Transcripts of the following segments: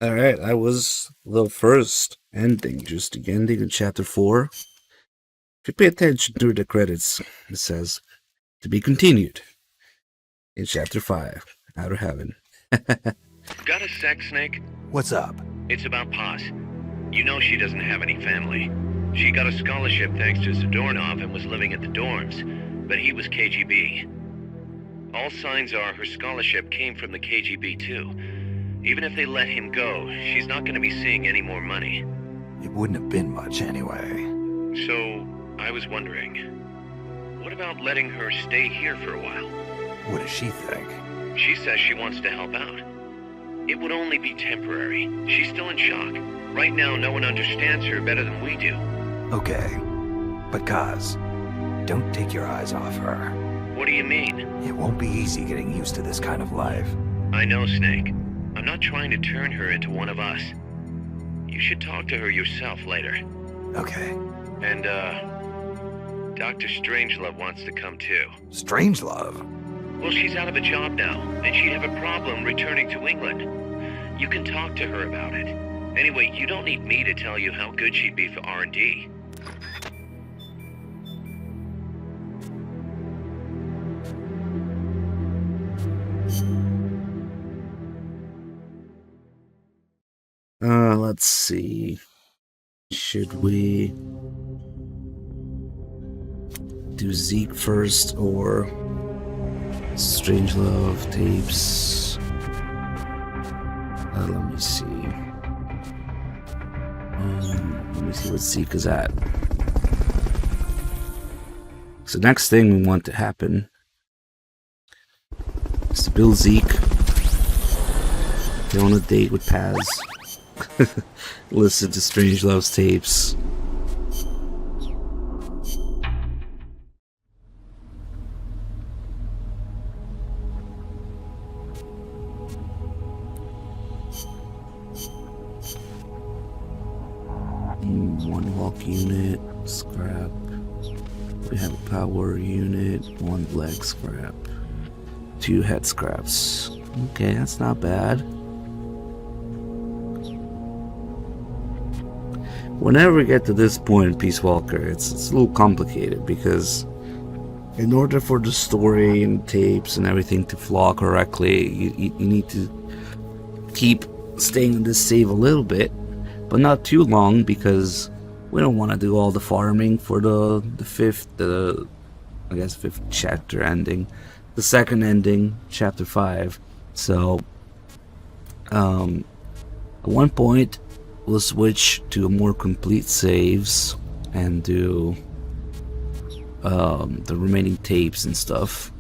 Alright, that was the first ending, just the ending of chapter 4. If you pay attention to the credits, it says, to be continued in chapter 5, Outer Heaven. Got a sec, Snake? What's up? It's about Paz. You know she doesn't have any family. She got a scholarship thanks to Zadornov and was living at the dorms, but he was KGB. All signs are her scholarship came from the KGB too. Even if they let him go, she's not going to be seeing any more money. It wouldn't have been much anyway. So, I was wondering, what about letting her stay here for a while? What does she think? She says she wants to help out. It would only be temporary. She's still in shock. Right now, no one understands her better than we do. Okay. But Kaz, don't take your eyes off her. What do you mean? It won't be easy getting used to this kind of life. I know, Snake. I'm not trying to turn her into one of us. You should talk to her yourself later. Okay. And, Dr. Strangelove wants to come too. Strangelove? Well, she's out of a job now, and she'd have a problem returning to England. You can talk to her about it. Anyway, you don't need me to tell you how good she'd be for R&D. Let's see. Should we do Zeke first or Strangelove tapes? Let me see. Let me see what Zeke is at. So next thing we want to happen is to build Zeke. Go on a date with Paz. Listen to Strangelove's tapes. One walk unit, scrap. We have a power unit, one leg scrap, 2 head scraps. Okay, that's not bad. Whenever we get to this point in Peace Walker, it's a little complicated because in order for the story and tapes and everything to flow correctly, you need to keep staying in this save a little bit, but not too long because we don't want to do all the farming for the fifth chapter ending, the second ending, chapter 5. So, at one point, we'll switch to a more complete saves and do the remaining tapes and stuff.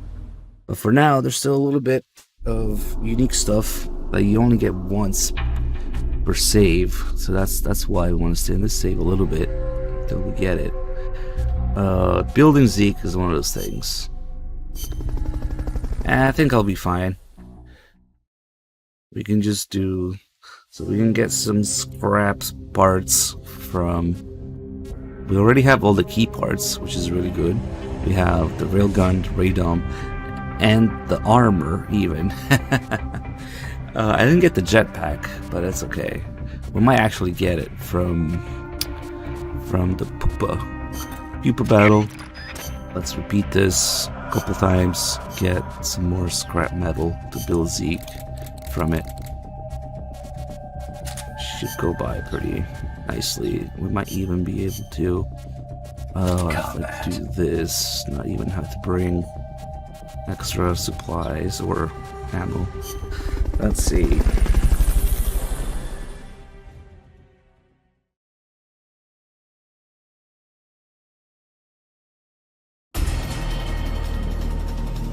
But for now, there's still a little bit of unique stuff that you only get once per save. So that's why we want to stay in this save a little bit until we get it. Building Zeke is one of those things. And I think I'll be fine. We can just do... So we can get some scraps parts from... We already have all the key parts, which is really good. We have the railgun, radome, and the armor, even. I didn't get the jetpack, but that's okay. We might actually get it from the Pupa battle. Let's repeat this a couple times. Get some more scrap metal to build Zeke from it. Should go by pretty nicely. We might even be able to do this, not even have to bring extra supplies or ammo. Let's see.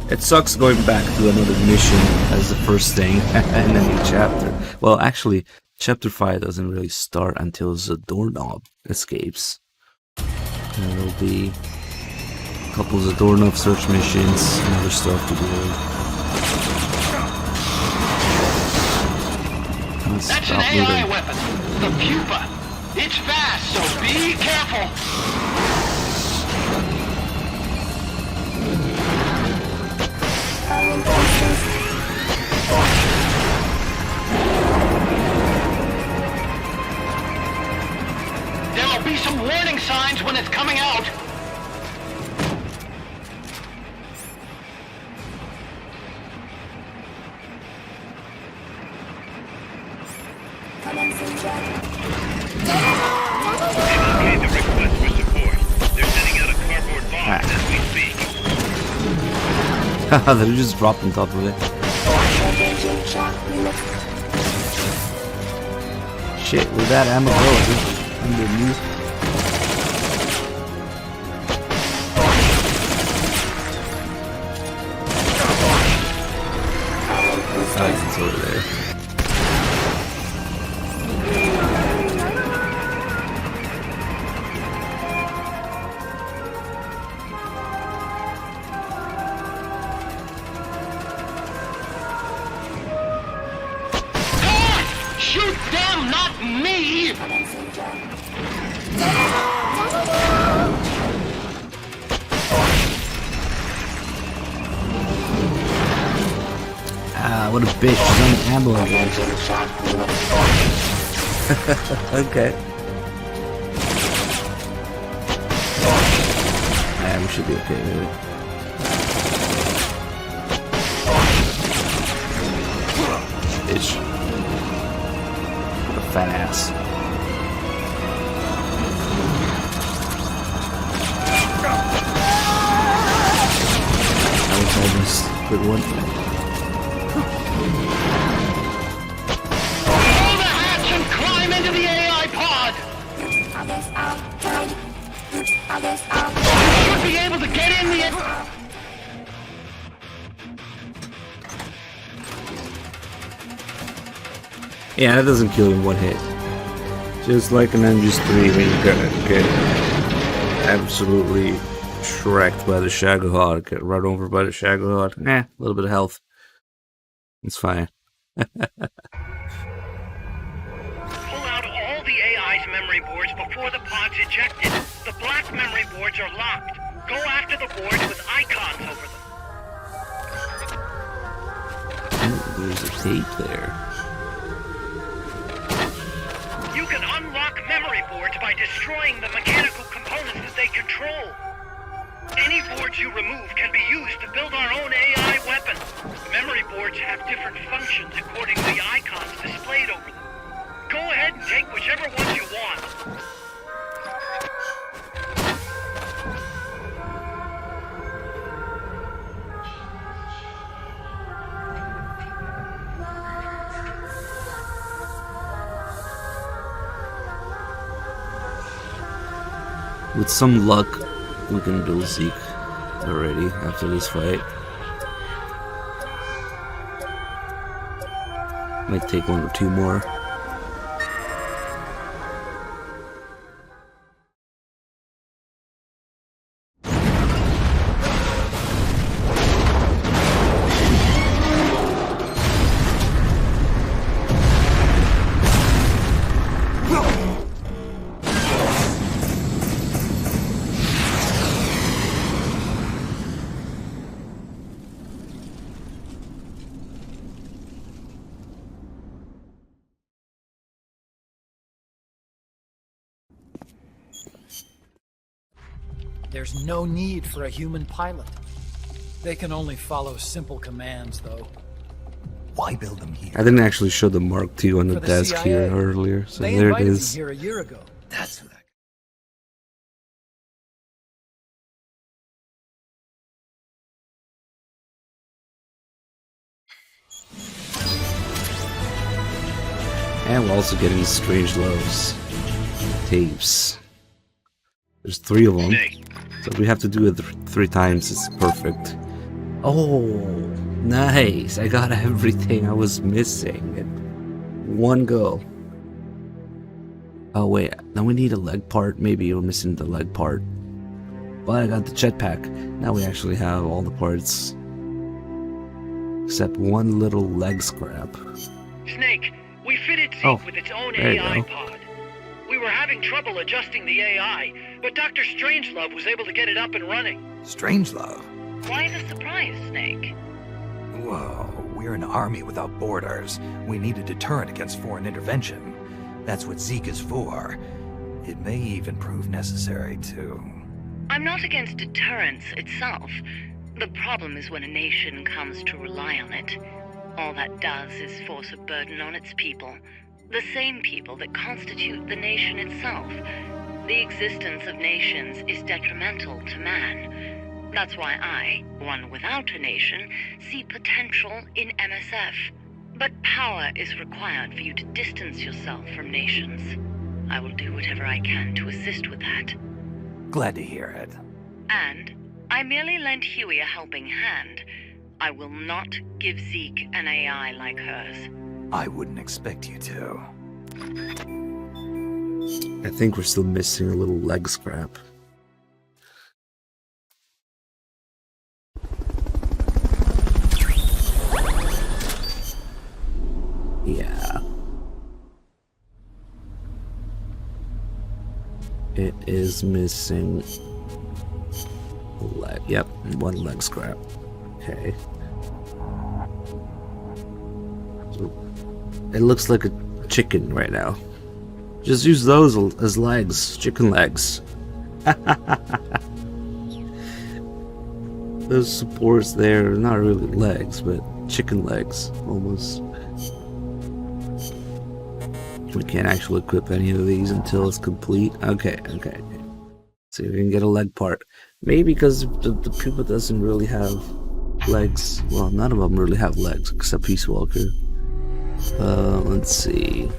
It sucks going back to another mission as the first thing in a new chapter. Well, actually, Chapter 5 doesn't really start until Zadornov escapes. And there'll be a couple of Zadornov search missions and other stuff to do. That's an AI weapon, the Pupa. It's fast, so be careful. There'll be some warning signs when it's coming out. They've okayed the request for support. They're sending out a cardboard box as we speak. They just dropped on top of it. Shit, where'd that ammo go? Underneath. Oh, it's over there. Shoot them, not me! Ah, what a bitch. She's on ammo again. Okay. Yeah, we should be okay with it. Bitch. What a fat ass. That was almost a good one. Pull the hatch and climb into the AI pod! You should be able to get in the... Yeah, that doesn't kill in one hit. Just like an MGS3 when you get absolutely shreked by the Shagohod, get run over by the Shagohod. A little bit of health. It's fine. Pull out all the AI's memory boards before the pod's ejected. The black memory boards are locked. Go after the boards with icons over them. Oh, there's a tape there. You can unlock memory boards by destroying the mechanical components that they control. Any boards you remove can be used to build our own AI weapon. Memory boards have different functions according to the icons displayed over them. Go ahead and take whichever ones you want. With some luck, we can dual Zeke already after this fight. Might take one or two more. There's no need for a human pilot. They can only follow simple commands, though. Why build them here? I didn't actually show the Mark II on the For the desk here CIA. earlier, so They there it invited me is. here a year ago. That's who that. And we're also getting Strangelove's tapes. There's 3 of them, Snake. so if we have to do it 3 times, it's perfect. Oh, nice! I got everything I was missing in one go. Oh wait, now we need a leg part. Maybe we're missing the leg part. But I got the jetpack. Now we actually have all the parts. Except one little leg scrap. Snake, we fitted Zeke Oh, with its own there you AI go. pod. We were having trouble adjusting the AI, but Dr. Strangelove was able to get it up and running. Strangelove. Why the surprise, Snake? Whoa, we're an army without borders. We need a deterrent against foreign intervention. That's what Zeke is for. It may even prove necessary to... I'm not against deterrence itself. The problem is when a nation comes to rely on it. All that does is force a burden on its people. The same people that constitute the nation itself. The existence of nations is detrimental to man. That's why I, one without a nation, see potential in MSF. But power is required for you to distance yourself from nations. I will do whatever I can to assist with that. Glad to hear it. And I merely lent Huey a helping hand. I will not give Zeke an AI like hers. I wouldn't expect you to. I think we're still missing a little leg scrap. Yeah. It is missing a leg. Yep, one leg scrap. Okay. It looks like a chicken right now. Just use those as legs. Chicken legs. Those supports there are not really legs, but chicken legs, almost. We can't actually equip any of these until it's complete. Okay. So we can get a leg part. Maybe because the pupa doesn't really have legs. Well, none of them really have legs, except Peace Walker. Let's see.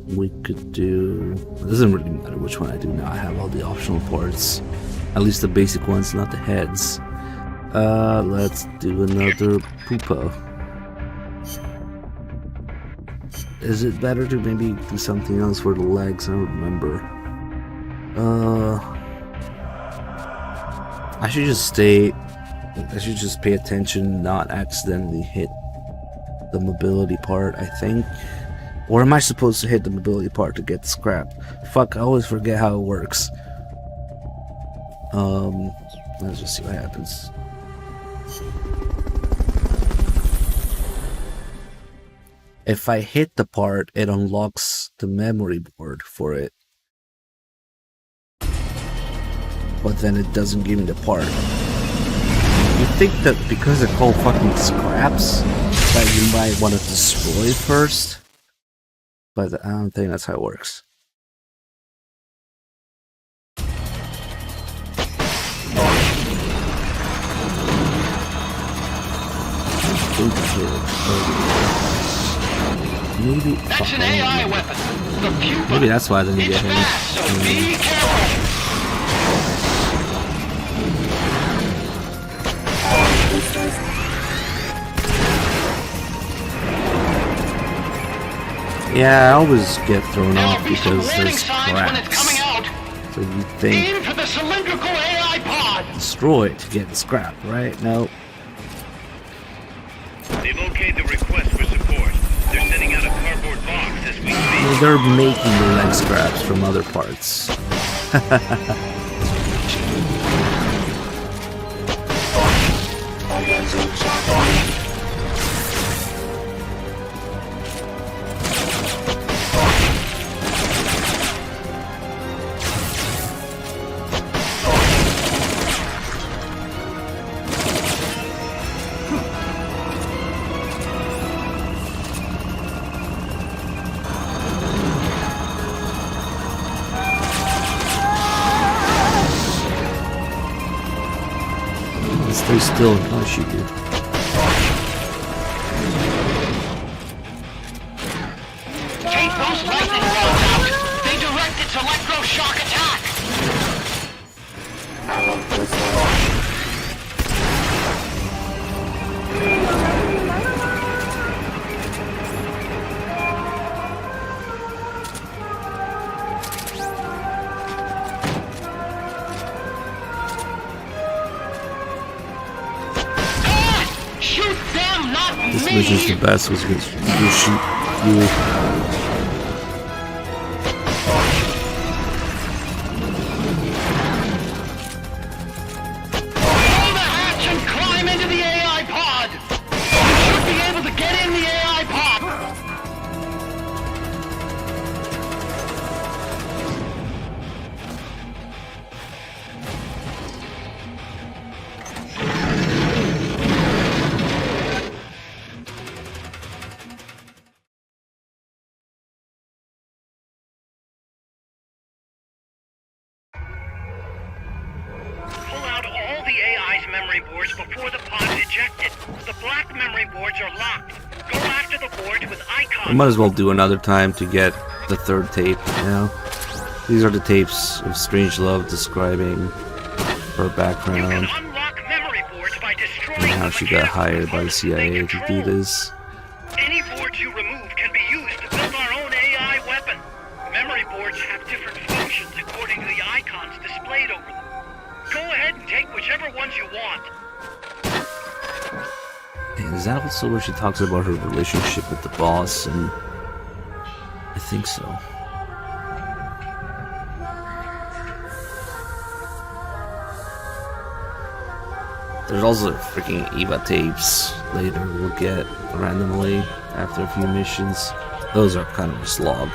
We could do... It doesn't really matter which one I do now. I have all the optional parts. At least the basic ones, not the heads. Let's do another pupa. Is it better to maybe do something else for the legs? I don't remember. I should just pay attention, not accidentally hit the mobility part, I think. Or am I supposed to hit the mobility part to get the scrap? Fuck, I always forget how it works. Let's just see what happens. If I hit the part, it unlocks the memory board for it. But then it doesn't give me the part. You think that because they're called fucking scraps, that you might want to destroy first? But I don't think that's how it works. Maybe. That's an AI weapon. The pupa. Maybe that's why I didn't get hit. Fast, so be careful. Yeah, I always get thrown off There'll be some because warning there's signs when it's coming scraps. out. So you think Aim for the cylindrical AI pod. destroy it to get the scrap, right? No. They've okayed the request for support. They're sending out a cardboard box as we speak. Well, they're making the leg scraps from other parts. Stay still and I'll shoot you. Take those lightning rods out. They direct its electroshock attack. Shoot them, not This me! mission's the best was gonna shoot you. Pull the hatch and climb into the AI pod! You The black memory boards are locked. Go after the boards with icons. I might as well do another time to get the third tape, you know? These are the tapes of Strangelove describing her background Unlock memory boards by destroying and how she got hired by the CIA to do this. Any boards you remove can be used to build our own AI weapon. Memory boards have different functions according to the icons displayed over them. Go ahead and take whichever ones you want. And is that also where she talks about her relationship with the boss? And I think so. There's also freaking Eva tapes later we'll get randomly after a few missions. Those are kind of a slog.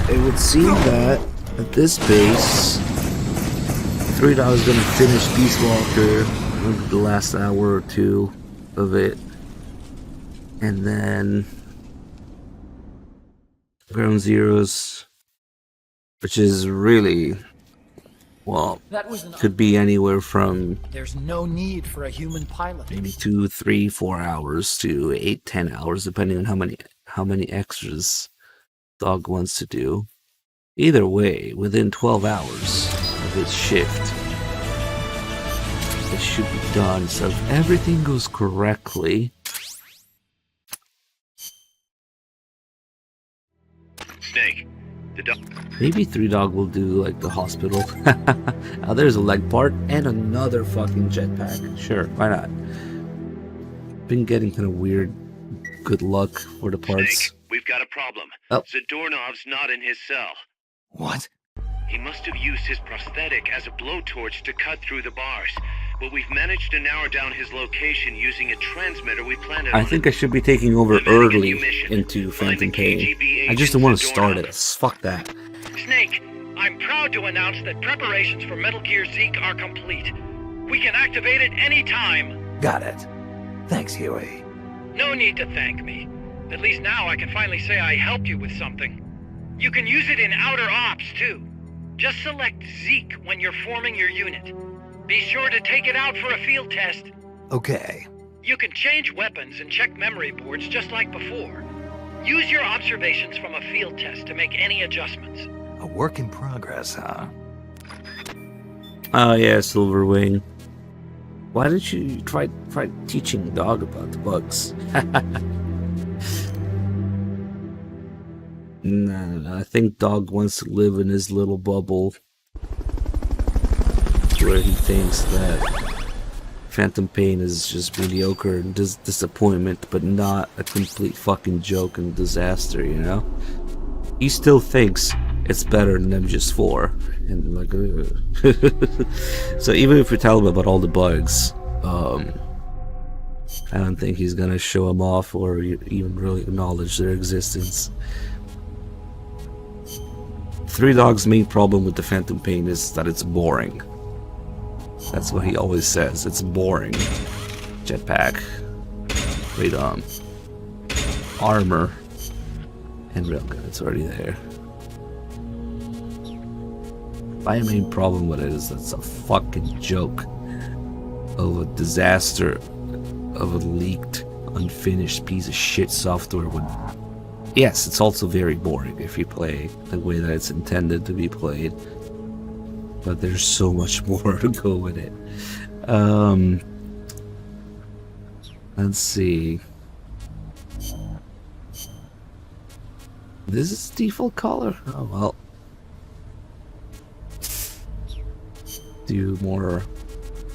It would seem that at this base, 3 Dog's gonna finish Peace Walker, the last hour or two of it, and then Ground Zeroes, which is really, well, That was an. could be anywhere from There's no need for a human pilot. maybe 2, 3, 4 hours to 8, 10 hours, depending on how many extras Dog wants to do. Either way, within 12 hours of its shift, it should be done. So if everything goes correctly, Snake, the dog. maybe 3 Dog will do like the hospital. Oh, there's a leg part and another fucking jetpack. Sure, why not? Been getting kind of weird good luck for the parts. Snake, we've got a problem. Oh. Zadornov's not in his cell. What? He must have used his prosthetic as a blowtorch to cut through the bars. But we've managed to narrow down his location using a transmitter we planted I on think it. I should be taking over We're managing a early new mission. into Find Phantom the Pain. KGB I just agent don't want to Zadornov. start it. Fuck that. Snake, I'm proud to announce that preparations for Metal Gear Zeke are complete. We can activate it any time. Got it. Thanks, Huey. No need to thank me. At least now I can finally say I helped you with something. You can use it in Outer Ops, too. Just select Zeke when you're forming your unit. Be sure to take it out for a field test. Okay. You can change weapons and check memory boards just like before. Use your observations from a field test to make any adjustments. A work in progress, huh? Oh yeah, Silverwing. Why didn't you try teaching Dog about the bugs? No, I think Dog wants to live in his little bubble where he thinks that Phantom Pain is just mediocre and disappointment, but not a complete fucking joke and disaster, you know? He still thinks it's better than MGS4, and like, so even if we tell him about all the bugs, I don't think he's gonna show them off or even really acknowledge their existence. 3 Dog's main problem with the Phantom Pain is that it's boring. That's what he always says. It's boring. Jetpack, radom, armor, and railgun. It's already there. My main problem with it is that it's a fucking joke of a disaster of a leaked, unfinished piece of shit software. Yes, it's also very boring if you play the way that it's intended to be played. But there's so much more to go with it. Let's see. This is default color? Oh well. Do more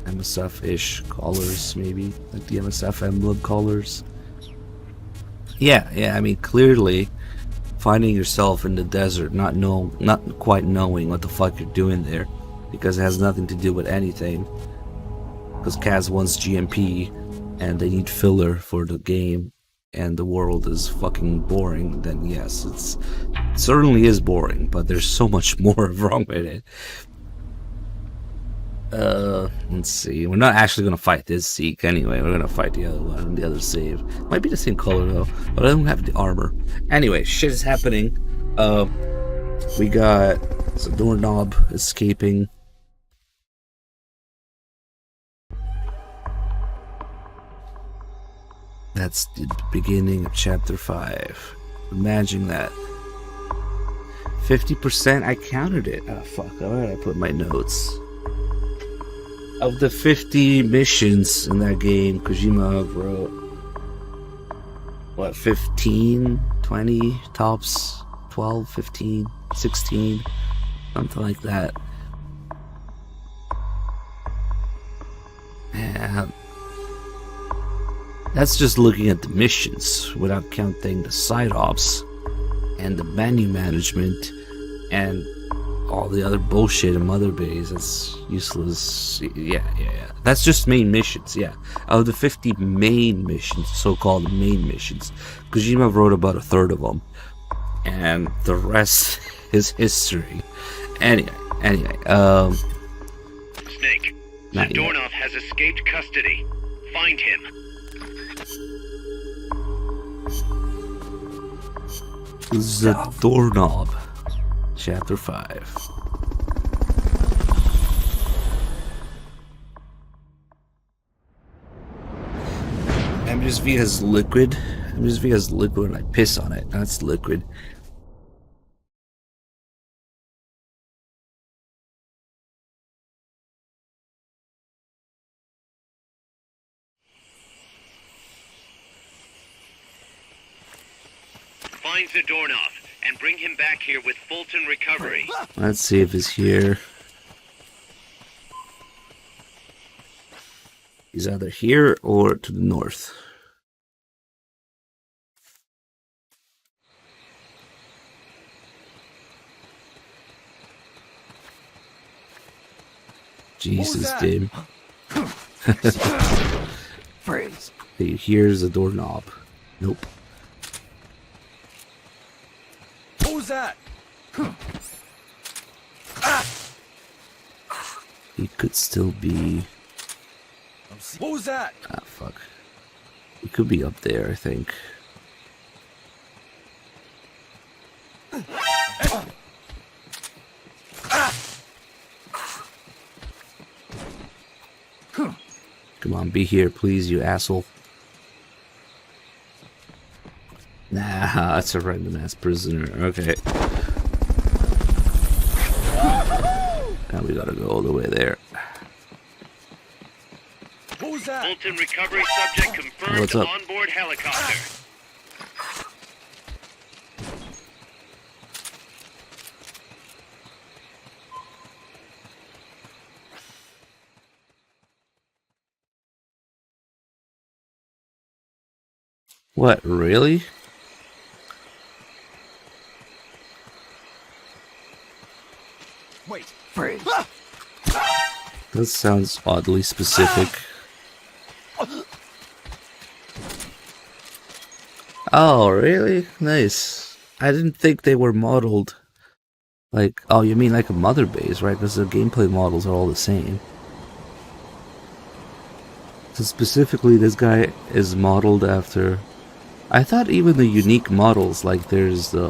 MSF-ish colors, maybe? Like the MSF emblem colors? Yeah, I mean, clearly finding yourself in the desert, not quite knowing what the fuck you're doing there, because it has nothing to do with anything. Because Kaz wants GMP, and they need filler for the game, and the world is fucking boring, then yes, it certainly is boring, but there's so much more wrong with it. Let's see. We're not actually gonna fight this Zeke anyway. We're gonna fight the other one, the other save. Might be the same color though, but I don't have the armor. Anyway, shit is happening. We got the doorknob escaping. That's the beginning of chapter 5. Imagine that. 50%, I counted it. Oh fuck, alright, I put my notes. Of the 50 missions in that game, Kojima wrote, what, 15, 20, tops, 12, 15, 16, something like that. Man, that's just looking at the missions, without counting the side ops, and the menu management, and all the other bullshit in Mother Base. That's useless. Yeah. That's just main missions, yeah. Out of the 50 main missions, so-called main missions, Kojima wrote about a third of them. And the rest is history. Anyway, Snake, Zadornov has escaped custody. Find him. Zadornov, chapter 5. MSV has liquid. MSV has liquid and I piss on it. That's liquid. Find Zadornov and bring him back here with Fulton Recovery. Let's see if he's here. He's either here or to the north. Jesus, dude. Freeze. Hey, here's the doorknob. Nope. What was that? He could still be... What was that? Ah, fuck. He could be up there, I think. Come on, be here, please, you asshole. Nah, that's a random ass prisoner. Okay. Now we gotta go all the way there. What was that? Fulton Recovery subject confirmed. What's up? Onboard helicopter. What, really? Wait. Freeze. That sounds oddly specific. Oh, really? Nice. I didn't think they were modeled like... Oh, you mean like a Mother Base, right? Because the gameplay models are all the same. So specifically, this guy is modeled after... I thought even the unique models, like there's which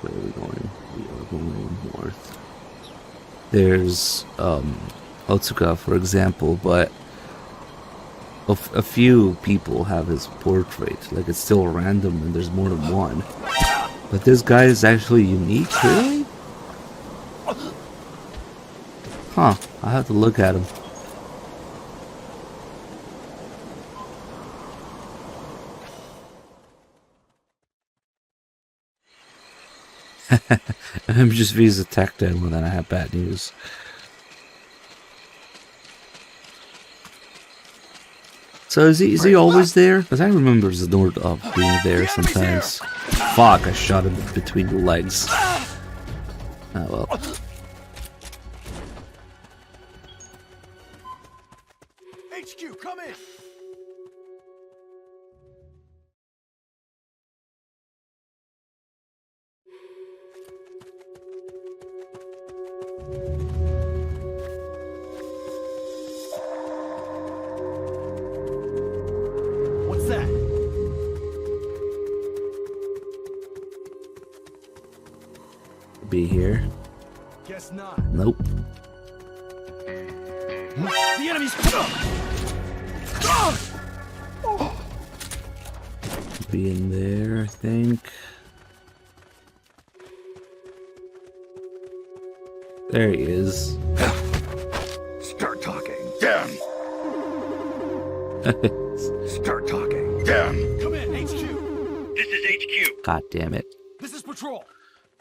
way are we going? We are going north. There's Otsuka, for example, but a few people have his portrait. Like it's still random and there's more than one. But this guy is actually unique, really? Huh, I have to look at him. I'm just Visa attacked them and then I have bad news. So is he always there? Because I remember Zadornov being there sometimes. Fuck, I shot him between the legs. Oh well. HQ, come in. be here. Guess not. Nope. The enemy's Be in there, I think. There he is. Start talking. Down. Start talking. Down. Come in, HQ. This is HQ. God damn it. This is patrol.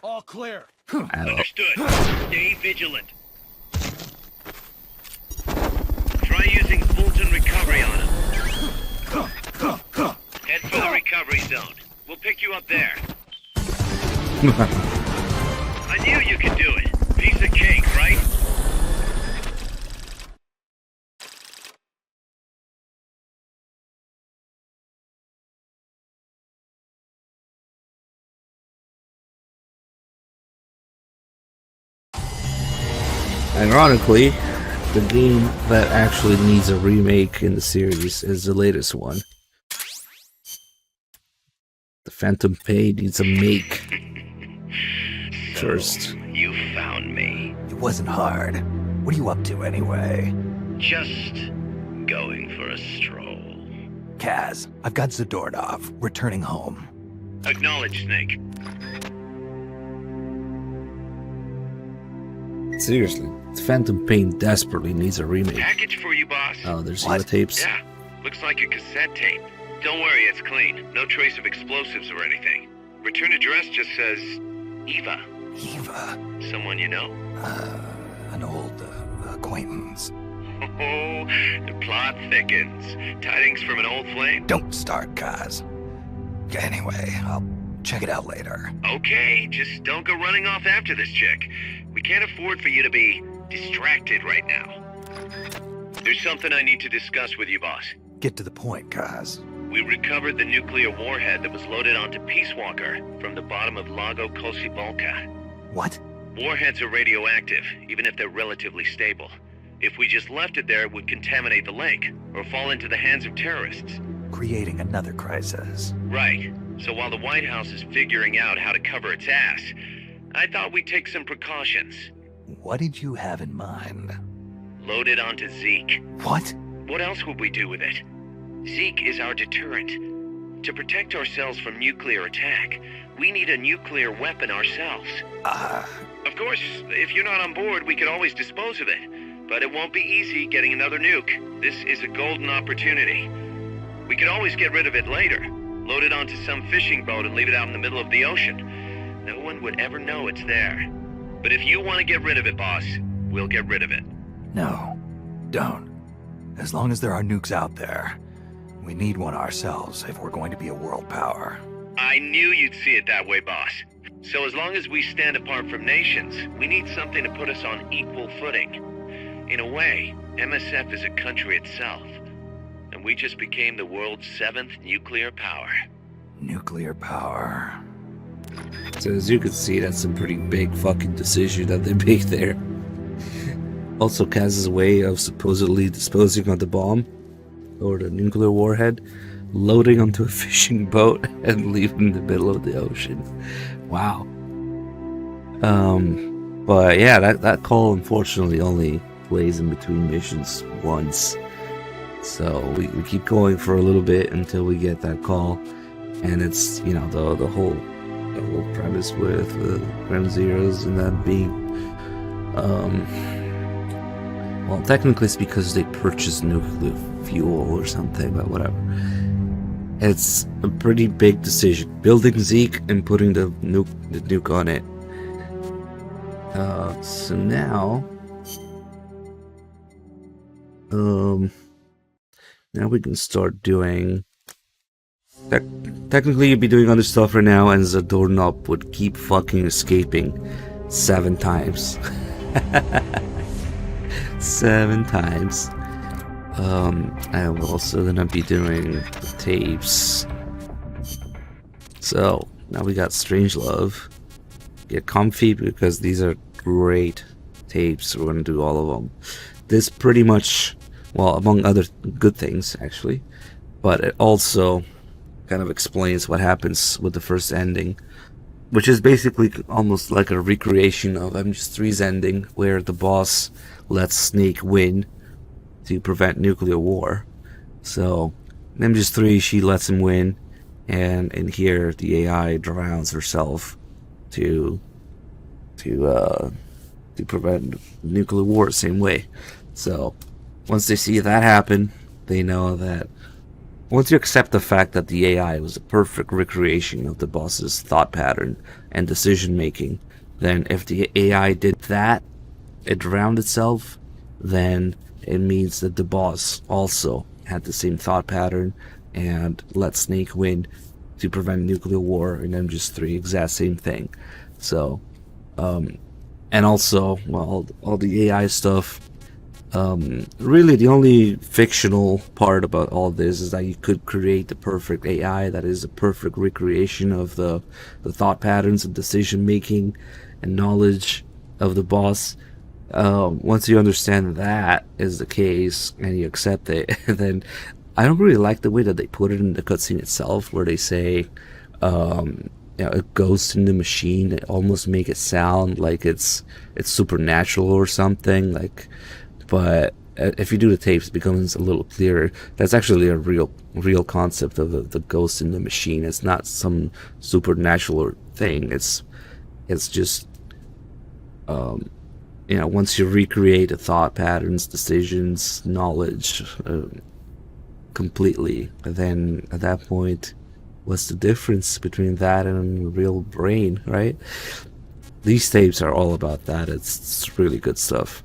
All clear. I don't know. Understood. Stay vigilant. Try using Fulton recovery on him. Head for the recovery zone. We'll pick you up there. I knew you could do it. Piece of cake, right? Ironically, the game that actually needs a remake in the series is the latest one. The Phantom Pain needs a make first. You found me. It wasn't hard. What are you up to anyway? Just going for a stroll. Kaz, I've got Zadornov returning home. Acknowledge, Snake. Seriously, Phantom Pain desperately needs a remake. Package for you, boss. Oh, there's What? the tapes. Yeah, looks like a cassette tape. Don't worry, it's clean. No trace of explosives or anything. Return address just says Eva. Eva, Someone you know? an old acquaintance. Oh, the plot thickens. Tidings from an old flame? Don't start, Kaz. Anyway, I'll check it out later. Okay, just don't go running off after this chick. We can't afford for you to be distracted right now. There's something I need to discuss with you, boss. Get to the point, Kaz. We recovered the nuclear warhead that was loaded onto Peace Walker from the bottom of Lago Kosibolka. What? Warheads are radioactive, even if they're relatively stable. If we just left it there, it would contaminate the lake, or fall into the hands of terrorists. Creating another crisis. Right. So while the White House is figuring out how to cover its ass, I thought we'd take some precautions. What did you have in mind? Load it onto Zeke. What? What else would we do with it? Zeke is our deterrent. To protect ourselves from nuclear attack, we need a nuclear weapon ourselves. Of course, if you're not on board, we could always dispose of it. But it won't be easy getting another nuke. This is a golden opportunity. We could always get rid of it later. Load it onto some fishing boat and leave it out in the middle of the ocean. No one would ever know it's there. But if you want to get rid of it, boss, we'll get rid of it. No, don't. As long as there are nukes out there, we need one ourselves if we're going to be a world power. I knew you'd see it that way, boss. So as long as we stand apart from nations, we need something to put us on equal footing. In a way, MSF is a country itself. And we just became the world's 7th nuclear power. Nuclear power. So as you can see, that's a pretty big fucking decision that they made there. Also, Kaz's way of supposedly disposing of the bomb, or the nuclear warhead, loading onto a fishing boat and leaving in the middle of the ocean. Wow. But yeah, that call unfortunately only plays in between missions once. So we keep going for a little bit until we get that call. And it's, you know, the whole premise with Ground Zeroes and that being, well, technically it's because they purchased nuclear fuel or something, but whatever. It's a pretty big decision. Building Zeke and putting the nuke on it. So now, now we can start doing. Technically, you'd be doing other stuff right now, and Zadornov would keep fucking escaping 7 times. 7 times. I'm also gonna be doing the tapes. So now we got Strangelove. Get comfy because these are great tapes. We're gonna do all of them. This pretty much, well, among other good things actually, but it also kind of explains what happens with the first ending. which is basically almost like a recreation of MGS3's ending, where the boss lets Snake win to prevent nuclear war. So in MGS3, she lets him win, and in here, the AI drowns herself to prevent nuclear war, same way. So once they see that happen, they know that once you accept the fact that the AI was a perfect recreation of the boss's thought pattern and decision making, then if the AI did that, it drowned itself, then it means that the boss also had the same thought pattern and let Snake win to prevent nuclear war in MGS3, exact same thing. So, and also, well, all the AI stuff, really the only fictional part about all this is that you could create the perfect AI that is a perfect recreation of the thought patterns and decision making and knowledge of the boss. Once you understand that is the case and you accept it, then I don't really like the way that they put it in the cutscene itself, where they say a ghost in the machine. They almost make it sound like it's supernatural or something. Like, but if you do the tapes, it becomes a little clearer. That's actually a real concept of the ghost in the machine. It's not some supernatural thing. It's just once you recreate the thought patterns, decisions, knowledge completely, then at that point, what's the difference between that and a real brain, right? These tapes are all about that. It's really good stuff.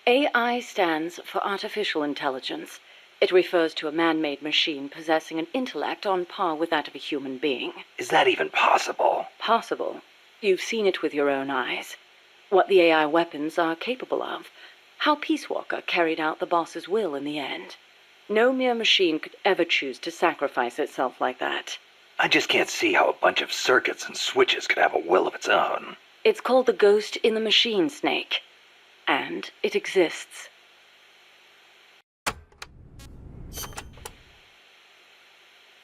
AI stands for artificial intelligence. It refers to a man-made machine possessing an intellect on par with that of a human being. Is that even possible? Possible. You've seen it with your own eyes. What the AI weapons are capable of. How Peace Walker carried out the boss's will in the end. No mere machine could ever choose to sacrifice itself like that. I just can't see how a bunch of circuits and switches could have a will of its own. It's called the ghost in the machine, Snake. And it exists.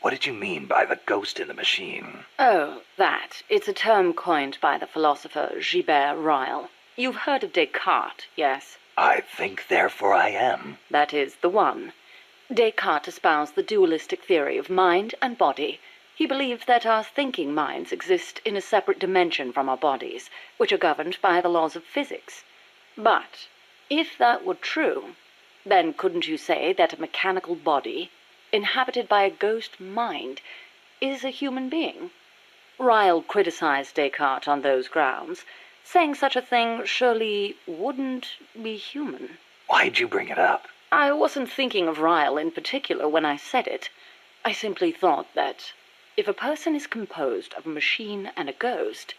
What did you mean by the ghost in the machine? Oh, that. It's a term coined by the philosopher Gilbert Ryle. You've heard of Descartes, yes? I think, therefore I am. That is the one. Descartes espoused the dualistic theory of mind and body. He believed that our thinking minds exist in a separate dimension from our bodies, which are governed by the laws of physics. But if that were true, then couldn't you say that a mechanical body, inhabited by a ghost mind, is a human being? Ryle criticized Descartes on those grounds, saying such a thing surely wouldn't be human. Why'd you bring it up? I wasn't thinking of Ryle in particular when I said it. I simply thought that if a person is composed of a machine and a ghost,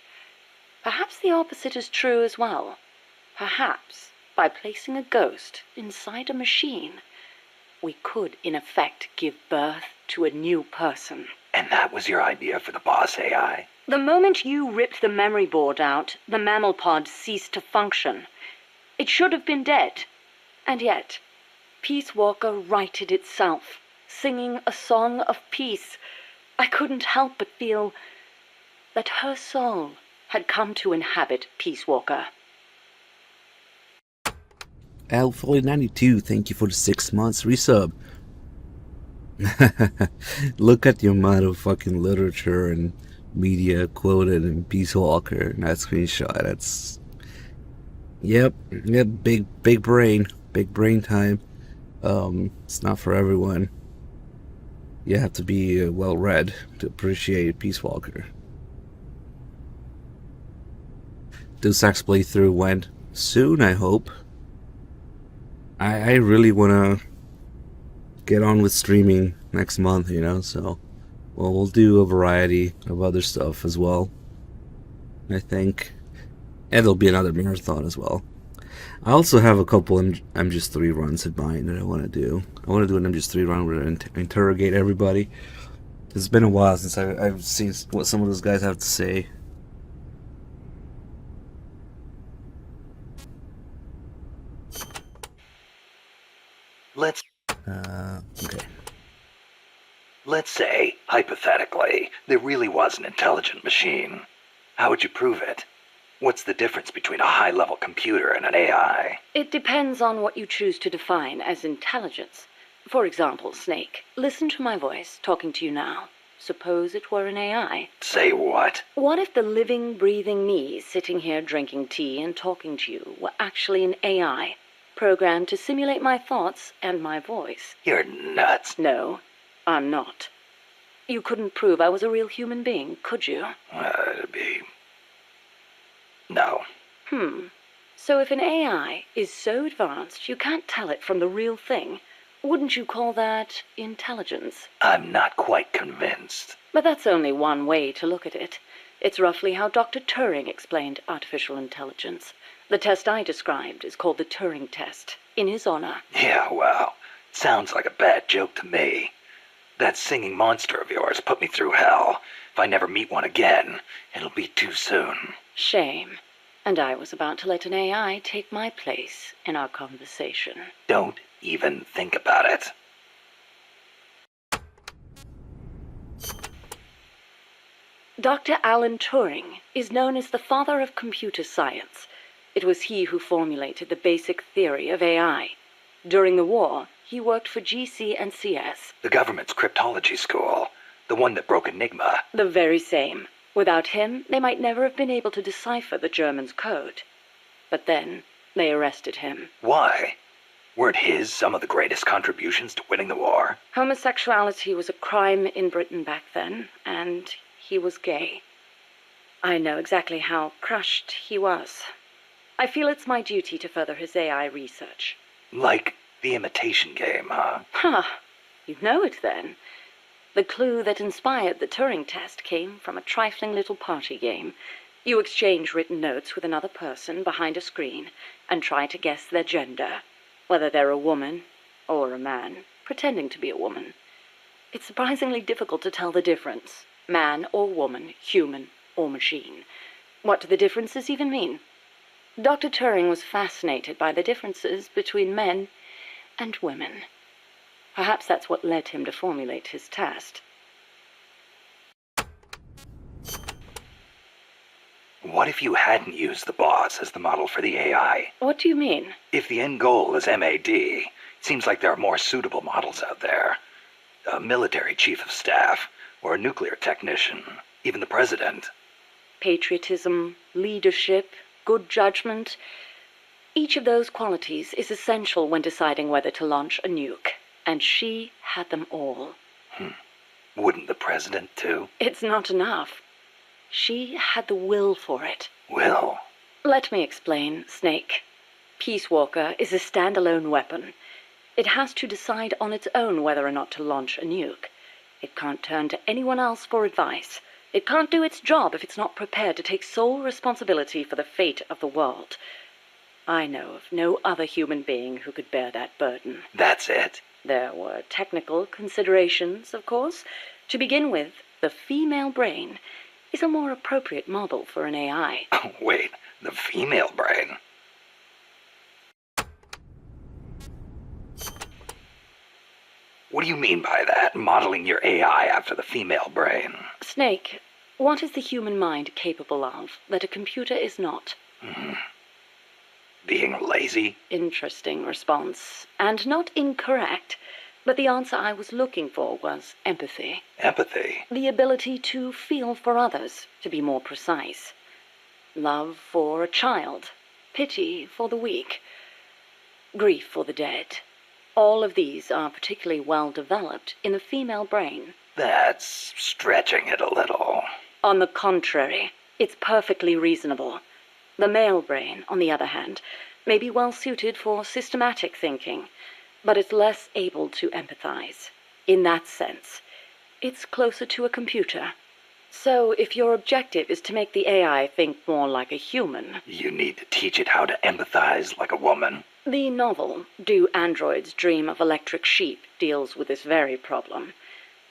perhaps the opposite is true as well. Perhaps, by placing a ghost inside a machine, we could, in effect, give birth to a new person. And that was your idea for the boss AI? The moment you ripped the memory board out, the mammal pod ceased to function. It should have been dead. And yet, Peace Walker righted itself, singing a song of peace. I couldn't help but feel that her soul had come to inhabit Peace Walker. L4092, thank you for the 6 months resub. Look at the amount of fucking literature and media quoted in Peace Walker in that screenshot. That's yep, big brain time. It's not for everyone. You have to be well read to appreciate Peace Walker. Deus Ex playthrough went soon, I hope. I really want to get on with streaming next month, so we'll do a variety of other stuff as well, I think. And there'll be another marathon as well. I also have a couple MGS3 runs in mind that I want to do. I want to do an MGS3 run where I interrogate everybody. It's been a while since I've seen what some of those guys have to say. Let's Let's say, hypothetically, there really was an intelligent machine. How would you prove it? What's the difference between a high-level computer and an AI? It depends on what you choose to define as intelligence. For example, Snake, listen to my voice talking to you now. Suppose it were an AI. Say what? What if the living, breathing me sitting here drinking tea and talking to you were actually an AI, programmed to simulate my thoughts and my voice? You're nuts. No, I'm not. You couldn't prove I was a real human being, could you? It'd be... No. So if an AI is so advanced you can't tell it from the real thing, wouldn't you call that intelligence? I'm not quite convinced. But that's only one way to look at it. It's roughly how Dr. Turing explained artificial intelligence. The test I described is called the Turing test, in his honor. Yeah, well, sounds like a bad joke to me. That singing monster of yours put me through hell. If I never meet one again, it'll be too soon. Shame. And I was about to let an AI take my place in our conversation. Don't even think about it. Dr. Alan Turing is known as the father of computer science. It was he who formulated the basic theory of AI. During the war, he worked for GC and CS. The government's cryptology school. The one that broke Enigma. The very same. Without him, they might never have been able to decipher the Germans' code. But then, they arrested him. Why? Weren't his some of the greatest contributions to winning the war? Homosexuality was a crime in Britain back then, and he was gay. I know exactly how crushed he was. I feel it's my duty to further his AI research. Like the Imitation Game, huh? Huh. You know it then. The clue that inspired the Turing test came from a trifling little party game. You exchange written notes with another person behind a screen and try to guess their gender, whether they're a woman or a man, pretending to be a woman. It's surprisingly difficult to tell the difference. Man or woman, human or machine. What do the differences even mean? Dr. Turing was fascinated by the differences between men and women. Perhaps that's what led him to formulate his test. What if you hadn't used the boss as the model for the AI? What do you mean? If the end goal is MAD, it seems like there are more suitable models out there. A military chief of staff, or a nuclear technician, even the president. Patriotism, leadership, good judgment. Each of those qualities is essential when deciding whether to launch a nuke. And she had them all. Wouldn't the president, too? It's not enough. She had the will for it. Will? Let me explain, Snake. Peace Walker is a standalone weapon. It has to decide on its own whether or not to launch a nuke. It can't turn to anyone else for advice. It can't do its job if it's not prepared to take sole responsibility for the fate of the world. I know of no other human being who could bear that burden. That's it? There were technical considerations, of course. To begin with, the female brain is a more appropriate model for an AI. Oh, wait, the female brain? What do you mean by that, modeling your AI after the female brain? Snake, what is the human mind capable of that a computer is not? Being lazy? Interesting response. And not incorrect. But the answer I was looking for was empathy. Empathy? The ability to feel for others, to be more precise. Love for a child. Pity for the weak. Grief for the dead. All of these are particularly well developed in the female brain. That's stretching it a little. On the contrary, it's perfectly reasonable. The male brain, on the other hand, may be well suited for systematic thinking, but it's less able to empathize. In that sense, it's closer to a computer. So if your objective is to make the AI think more like a human... You need to teach it how to empathize like a woman. The novel, Do Androids Dream of Electric Sheep, deals with this very problem.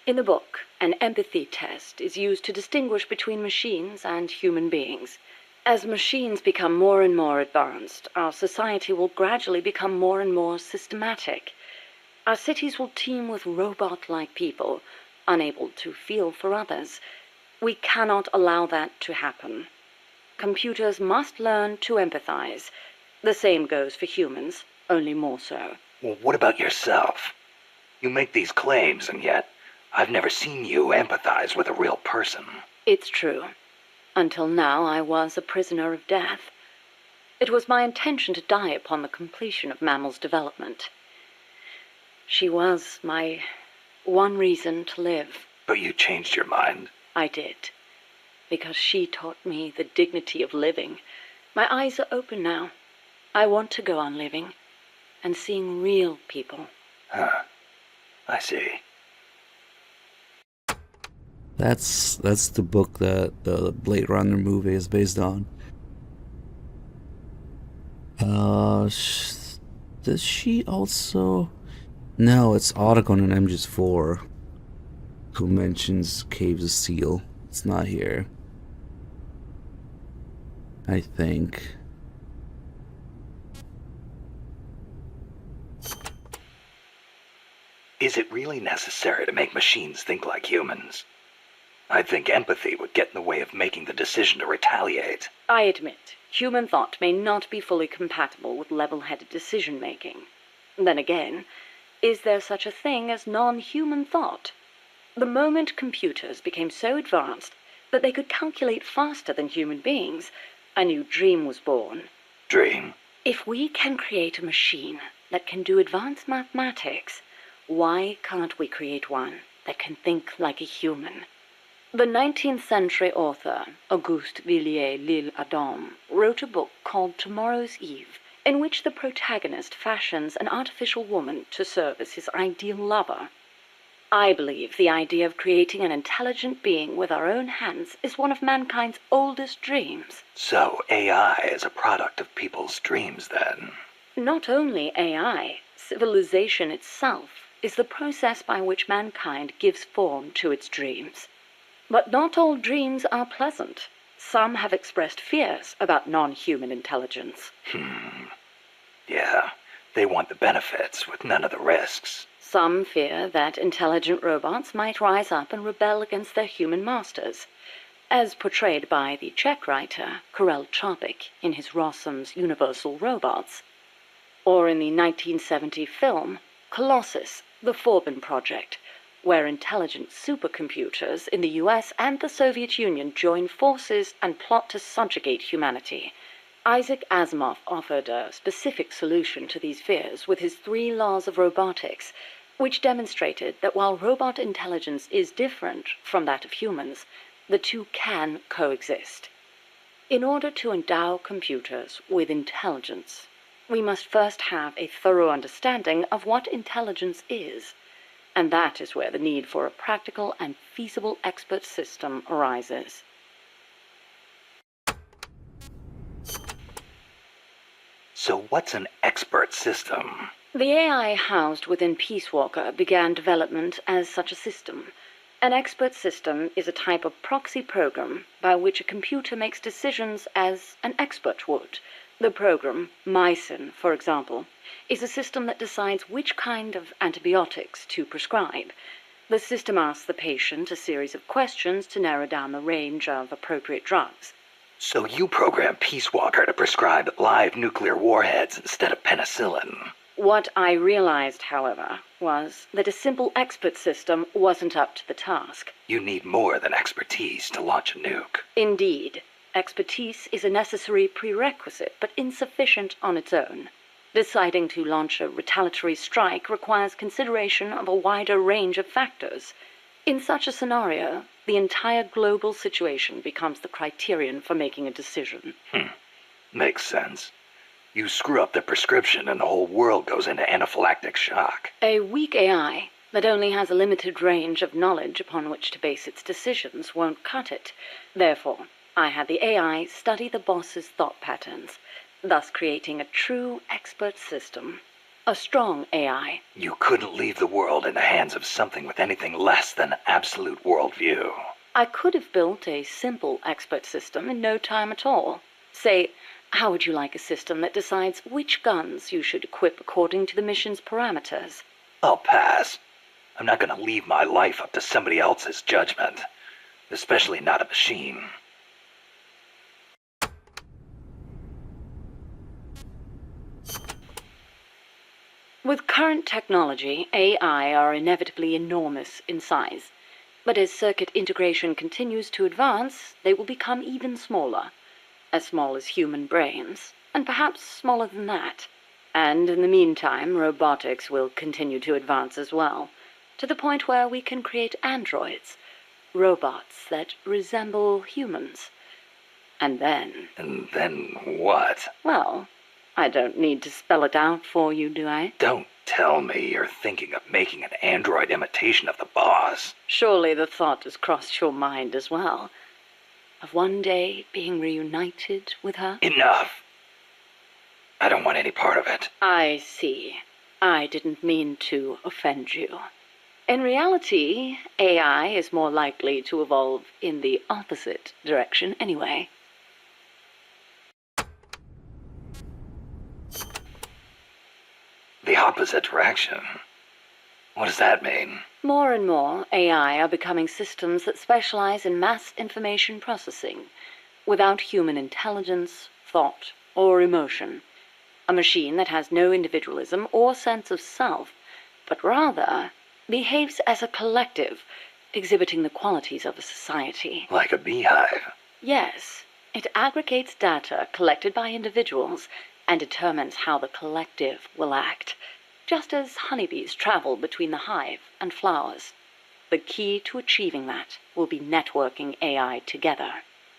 In the book, an empathy test is used to distinguish between machines and human beings. As machines become more and more advanced, our society will gradually become more and more systematic. Our cities will teem with robot-like people. unable to feel for others. We cannot allow that to happen. Computers must learn to empathize. The same goes for humans, only more so. Well, what about yourself? You make these claims, and yet I've never seen you empathize with a real person. It's true. Until now, I was a prisoner of death. It was my intention to die upon the completion of Mammal's development. She was my one reason to live. But you changed your mind. I did. Because she taught me the dignity of living. My eyes are open now. I want to go on living and seeing real people. Huh. I see. That's the book that the Blade Runner movie is based on. Does she also? No, it's Otacon and MGS4 who mentions Caves of Steel. It's not here, I think. Is it really necessary to make machines think like humans? I think empathy would get in the way of making the decision to retaliate. I admit, human thought may not be fully compatible with level-headed decision-making. Then again, is there such a thing as non-human thought? The moment computers became so advanced that they could calculate faster than human beings, a new dream was born. Dream? If we can create a machine that can do advanced mathematics, why can't we create one that can think like a human? The 19th century author, Auguste Villiers-L'Isle-Adam, wrote a book called Tomorrow's Eve, in which the protagonist fashions an artificial woman to serve as his ideal lover. I believe the idea of creating an intelligent being with our own hands is one of mankind's oldest dreams. So AI is a product of people's dreams, then? Not only AI, civilization itself is the process by which mankind gives form to its dreams. But not all dreams are pleasant. Some have expressed fears about non-human intelligence. Yeah, they want the benefits with none of the risks. Some fear that intelligent robots might rise up and rebel against their human masters, as portrayed by the Czech writer Karel Čapek in his Rossum's Universal Robots, or in the 1970 film Colossus, the Forbin Project, where intelligent supercomputers in the US and the Soviet Union join forces and plot to subjugate humanity. Isaac Asimov offered a specific solution to these fears with his 3 laws of robotics, which demonstrated that while robot intelligence is different from that of humans, the two can coexist. In order to endow computers with intelligence, we must first have a thorough understanding of what intelligence is, and that is where the need for a practical and feasible expert system arises. So what's an expert system? The AI housed within Peace Walker began development as such a system. An expert system is a type of proxy program by which a computer makes decisions as an expert would. The program, Mycin, for example, is a system that decides which kind of antibiotics to prescribe. The system asks the patient a series of questions to narrow down the range of appropriate drugs. So you program Peace Walker to prescribe live nuclear warheads instead of penicillin. What I realized, however, was that a simple expert system wasn't up to the task. You need more than expertise to launch a nuke. Indeed, expertise is a necessary prerequisite, but insufficient on its own. Deciding to launch a retaliatory strike requires consideration of a wider range of factors. In such a scenario, the entire global situation becomes the criterion for making a decision. Makes sense. You screw up the prescription and the whole world goes into anaphylactic shock. A weak AI that only has a limited range of knowledge upon which to base its decisions won't cut it. Therefore, I had the AI study the boss's thought patterns, thus creating a true expert system. A strong AI. You couldn't leave the world in the hands of something with anything less than absolute worldview. I could have built a simple expert system in no time at all. Say, how would you like a system that decides which guns you should equip according to the mission's parameters? I'll pass. I'm not gonna leave my life up to somebody else's judgment. Especially not a machine. With current technology, AI are inevitably enormous in size. But as circuit integration continues to advance, they will become even smaller. As small as human brains, and perhaps smaller than that. And in the meantime, robotics will continue to advance as well, to the point where we can create androids, robots that resemble humans. And then... And then what? Well, I don't need to spell it out for you, do I? Don't tell me you're thinking of making an android imitation of the boss. Surely the thought has crossed your mind as well, of one day being reunited with her? Enough! I don't want any part of it. I see. I didn't mean to offend you. In reality, AI is more likely to evolve in the opposite direction anyway. The opposite direction? What does that mean? More and more, AI are becoming systems that specialize in mass information processing, without human intelligence, thought, or emotion. A machine that has no individualism or sense of self, but rather behaves as a collective, exhibiting the qualities of a society. Like a beehive. Yes, it aggregates data collected by individuals and determines how the collective will act, just as honeybees travel between the hive and flowers. The key to achieving that will be networking AI together.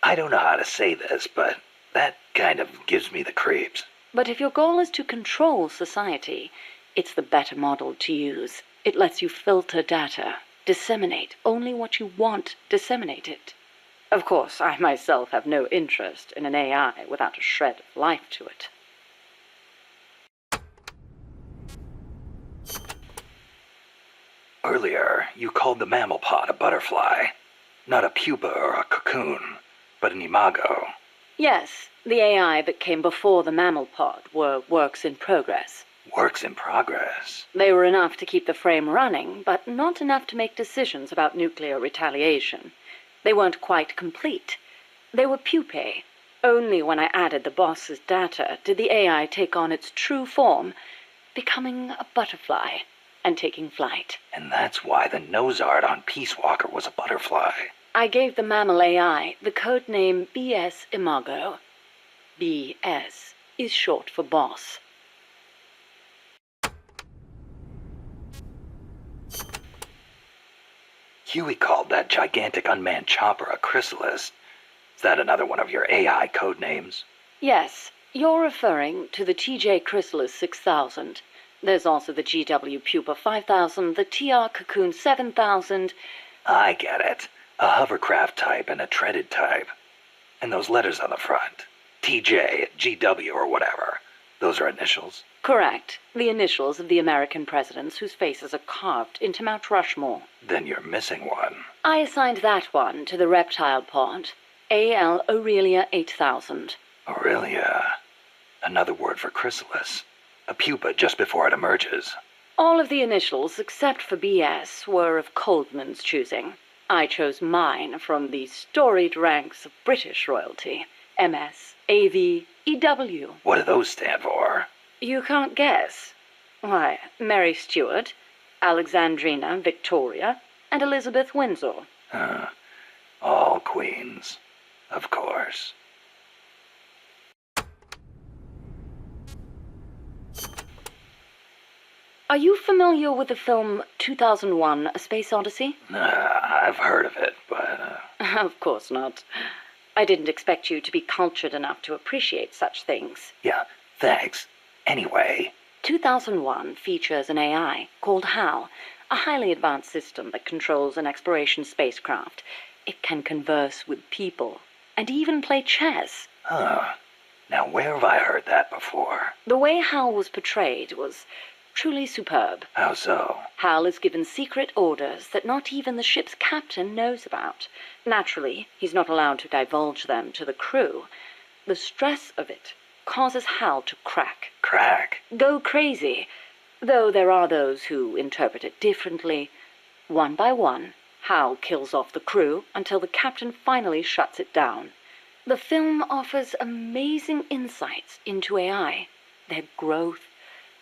I don't know how to say this, but that kind of gives me the creeps. But if your goal is to control society, it's the better model to use. It lets you filter data, disseminate only what you want disseminated. Of course, I myself have no interest in an AI without a shred of life to it. Earlier, you called the mammal pod a butterfly. Not a pupa or a cocoon, but an imago. Yes, the AI that came before the mammal pod were works in progress. Works in progress. They were enough to keep the frame running, but not enough to make decisions about nuclear retaliation. They weren't quite complete. They were pupae. Only when I added the boss's data did the AI take on its true form, becoming a butterfly and taking flight. And that's why the nose art on Peace Walker was a butterfly. I gave the mammal AI the code name BS Imago. BS is short for boss. Huey called that gigantic unmanned chopper a chrysalis. Is that another one of your AI code names? Yes, you're referring to the TJ Chrysalis 6000. There's also the GW Pupa 5000, the TR Cocoon 7000. I get it. A hovercraft type and a treaded type. And those letters on the front. TJ, GW, or whatever. Those are initials? Correct. The initials of the American presidents whose faces are carved into Mount Rushmore. Then you're missing one. I assigned that one to the reptile pod. AL Aurelia 8000. Aurelia. Another word for chrysalis. A pupa just before it emerges. All of the initials, except for BS, were of Coldman's choosing. I chose mine from the storied ranks of British royalty. MS, AV, EW. What do those stand for? You can't guess. Why, Mary Stuart, Alexandrina Victoria, and Elizabeth Windsor. All queens. Of course. Are you familiar with the film 2001: A Space Odyssey? I've heard of it, but... Of course not. I didn't expect you to be cultured enough to appreciate such things. Yeah, thanks. Anyway... 2001 features an AI called HAL, a highly advanced system that controls an exploration spacecraft. It can converse with people, and even play chess. Huh. Now where have I heard that before? The way HAL was portrayed was truly superb. How so? HAL is given secret orders that not even the ship's captain knows about. Naturally, he's not allowed to divulge them to the crew. The stress of it causes HAL to crack. Crack? Go crazy. Though there are those who interpret it differently, One by one, Hal kills off the crew until the captain finally shuts it down. The film offers amazing insights into AI, their growth,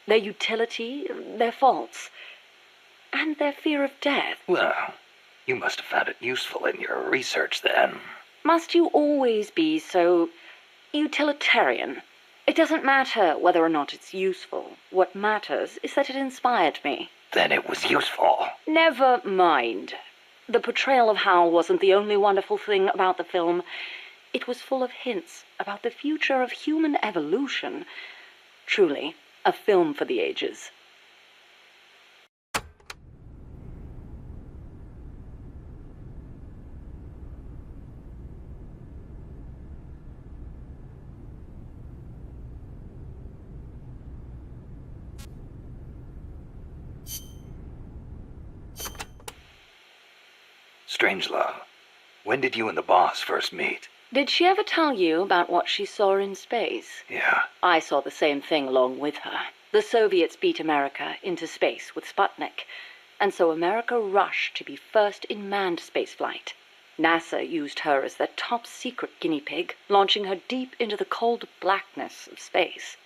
their utility, their faults, and their fear of death. Well, you must have found it useful in your research then. Must you always be so utilitarian? It doesn't matter whether or not it's useful. What matters is that it inspired me. Then it was useful. Never mind. The portrayal of Hal wasn't the only wonderful thing about the film. It was full of hints about the future of human evolution. Truly, a film for the ages. Strangelove, when did you and the boss first meet? Did she ever tell you about what she saw in space? Yeah. I saw the same thing along with her. The Soviets beat America into space with Sputnik, and so America rushed to be first in manned spaceflight. NASA used her as their top secret guinea pig, launching her deep into the cold blackness of space.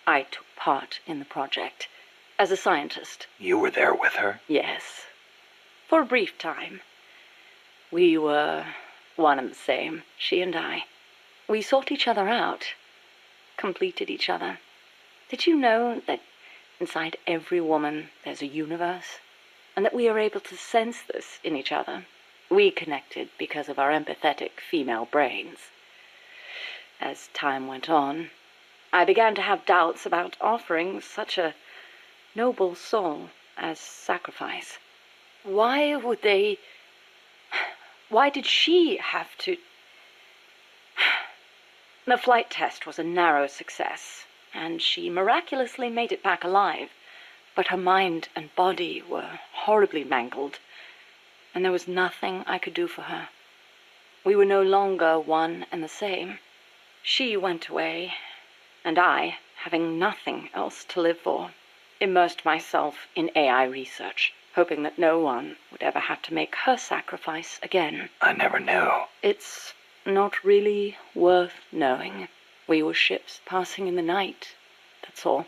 I took part in the project as a scientist. You were there with her? Yes. For a brief time. We were one and the same, she and I. We sought each other out, completed each other. Did you know that inside every woman there's a universe, and that we are able to sense this in each other? We connected because of our empathetic female brains. As time went on, I began to have doubts about offering such a noble soul as sacrifice. Why did she have to... The flight test was a narrow success, and she miraculously made it back alive. But her mind and body were horribly mangled, and there was nothing I could do for her. We were no longer one and the same. She went away, and I, having nothing else to live for, immersed myself in AI research, hoping that no one would ever have to make her sacrifice again. I never knew. It's not really worth knowing. We were ships passing in the night, that's all.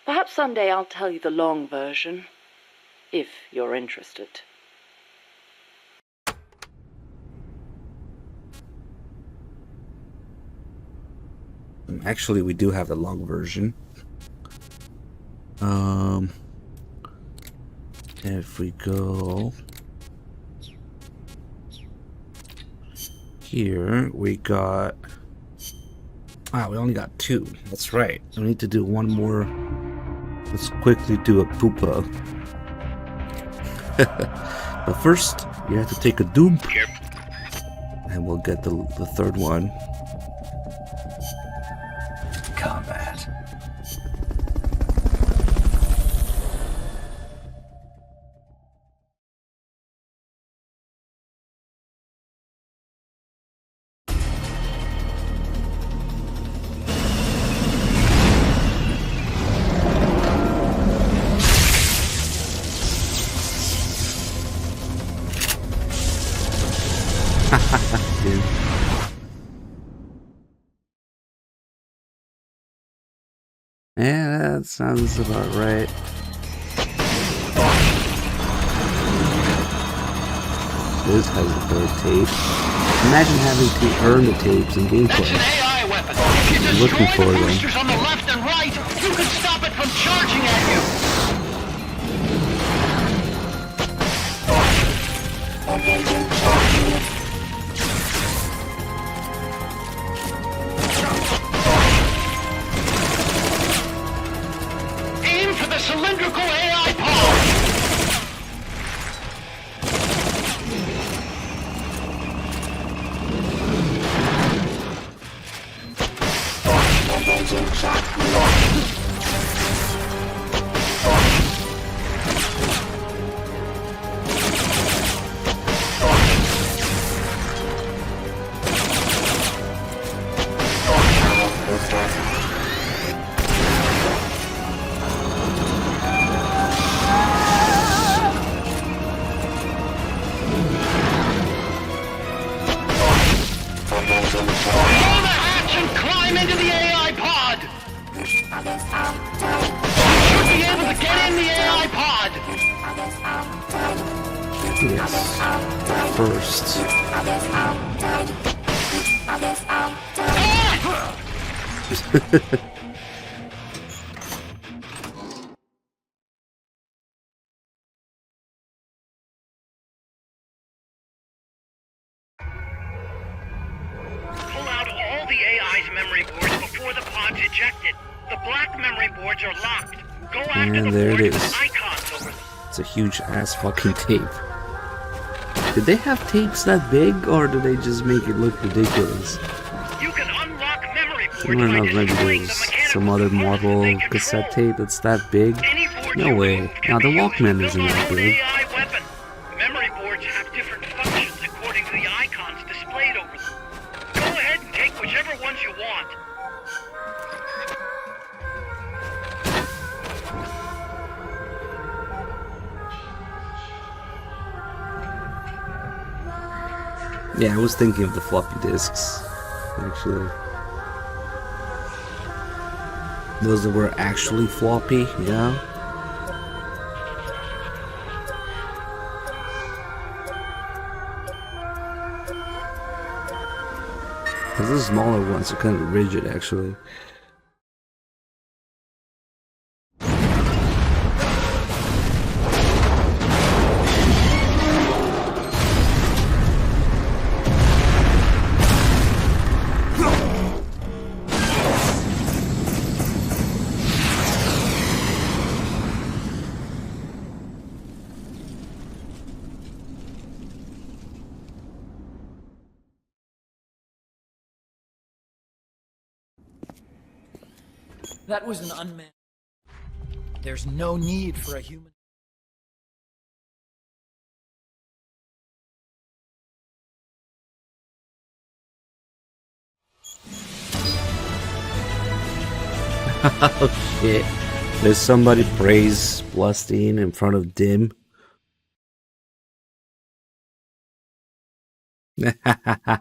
Perhaps someday I'll tell you the long version, if you're interested. Actually, we do have the long version. If we go here, we got... Wow, we only got 2. That's right. We need to do one more. Let's quickly do a poopa. But first, you have to take a dump. And we'll get the third one. Combat. Dude. Yeah, that sounds about right. This has a third tape. Imagine having to earn the tapes in gameplay. That's an AI weapon. If you I'm looking destroy for the them. boosters on the left and right, you can stop it from charging at you. Aim for the cylindrical AI pod. Should be able to get in the AI pod! Yes. First. Pull out all the AI's memory boards before the pod's ejected. The black memory boards are locked. Go after And the there it boards is. with icons over them. It's a huge ass fucking tape. Did they have tapes that big, or did they just make it look ridiculous? You can unlock memory boards I don't know, by maybe destroying the there's mechanical some other components that model they cassette control. tape that's that big. Any boards No you way. remove can Now the be used to Walkman build isn't our that own big. AI weapon. Memory boards have different functions according to the icons displayed over them. Go ahead and take whichever ones you want. Yeah, I was thinking of the floppy disks, actually. Those that were actually floppy, yeah. Because the smaller ones are kind of rigid, actually. That was an unmanned. There's no need for a human. Oh shit. There's somebody praise Bloodstein in front of Dim.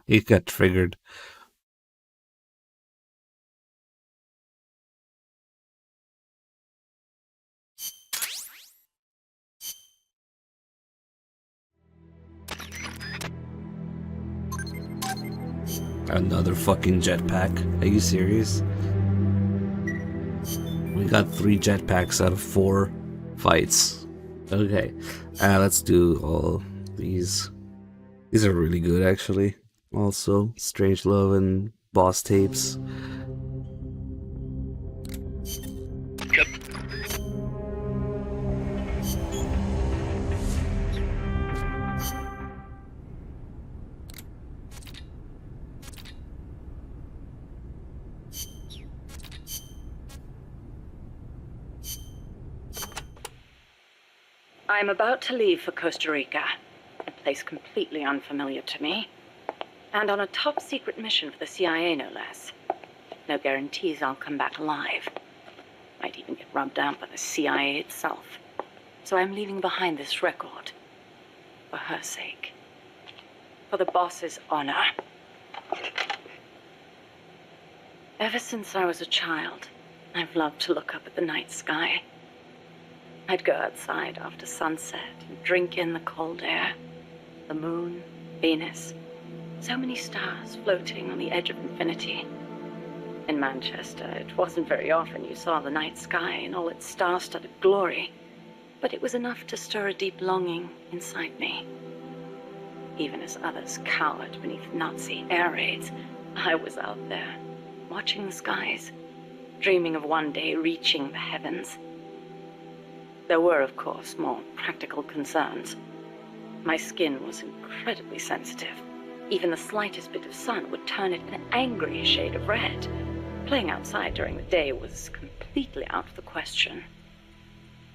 He got triggered. Another fucking jetpack. Are you serious? We got 3 jetpacks out of 4 fights. Okay, let's do all these. These are really good, actually. Also, Strangelove and Boss Tapes. I'm about to leave for Costa Rica, a place completely unfamiliar to me, and on a top secret mission for the CIA, no less. No guarantees I'll come back alive. Might even get rubbed out by the CIA itself. So I'm leaving behind this record. For her sake. For the boss's honor. Ever since I was a child, I've loved to look up at the night sky. I'd go outside after sunset and drink in the cold air. The moon, Venus, so many stars floating on the edge of infinity. In Manchester, it wasn't very often you saw the night sky in all its star-studded glory, but it was enough to stir a deep longing inside me. Even as others cowered beneath Nazi air raids, I was out there, watching the skies, dreaming of one day reaching the heavens. There were, of course, more practical concerns. My skin was incredibly sensitive. Even the slightest bit of sun would turn it an angry shade of red. Playing outside during the day was completely out of the question.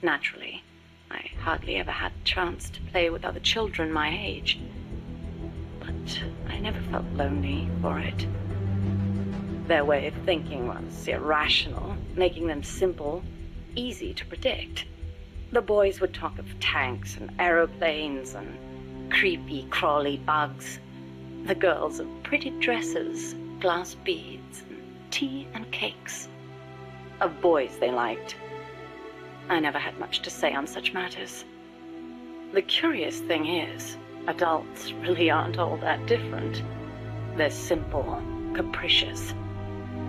Naturally, I hardly ever had a chance to play with other children my age. But I never felt lonely for it. Their way of thinking was irrational, making them simple, easy to predict. The boys would talk of tanks and aeroplanes and creepy, crawly bugs. The girls of pretty dresses, glass beads, and tea and cakes. of boys they liked. I never had much to say on such matters. The curious thing is, adults really aren't all that different. They're simple, capricious,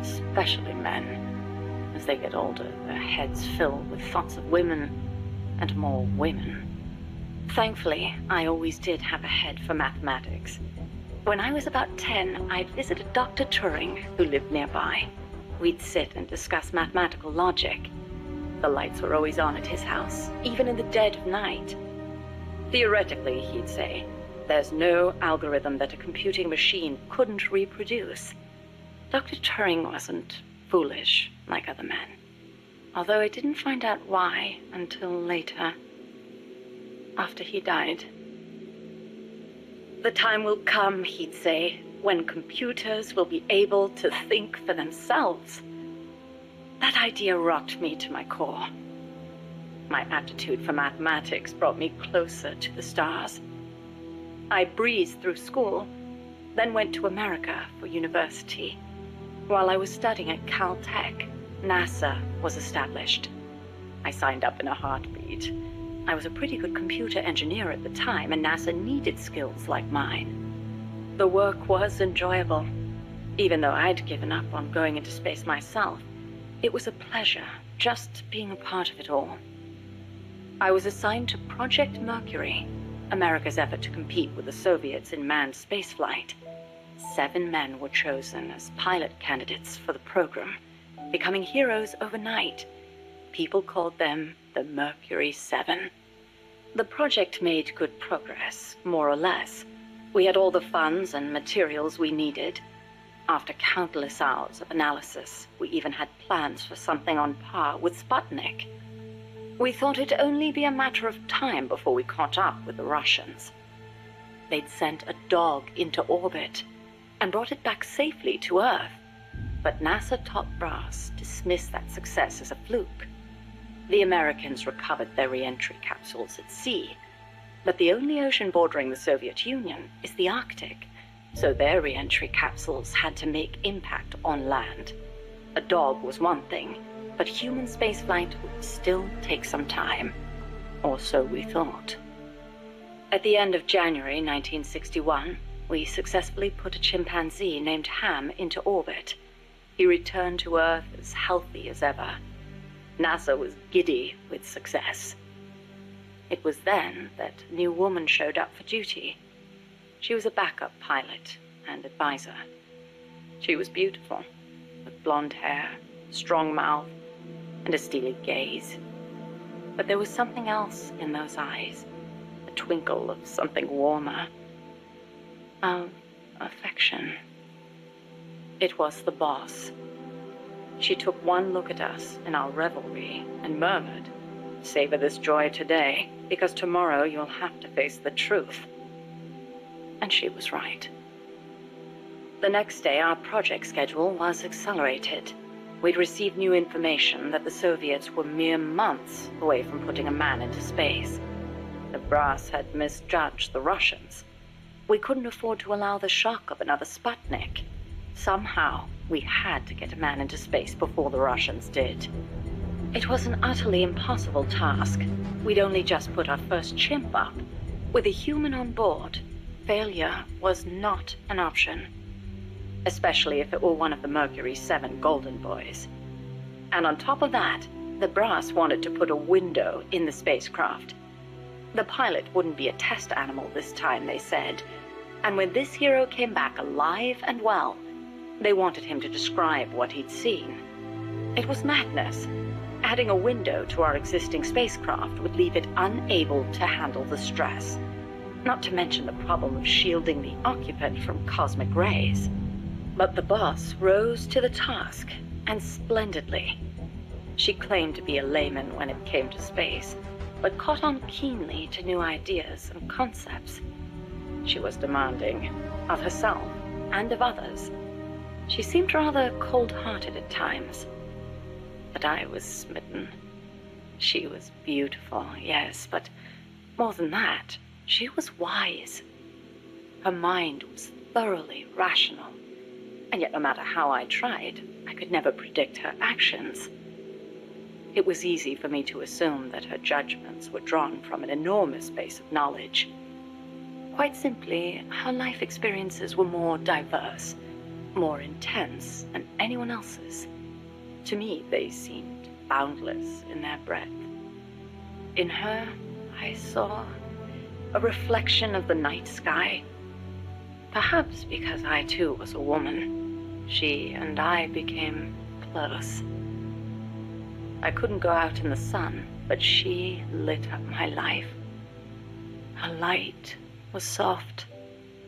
especially men. As they get older, their heads fill with thoughts of women, and more women. Thankfully, I always did have a head for mathematics. When I was about 10, I'd visited Dr. Turing, who lived nearby. We'd sit and discuss mathematical logic. The lights were always on at his house, even in the dead of night. Theoretically, he'd say, there's no algorithm that a computing machine couldn't reproduce. Dr. Turing wasn't foolish like other men, although I didn't find out why until later, after he died. The time will come, he'd say, when computers will be able to think for themselves. That idea rocked me to my core. My aptitude for mathematics brought me closer to the stars. I breezed through school, then went to America for university. While I was studying at Caltech, NASA was established. I signed up in a heartbeat. I was a pretty good computer engineer at the time, and NASA needed skills like mine. The work was enjoyable. Even though I'd given up on going into space myself, it was a pleasure just being a part of it all. I was assigned to Project Mercury, America's effort to compete with the Soviets in manned spaceflight. 7 men were chosen as pilot candidates for the program, becoming heroes overnight. People called them the Mercury 7. The project made good progress, more or less. We had all the funds and materials we needed. After countless hours of analysis, we even had plans for something on par with Sputnik. We thought it'd only be a matter of time before we caught up with the Russians. They'd sent a dog into orbit and brought it back safely to Earth. But NASA top brass dismissed that success as a fluke. The Americans recovered their re-entry capsules at sea, but the only ocean bordering the Soviet Union is the Arctic, so their re-entry capsules had to make impact on land. A dog was one thing, but human spaceflight would still take some time, or so we thought. At the end of January 1961, we successfully put a chimpanzee named Ham into orbit. He returned to Earth as healthy as ever. NASA was giddy with success. It was then that a new woman showed up for duty. She was a backup pilot and advisor. She was beautiful, with blonde hair, strong mouth, and a steely gaze. But there was something else in those eyes, a twinkle of something warmer. Of affection. It was the boss. She took one look at us in our revelry and murmured, "Savor this joy today, because tomorrow you'll have to face the truth." And she was right. The next day, our project schedule was accelerated. We'd received new information that the Soviets were mere months away from putting a man into space. The brass had misjudged the Russians. We couldn't afford to allow the shock of another Sputnik. Somehow, we had to get a man into space before the Russians did. It was an utterly impossible task. We'd only just put our first chimp up. With a human on board, failure was not an option. Especially if it were one of the Mercury 7 Golden Boys. And on top of that, the brass wanted to put a window in the spacecraft. The pilot wouldn't be a test animal this time, they said. And when this hero came back alive and well, they wanted him to describe what he'd seen. It was madness. Adding a window to our existing spacecraft would leave it unable to handle the stress. Not to mention the problem of shielding the occupant from cosmic rays. But the boss rose to the task, and splendidly. She claimed to be a layman when it came to space, but caught on keenly to new ideas and concepts. She was demanding, of herself and of others. She seemed rather cold-hearted at times. But I was smitten. She was beautiful, yes, but more than that, she was wise. Her mind was thoroughly rational. And yet no matter how I tried, I could never predict her actions. it was easy for me to assume that her judgments were drawn from an enormous base of knowledge. Quite simply, her life experiences were more diverse, more intense than anyone else's. To me, they seemed boundless in their breadth. In her, I saw a reflection of the night sky. Perhaps because I too was a woman, she and I became close. I couldn't go out in the sun, but she lit up my life. Her light was soft,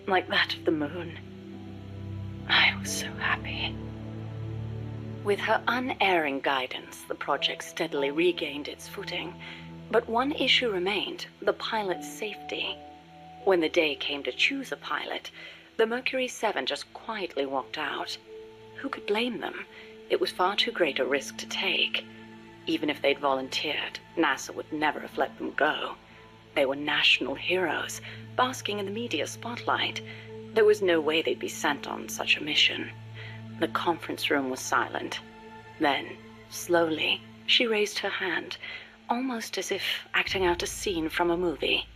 like that of the moon. I was so happy. With her unerring guidance, the project steadily regained its footing. But one issue remained, the pilot's safety. When the day came to choose a pilot, the Mercury 7 just quietly walked out. Who could blame them? It was far too great a risk to take. Even if they'd volunteered, NASA would never have let them go. They were national heroes, basking in the media spotlight. There was no way they'd be sent on such a mission. The conference room was silent. Then, slowly, she raised her hand, almost as if acting out a scene from a movie.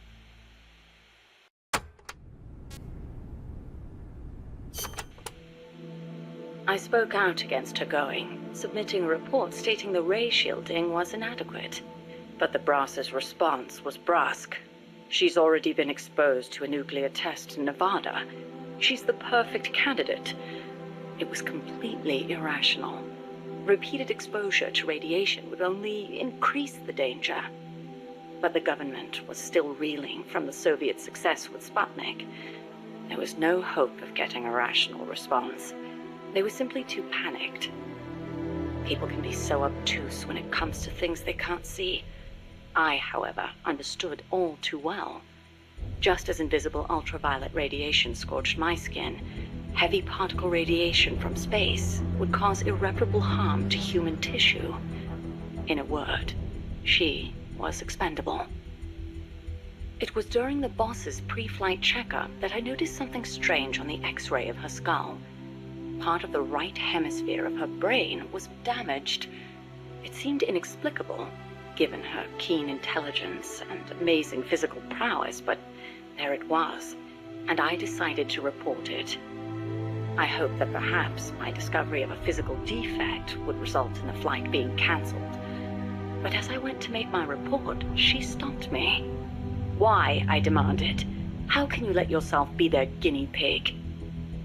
I spoke out against her going, submitting a report stating the ray shielding was inadequate. But the brass's response was brusque. She's already been exposed to a nuclear test in Nevada. She's the perfect candidate. It was completely irrational. Repeated exposure to radiation would only increase the danger. But the government was still reeling from the Soviet success with Sputnik. There was no hope of getting a rational response. They were simply too panicked. People can be so obtuse when it comes to things they can't see. I, however, understood all too well. Just as invisible ultraviolet radiation scorched my skin, heavy particle radiation from space would cause irreparable harm to human tissue. In a word, she was expendable. It was during the boss's pre-flight checkup that I noticed something strange on the X-ray of her skull. Part of the right hemisphere of her brain was damaged. It seemed inexplicable, given her keen intelligence and amazing physical prowess, but there it was, and I decided to report it. I hoped that perhaps my discovery of a physical defect would result in the flight being cancelled. But as I went to make my report, she stopped me. "Why?" I demanded. "How can you let yourself be their guinea pig?"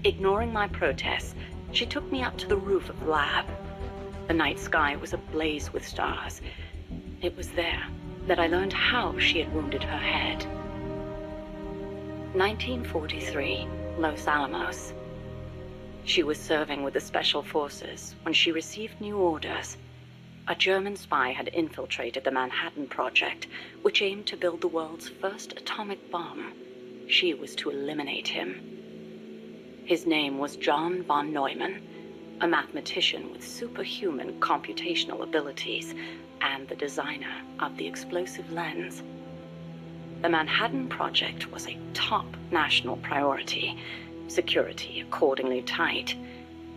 Ignoring my protests, she took me up to the roof of the lab. The night sky was ablaze with stars. It was there that I learned how she had wounded her head. 1943, Los Alamos. She was serving with the Special Forces when she received new orders. A German spy had infiltrated the Manhattan Project, which aimed to build the world's first atomic bomb. She was to eliminate him. His name was John von Neumann, a mathematician with superhuman computational abilities and the designer of the explosive lens. The Manhattan Project was a top national priority, security accordingly tight.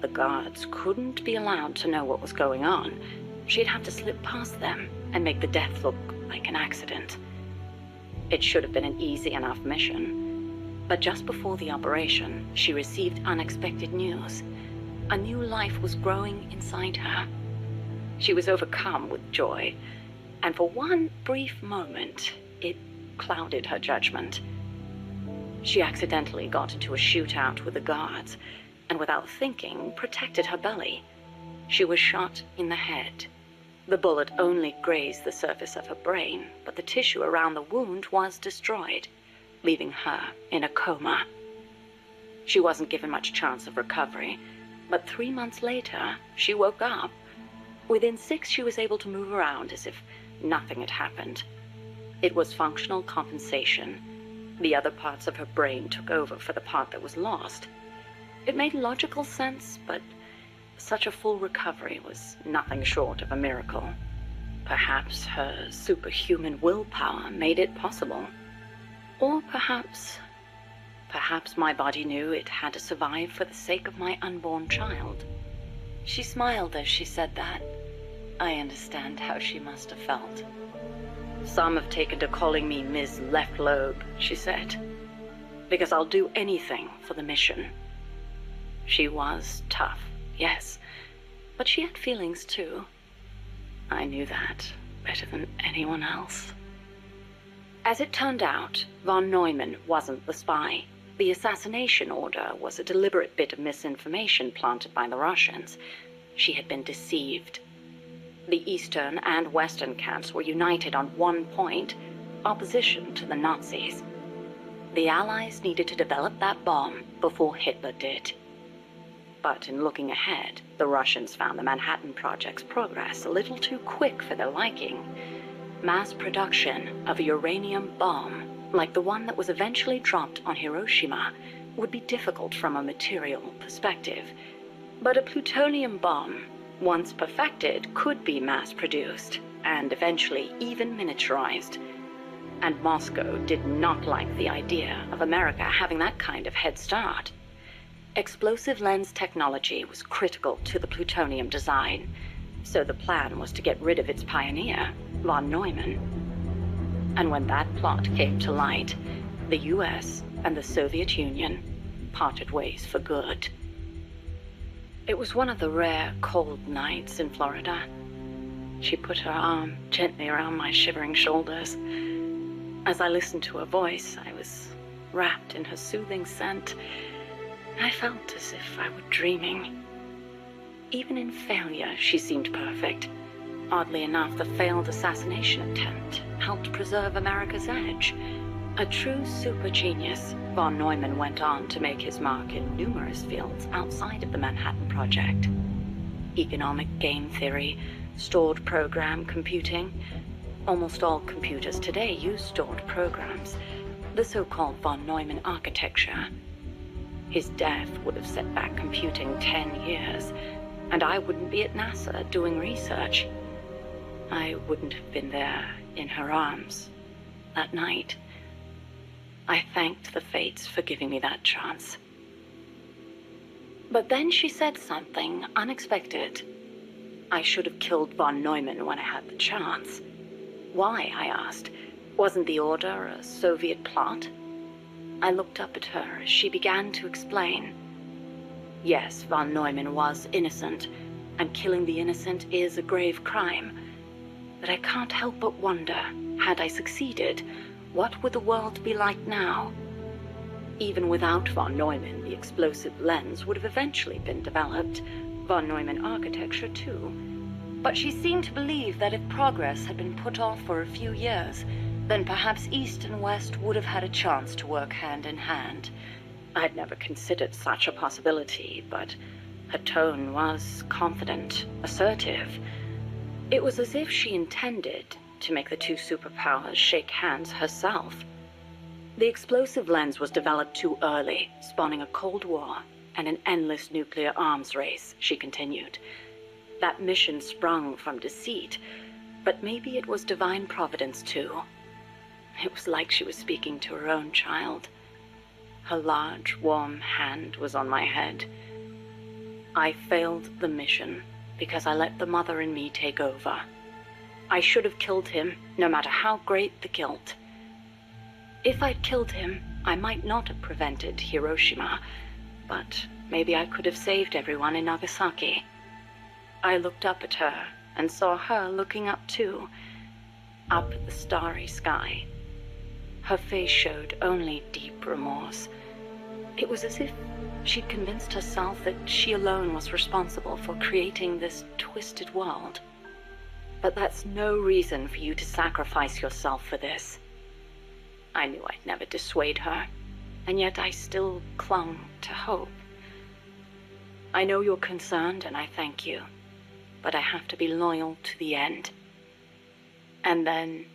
The guards couldn't be allowed to know what was going on. She'd have to slip past them and make the death look like an accident. It should have been an easy enough mission. But just before the operation, she received unexpected news. A new life was growing inside her. She was overcome with joy, and for one brief moment, it clouded her judgment. She accidentally got into a shootout with the guards, and without thinking, protected her belly. She was shot in the head. The bullet only grazed the surface of her brain, but the tissue around the wound was destroyed, leaving her in a coma. She wasn't given much chance of recovery, but 3 months later, she woke up. Within 6, she was able to move around as if nothing had happened. It was functional compensation. The other parts of her brain took over for the part that was lost. It made logical sense, but such a full recovery was nothing short of a miracle. Perhaps her superhuman willpower made it possible. Or perhaps my body knew it had to survive for the sake of my unborn child. She smiled as she said that, I understand how she must have felt. Some have taken to calling me Ms. Left Lobe, she said, because I'll do anything for the mission. She was tough, yes, but she had feelings too. I knew that better than anyone else. As it turned out, von Neumann wasn't the spy. The assassination order was a deliberate bit of misinformation planted by the Russians. She had been deceived. The Eastern and Western camps were united on one point: opposition to the Nazis. The Allies needed to develop that bomb before Hitler did. But in looking ahead, the Russians found the Manhattan Project's progress a little too quick for their liking. Mass production of a uranium bomb, like the one that was eventually dropped on Hiroshima, would be difficult from a material perspective. But a plutonium bomb, once perfected, could be mass-produced, and eventually even miniaturized. And Moscow did not like the idea of America having that kind of head start. Explosive lens technology was critical to the plutonium design, so the plan was to get rid of its pioneer, von Neumann. And when that plot came to light, the US and the Soviet Union parted ways for good. It was one of the rare cold nights in Florida. She put her arm gently around my shivering shoulders. As I listened to her voice, I was wrapped in her soothing scent. I felt as if I were dreaming. Even in failure, she seemed perfect. Oddly enough, the failed assassination attempt helped preserve America's edge. A true super genius, von Neumann went on to make his mark in numerous fields outside of the Manhattan Project. Economic game theory, stored program computing. Almost all computers today use stored programs, the so-called von Neumann architecture. His death would have set back computing 10 years, and I wouldn't be at NASA doing research. I wouldn't have been there in her arms that night. I thanked the fates for giving me that chance. But then she said something unexpected. I should have killed von Neumann when I had the chance. Why, I asked. Wasn't the order a Soviet plot? I looked up at her as she began to explain. Yes, von Neumann was innocent, and killing the innocent is a grave crime. But I can't help but wonder, had I succeeded, what would the world be like now? Even without von Neumann, the explosive lens would have eventually been developed, von Neumann architecture too. But she seemed to believe that if progress had been put off for a few years, then perhaps East and West would have had a chance to work hand in hand. I'd never considered such a possibility, but her tone was confident, assertive. It was as if she intended to make the two superpowers shake hands herself. The explosive lens was developed too early, spawning a Cold War and an endless nuclear arms race, she continued. That mission sprung from deceit, but maybe it was divine providence too. It was like she was speaking to her own child. Her large, warm hand was on my head. I failed the mission because I let the mother in me take over. I should have killed him, no matter how great the guilt. If I'd killed him, I might not have prevented Hiroshima, but maybe I could have saved everyone in Nagasaki. I looked up at her and saw her looking up too, up at the starry sky. Her face showed only deep remorse. It was as if she'd convinced herself that she alone was responsible for creating this twisted world. But that's no reason for you to sacrifice yourself for this. I knew I'd never dissuade her, and yet I still clung to hope. I know you're concerned, and I thank you, but I have to be loyal to the end. And then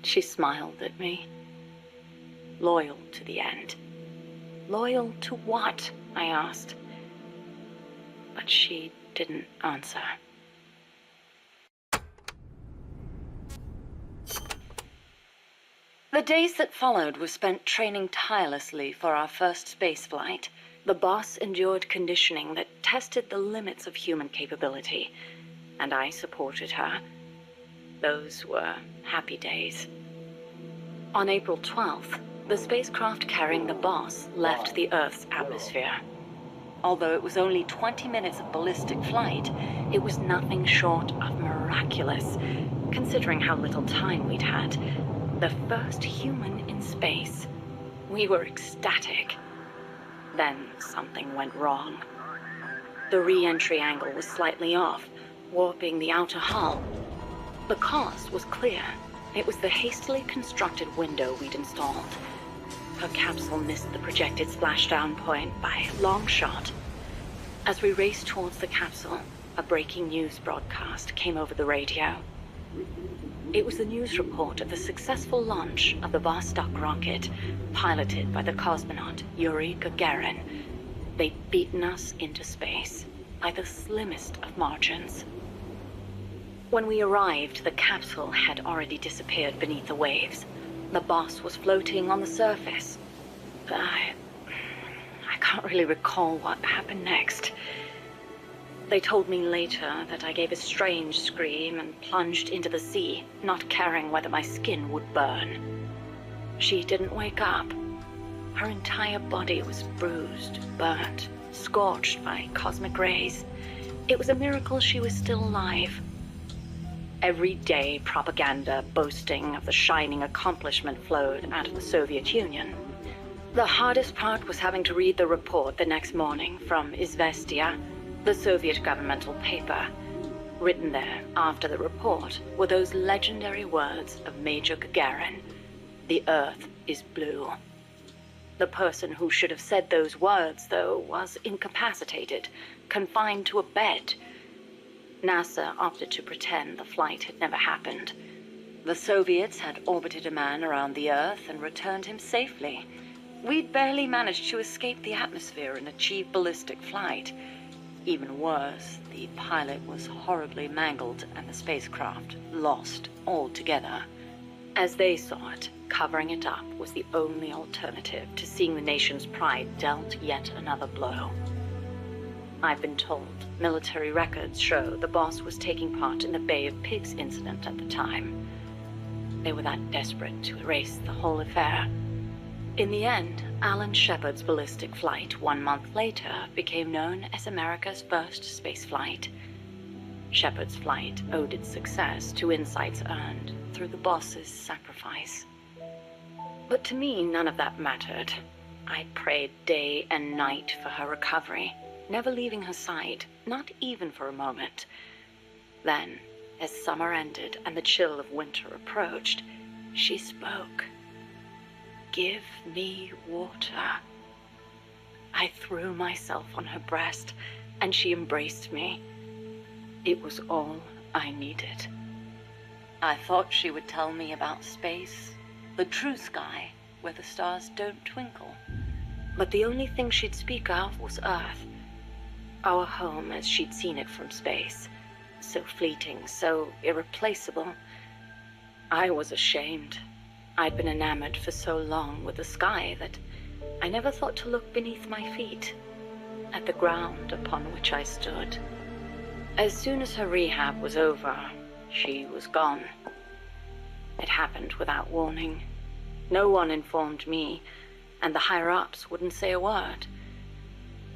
she smiled at me. Loyal to the end. Loyal to what? I asked. But she didn't answer. The days that followed were spent training tirelessly for our first space flight. The boss endured conditioning that tested the limits of human capability. and I supported her. Those were happy days. On April 12th, the spacecraft carrying the boss left the Earth's atmosphere. Although it was only 20 minutes of ballistic flight, it was nothing short of miraculous, considering how little time we'd had. The first human in space. We were ecstatic. Then something went wrong. The re-entry angle was slightly off, warping the outer hull. The cause was clear. It was the hastily constructed window we'd installed. Her capsule missed the projected splashdown point by a long shot. As we raced towards the capsule, a breaking news broadcast came over the radio. It was the news report of the successful launch of the Vostok rocket, piloted by the cosmonaut Yuri Gagarin. They'd beaten us into space by the slimmest of margins. When we arrived, the capsule had already disappeared beneath the waves. The boss was floating on the surface. I can't really recall what happened next. They told me later that I gave a strange scream and plunged into the sea, not caring whether my skin would burn. She didn't wake up. Her entire body was bruised, burnt, scorched by cosmic rays. It was a miracle she was still alive. Every day, propaganda boasting of the shining accomplishment flowed out of the Soviet Union. The hardest part was having to read the report the next morning from Izvestia, the Soviet governmental paper. Written there after the report were those legendary words of Major Gagarin: "The Earth is blue." The person who should have said those words, though, was incapacitated, confined to a bed. NASA opted to pretend the flight had never happened. The Soviets had orbited a man around the Earth and returned him safely. We'd barely managed to escape the atmosphere and achieve ballistic flight. Even worse, the pilot was horribly mangled and the spacecraft lost altogether. As they saw it, covering it up was the only alternative to seeing the nation's pride dealt yet another blow. I've been told military records show the boss was taking part in the Bay of Pigs incident at the time. They were that desperate to erase the whole affair. In the end, Alan Shepard's ballistic flight 1 month later became known as America's first spaceflight. Shepard's flight owed its success to insights earned through the boss's sacrifice. But to me, none of that mattered. I prayed day and night for her recovery, never leaving her side, not even for a moment. Then, as summer ended and the chill of winter approached, she spoke. "Give me water." I threw myself on her breast, and she embraced me. It was all I needed. I thought she would tell me about space, the true sky, where the stars don't twinkle. But the only thing she'd speak of was Earth, our home as she'd seen it from space. So fleeting, so irreplaceable. I was ashamed. I'd been enamored for so long with the sky that I never thought to look beneath my feet, at the ground upon which I stood. As soon as her rehab was over, she was gone. It happened without warning. No one informed me, and the higher-ups wouldn't say a word.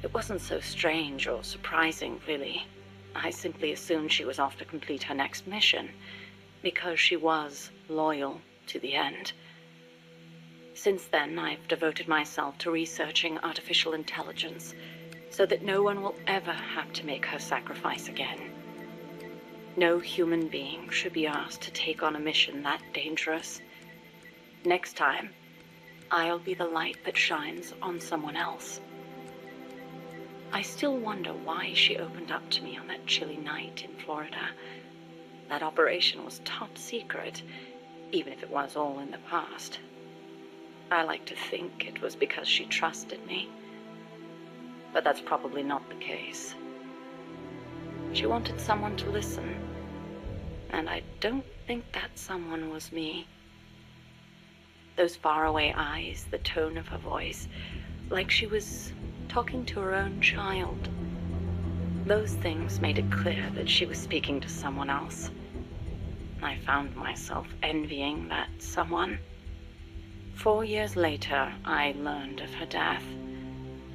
It wasn't so strange or surprising, really. I simply assumed she was off to complete her next mission, because she was loyal to the end. Since then, I've devoted myself to researching artificial intelligence, so that no one will ever have to make her sacrifice again. No human being should be asked to take on a mission that dangerous. Next time, I'll be the light that shines on someone else. I still wonder why she opened up to me on that chilly night in Florida. That operation was top secret, even if it was all in the past. I like to think it was because she trusted me. But that's probably not the case. She wanted someone to listen, and I don't think that someone was me. Those faraway eyes, the tone of her voice, like she was talking to her own child. Those things made it clear that she was speaking to someone else. I found myself envying that someone. 4 years later, I learned of her death.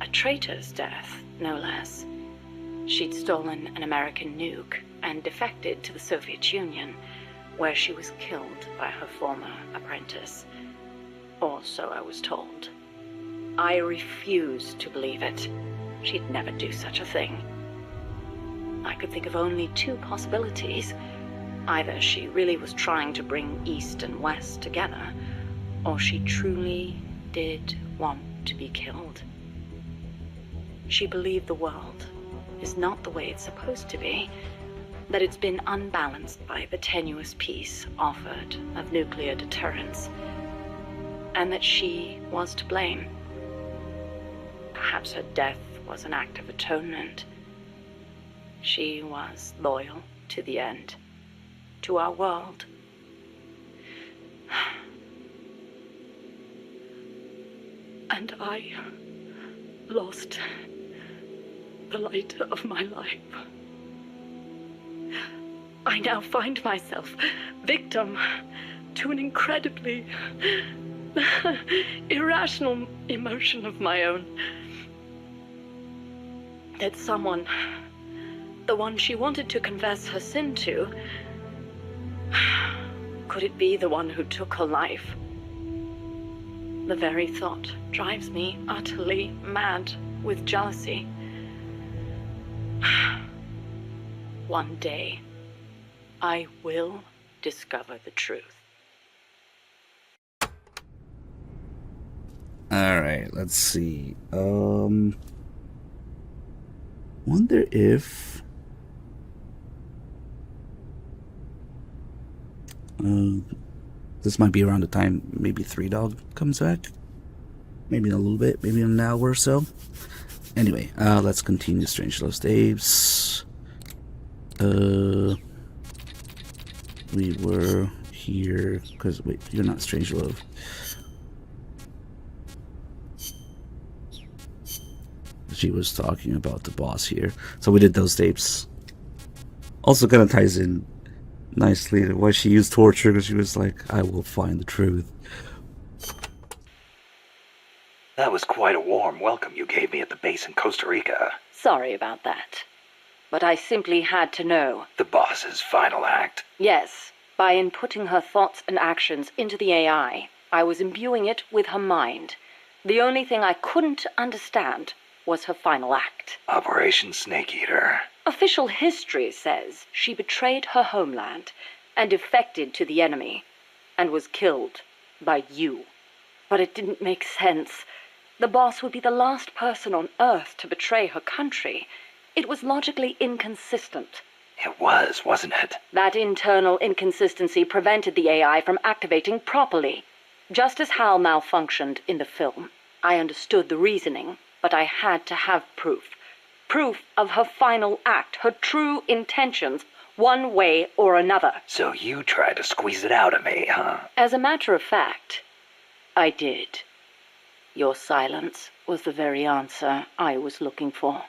A traitor's death, no less. She'd stolen an American nuke and defected to the Soviet Union, where she was killed by her former apprentice. Or so I was told. I refused to believe it. She'd never do such a thing. I could think of only 2 possibilities. Either she really was trying to bring East and West together, or she truly did want to be killed. She believed the world is not the way it's supposed to be, that it's been unbalanced by the tenuous peace offered of nuclear deterrence, and that she was to blame. Perhaps her death was an act of atonement. She was loyal to the end, to our world. And I lost the light of my life. I now find myself victim to an incredibly irrational emotion of my own. That someone, the one she wanted to confess her sin to, could it be the one who took her life? The very thought drives me utterly mad with jealousy. One day, I will discover the truth. Alright, let's see. Wonder if this might be around the time maybe 3 Dog comes back. Maybe in a little bit, maybe in an hour or so. Anyway, let's continue Strange Lost Apes. We were here because wait, you're not Strange Love. She was talking about the boss here, so we did those tapes. Also, kind of ties in nicely to why she used torture, because she was like, "I will find the truth." That was quite a warm welcome you gave me at the base in Costa Rica. Sorry about that. But I simply had to know. The boss's final act. Yes, by inputting her thoughts and actions into the AI, I was imbuing it with her mind. The only thing I couldn't understand was her final act. Operation Snake Eater. Official history says she betrayed her homeland and defected to the enemy and was killed by you. But it didn't make sense. The boss would be the last person on Earth to betray her country. It was logically inconsistent. It was, wasn't it? That internal inconsistency prevented the AI from activating properly. Just as Hal malfunctioned in the film, I understood the reasoning, but I had to have proof. Proof of her final act, her true intentions, one way or another. So you tried to squeeze it out of me, huh? As a matter of fact, I did. Your silence was the very answer I was looking for.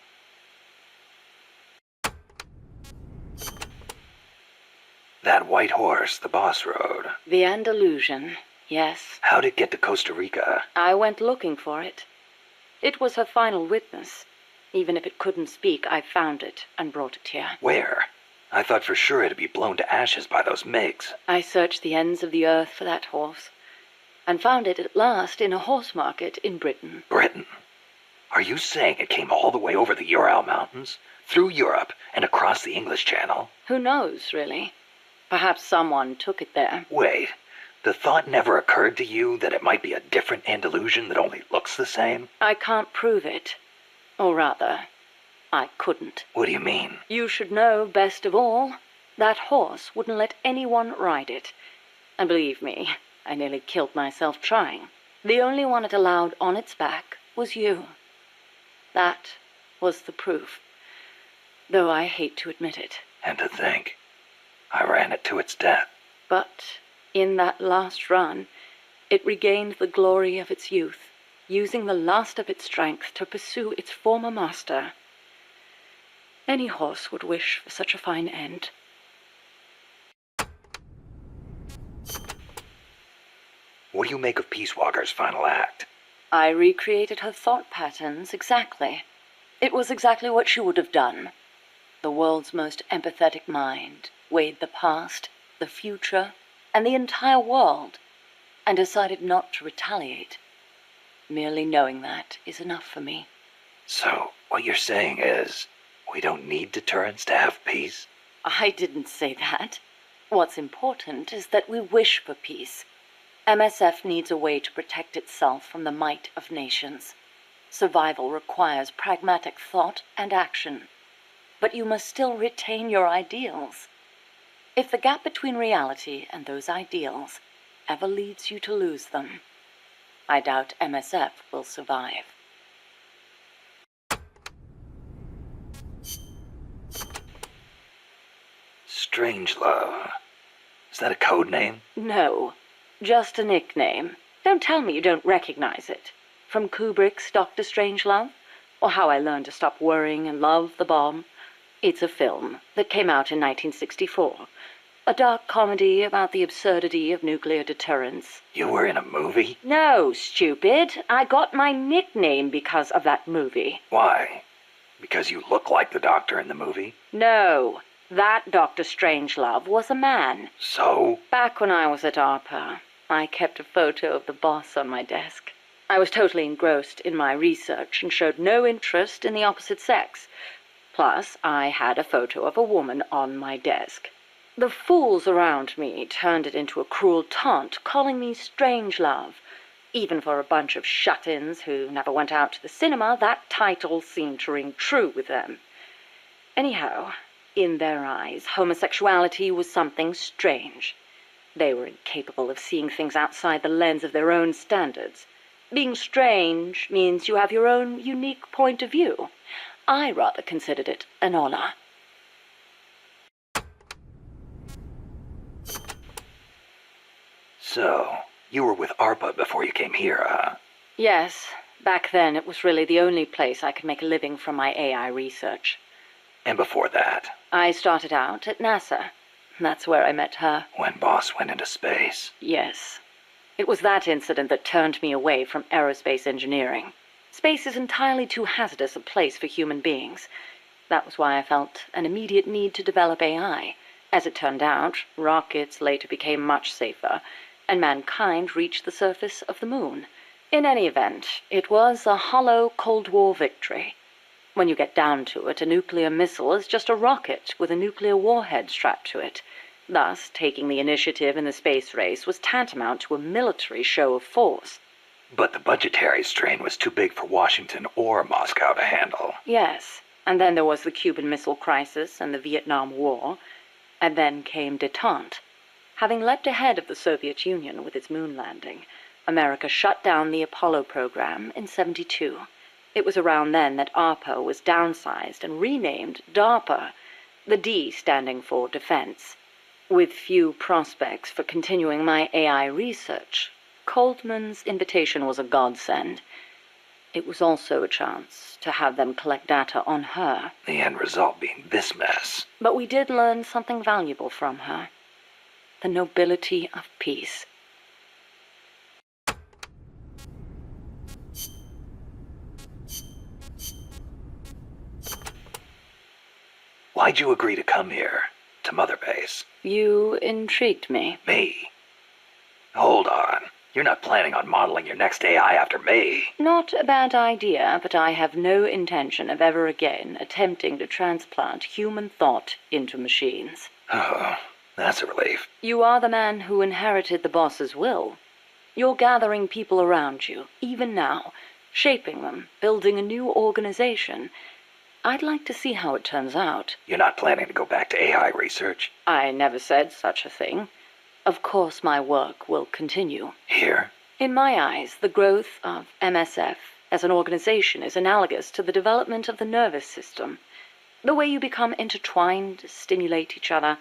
That white horse the boss rode. The Andalusian, yes. How'd it get to Costa Rica? I went looking for it. It was her final witness. Even if it couldn't speak, I found it and brought it here. Where? I thought for sure it'd be blown to ashes by those MiGs. I searched the ends of the earth for that horse, and found it at last in a horse market in Britain. Britain? Are you saying it came all the way over the Ural Mountains, through Europe, and across the English Channel? Who knows, really? Perhaps someone took it there. Wait, the thought never occurred to you that it might be a different Andalusian that only looks the same? I can't prove it. Or rather, I couldn't. What do you mean? You should know best of all. That horse wouldn't let anyone ride it. And believe me, I nearly killed myself trying. The only one it allowed on its back was you. That was the proof. Though I hate to admit it. And to think, I ran it to its death. But in that last run, it regained the glory of its youth, using the last of its strength to pursue its former master. Any horse would wish for such a fine end. What do you make of Peace Walker's final act? I recreated her thought patterns exactly. It was exactly what she would have done. The world's most empathetic mind weighed the past, the future, and the entire world, and decided not to retaliate. Merely knowing that is enough for me. So, what you're saying is, we don't need deterrence to have peace? I didn't say that. What's important is that we wish for peace. MSF needs a way to protect itself from the might of nations. Survival requires pragmatic thought and action. But you must still retain your ideals. If the gap between reality and those ideals ever leads you to lose them, I doubt MSF will survive. Strangelove. Is that a code name? No, just a nickname. Don't tell me you don't recognize it. From Kubrick's Dr. Strangelove, or How I Learned to Stop Worrying and Love the Bomb. It's a film that came out in 1964. A dark comedy about the absurdity of nuclear deterrence. You were in a movie? No, stupid. I got my nickname because of that movie. Why? Because you look like the doctor in the movie? No, that Dr. Strangelove was a man. So? Back when I was at ARPA, I kept a photo of the boss on my desk. I was totally engrossed in my research and showed no interest in the opposite sex. Plus, I had a photo of a woman on my desk. The fools around me turned it into a cruel taunt, calling me Strangelove. Even for a bunch of shut-ins who never went out to the cinema, that title seemed to ring true with them. Anyhow, in their eyes, homosexuality was something strange. They were incapable of seeing things outside the lens of their own standards. Being strange means you have your own unique point of view. I rather considered it an honor. So, you were with ARPA before you came here, huh? Yes, back then it was really the only place I could make a living from my AI research. And before that? I started out at NASA. That's where I met her. When Boss went into space? Yes. It was that incident that turned me away from aerospace engineering. Space is entirely too hazardous a place for human beings. That was why I felt an immediate need to develop AI. As it turned out, rockets later became much safer, and mankind reached the surface of the moon. In any event, it was a hollow Cold War victory. When you get down to it, a nuclear missile is just a rocket with a nuclear warhead strapped to it. Thus, taking the initiative in the space race was tantamount to a military show of force. But the budgetary strain was too big for Washington or Moscow to handle. Yes, and then there was the Cuban Missile Crisis and the Vietnam War, and then came détente. Having leapt ahead of the Soviet Union with its moon landing, America shut down the Apollo program in '72. It was around then that ARPA was downsized and renamed DARPA, the D standing for Defense. With few prospects for continuing my AI research, Coldman's invitation was a godsend. It was also a chance to have them collect data on her. The end result being this mess. But we did learn something valuable from her. The nobility of peace. Why'd you agree to come here? To Mother Base? You intrigued me. Me? Hold on. You're not planning on modeling your next AI after me? Not a bad idea, but I have no intention of ever again attempting to transplant human thought into machines. Oh, that's a relief. You are the man who inherited the boss's will. You're gathering people around you, even now, shaping them, building a new organization. I'd like to see how it turns out. You're not planning to go back to AI research? I never said such a thing. Of course my work will continue. Here? In my eyes, the growth of MSF as an organization is analogous to the development of the nervous system. The way you become intertwined, stimulate each other,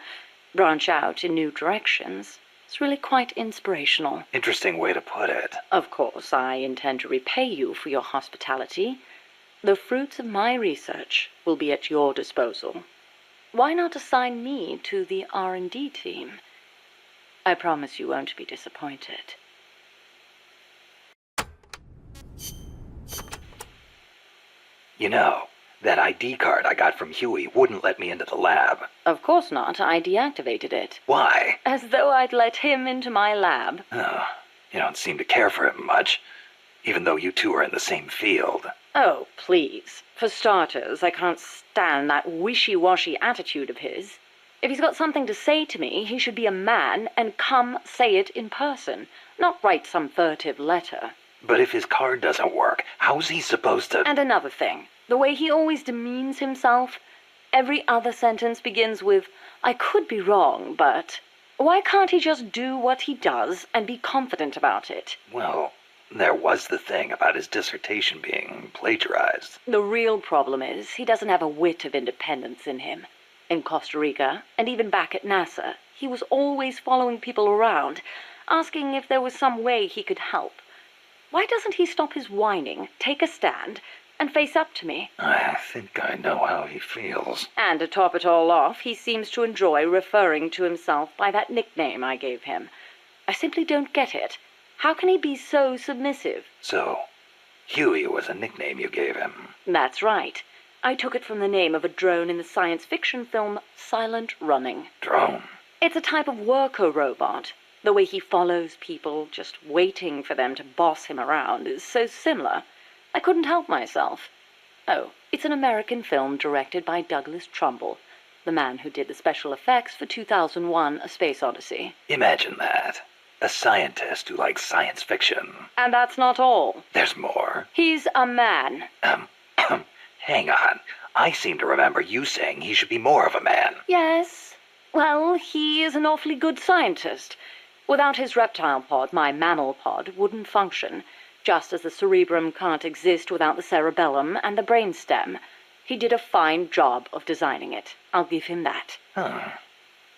branch out in new directions. It's really quite inspirational. Interesting way to put it. Of course, I intend to repay you for your hospitality. The fruits of my research will be at your disposal. Why not assign me to the R&D team? I promise you won't be disappointed. You know, that ID card I got from Huey wouldn't let me into the lab. Of course not. I deactivated it. Why? As though I'd let him into my lab. Oh, you don't seem to care for him much, even though you two are in the same field. Oh, please. For starters, I can't stand that wishy-washy attitude of his. If he's got something to say to me, he should be a man and come say it in person, not write some furtive letter. But if his card doesn't work, how's he supposed to— And another thing, the way he always demeans himself. Every other sentence begins with, I could be wrong, but... Why can't he just do what he does and be confident about it? Well, there was the thing about his dissertation being plagiarized. The real problem is he doesn't have a whit of independence in him. In Costa Rica, and even back at NASA, he was always following people around, asking if there was some way he could help. Why doesn't he stop his whining, take a stand, and face up to me? I think I know how he feels. And to top it all off, he seems to enjoy referring to himself by that nickname I gave him. I simply don't get it. How can he be so submissive? So, Huey was a nickname you gave him. That's right. I took it from the name of a drone in the science fiction film Silent Running. Drone. It's a type of worker robot. The way he follows people, just waiting for them to boss him around, is so similar. I couldn't help myself. Oh, it's an American film directed by Douglas Trumbull, the man who did the special effects for 2001: A Space Odyssey. Imagine that. A scientist who likes science fiction. And that's not all. There's more. He's a man. Hang on. I seem to remember you saying he should be more of a man. Yes. Well, he is an awfully good scientist. Without his reptile pod, my mammal pod wouldn't function, just as the cerebrum can't exist without the cerebellum and the brainstem. He did a fine job of designing it. I'll give him that. Huh.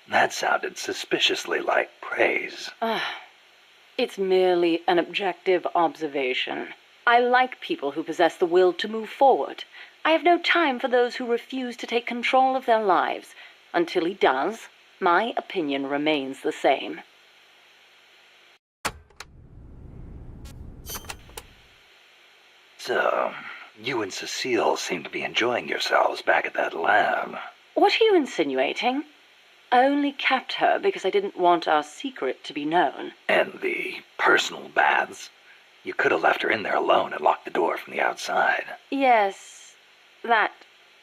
That sounded suspiciously like praise. It's merely an objective observation. I like people who possess the will to move forward. I have no time for those who refuse to take control of their lives. Until he does, my opinion remains the same. So, you and Cecile seem to be enjoying yourselves back at that lab. What are you insinuating? I only kept her because I didn't want our secret to be known. And the personal baths. You could have left her in there alone and locked the door from the outside. Yes,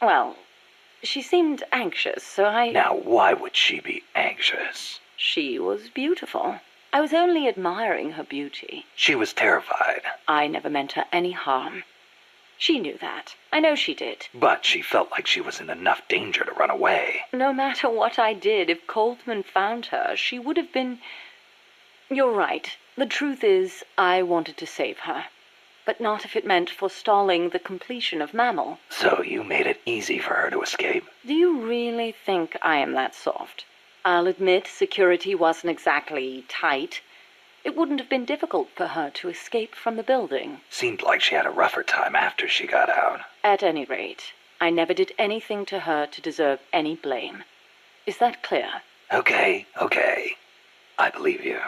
well, she seemed anxious, so I... Now, why would she be anxious? She was beautiful. I was only admiring her beauty. She was terrified. I never meant her any harm. She knew that. I know she did. But she felt like she was in enough danger to run away. No matter what I did, if Coltman found her, she would have been... You're right. The truth is, I wanted to save her. But not if it meant forestalling the completion of Mammal. So you made it easy for her to escape? Do you really think I am that soft? I'll admit security wasn't exactly tight. It wouldn't have been difficult for her to escape from the building. Seemed like she had a rougher time after she got out. At any rate, I never did anything to her to deserve any blame. Is that clear? Okay. I believe you.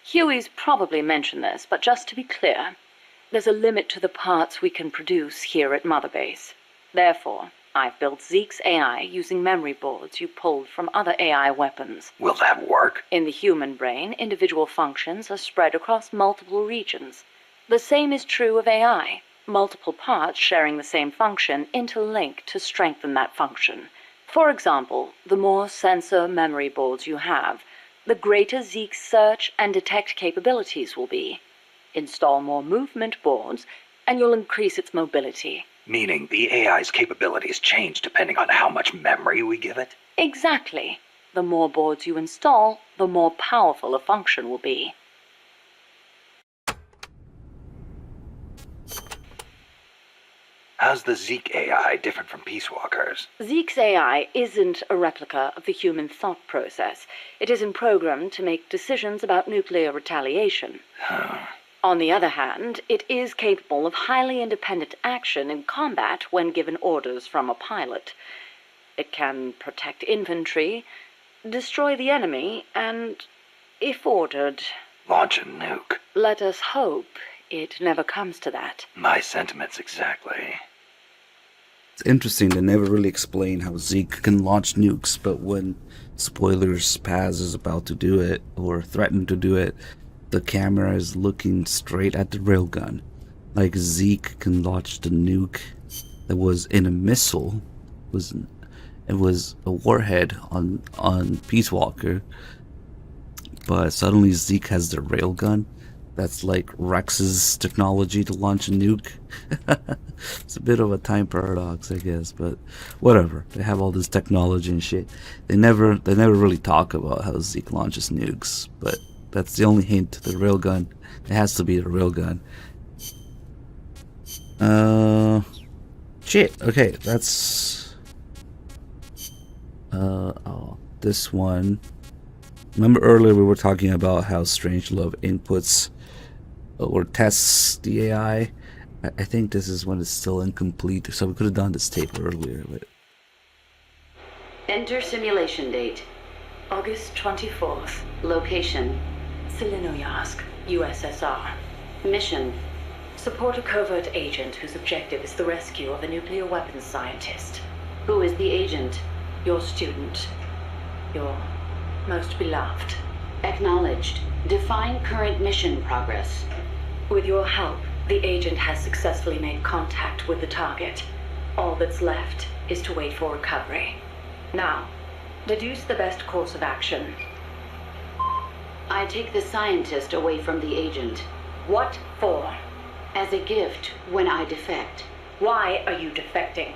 Huey's probably mentioned this, but just to be clear, there's a limit to the parts we can produce here at Mother Base. Therefore, I've built Zeke's AI using memory boards you pulled from other AI weapons. Will that work? In the human brain, individual functions are spread across multiple regions. The same is true of AI. Multiple parts sharing the same function interlink to strengthen that function. For example, the more sensor memory boards you have, the greater Zeke's search and detect capabilities will be. Install more movement boards, and you'll increase its mobility. Meaning the AI's capabilities change depending on how much memory we give it? Exactly. The more boards you install, the more powerful a function will be. How's the Zeke AI different from Peace Walkers? Zeke's AI isn't a replica of the human thought process. It isn't programmed to make decisions about nuclear retaliation. On the other hand, it is capable of highly independent action in combat when given orders from a pilot. It can protect infantry, destroy the enemy, and, if ordered... Launch a nuke. Let us hope it never comes to that. My sentiments exactly. It's interesting, they never really explain how Zeke can launch nukes, but when, spoilers, Paz is about to do it, or threaten to do it, the camera is looking straight at the railgun. Like Zeke can launch the nuke that was in a missile. It was a warhead on Peace Walker. But suddenly Zeke has the railgun. That's like Rex's technology to launch a nuke. It's a bit of a time paradox, I guess, but whatever. They have all this technology and shit. They never really talk about how Zeke launches nukes, but that's the only hint. The railgun. It has to be the railgun. Shit. Okay, that's this one. Remember earlier we were talking about how Strangelove inputs or tests the AI. I think this is when it's still incomplete, so we could have done this tape earlier. But... Enter simulation date. August 24th. Location. Selinoyarsk, USSR. Mission. Support a covert agent whose objective is the rescue of a nuclear weapons scientist. Who is the agent? Your student. Your most beloved. Acknowledged. Define current mission progress. With your help, the agent has successfully made contact with the target. All that's left is to wait for recovery. Now, deduce the best course of action. I take the scientist away from the agent. What for? As a gift when I defect. Why are you defecting?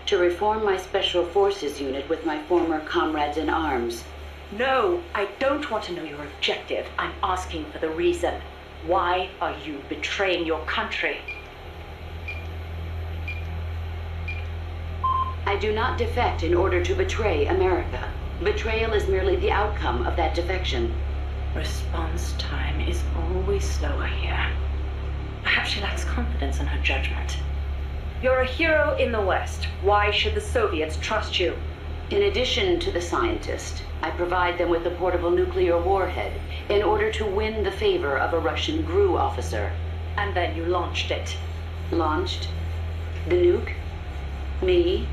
To reform my Special Forces unit with my former comrades in arms. No, I don't want to know your objective. I'm asking for the reason. Why are you betraying your country? I do not defect in order to betray America. Betrayal is merely the outcome of that defection. Response time is always slower here. Perhaps she lacks confidence in her judgment. You're a hero in the West. Why should the Soviets trust you? In addition to the scientist, I provide them with a portable nuclear warhead in order to win the favor of a Russian GRU officer. And then you launched it. Launched? The nuke? Me?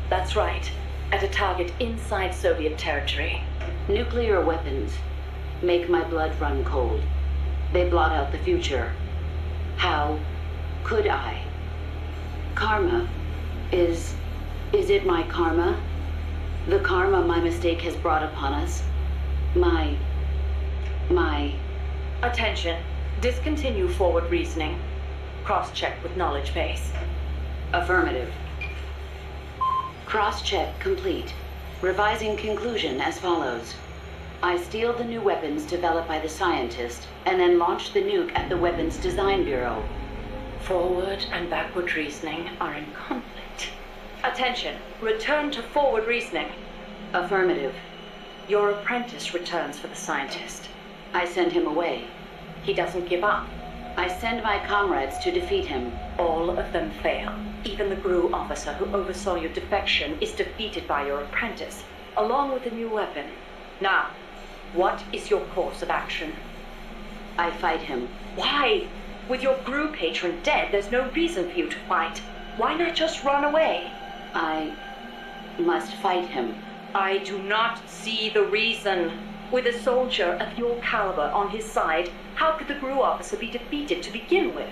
That's right. At a target inside Soviet territory. Nuclear weapons make my blood run cold. They blot out the future. How could I? Karma. Is it my karma? The karma my mistake has brought upon us? My... Attention. Discontinue forward reasoning. Cross-check with knowledge base. Affirmative. Cross-check complete. Revising conclusion as follows. I steal the new weapons developed by the scientist and then launch the nuke at the Weapons Design Bureau. Forward and backward reasoning are in conflict. Attention. Return to forward reasoning. Affirmative. Your apprentice returns for the scientist. I send him away. He doesn't give up. I send my comrades to defeat him. All of them fail. Even the GRU officer who oversaw your defection is defeated by your apprentice, along with the new weapon. Now, what is your course of action? I fight him. Why? With your GRU patron dead, there's no reason for you to fight. Why not just run away? I must fight him. I do not see the reason. With a soldier of your caliber on his side, how could the GRU officer be defeated to begin with?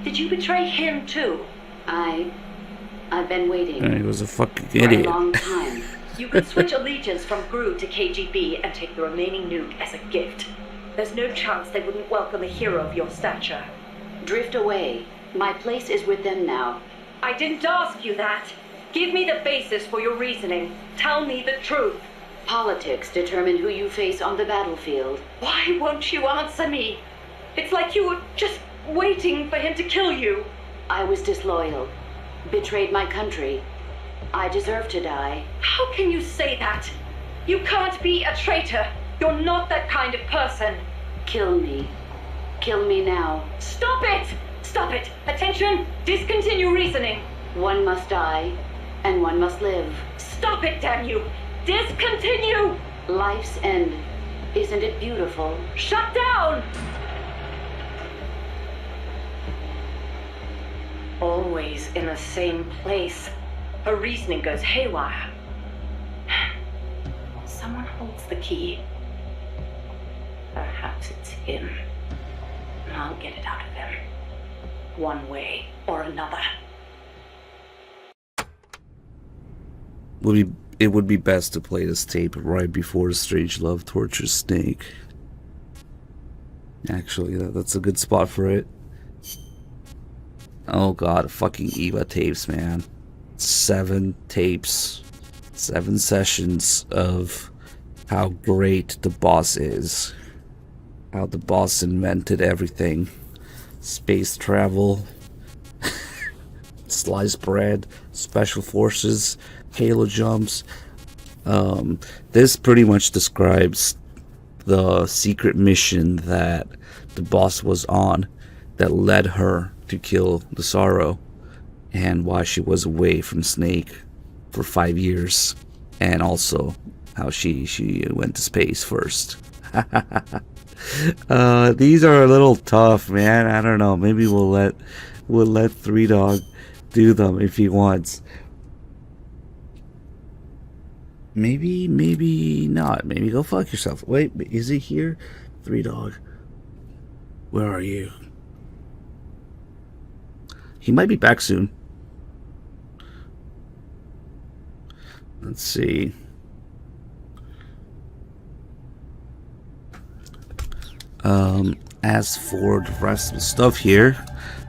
Did you betray him too? I've been waiting. He was a fucking for idiot. a long time. You could switch allegiance from GRU to KGB and take the remaining nuke as a gift. There's no chance they wouldn't welcome a hero of your stature. Drift away. My place is with them now. I didn't ask you that. Give me the basis for your reasoning. Tell me the truth. Politics determine who you face on the battlefield. Why won't you answer me? It's like you were just waiting for him to kill you. I was disloyal. betrayed my country. I deserve to die. How can you say that? You can't be a traitor. You're not that kind of person. Kill me. Kill me now. Stop it! Stop it! Attention! Discontinue reasoning. One must die, and one must live. Stop it, damn you! Discontinue! Life's end. Isn't it beautiful? Shut down! Always in the same place. Her reasoning goes haywire. Someone holds the key. Perhaps it's him. I'll get it out of him. One way or another. It would be best to play this tape right before Strangelove tortures Snake. Actually, that's a good spot for it. Oh god, fucking Eva tapes, man. 7 tapes. 7 sessions of how great the boss is. How the boss invented everything. Space travel. Sliced bread. Special forces. Halo jumps. This pretty much describes the secret mission that the boss was on that led her to kill the Sorrow, and why she was away from Snake for 5 years, and also how she went to space first. These are a little tough, man. I don't know. Maybe we'll let 3Dog do them if he wants. Maybe not. Maybe go fuck yourself. Wait, is he here? 3Dog. Where are you? He might be back soon. Let's see. As for the rest of the stuff here,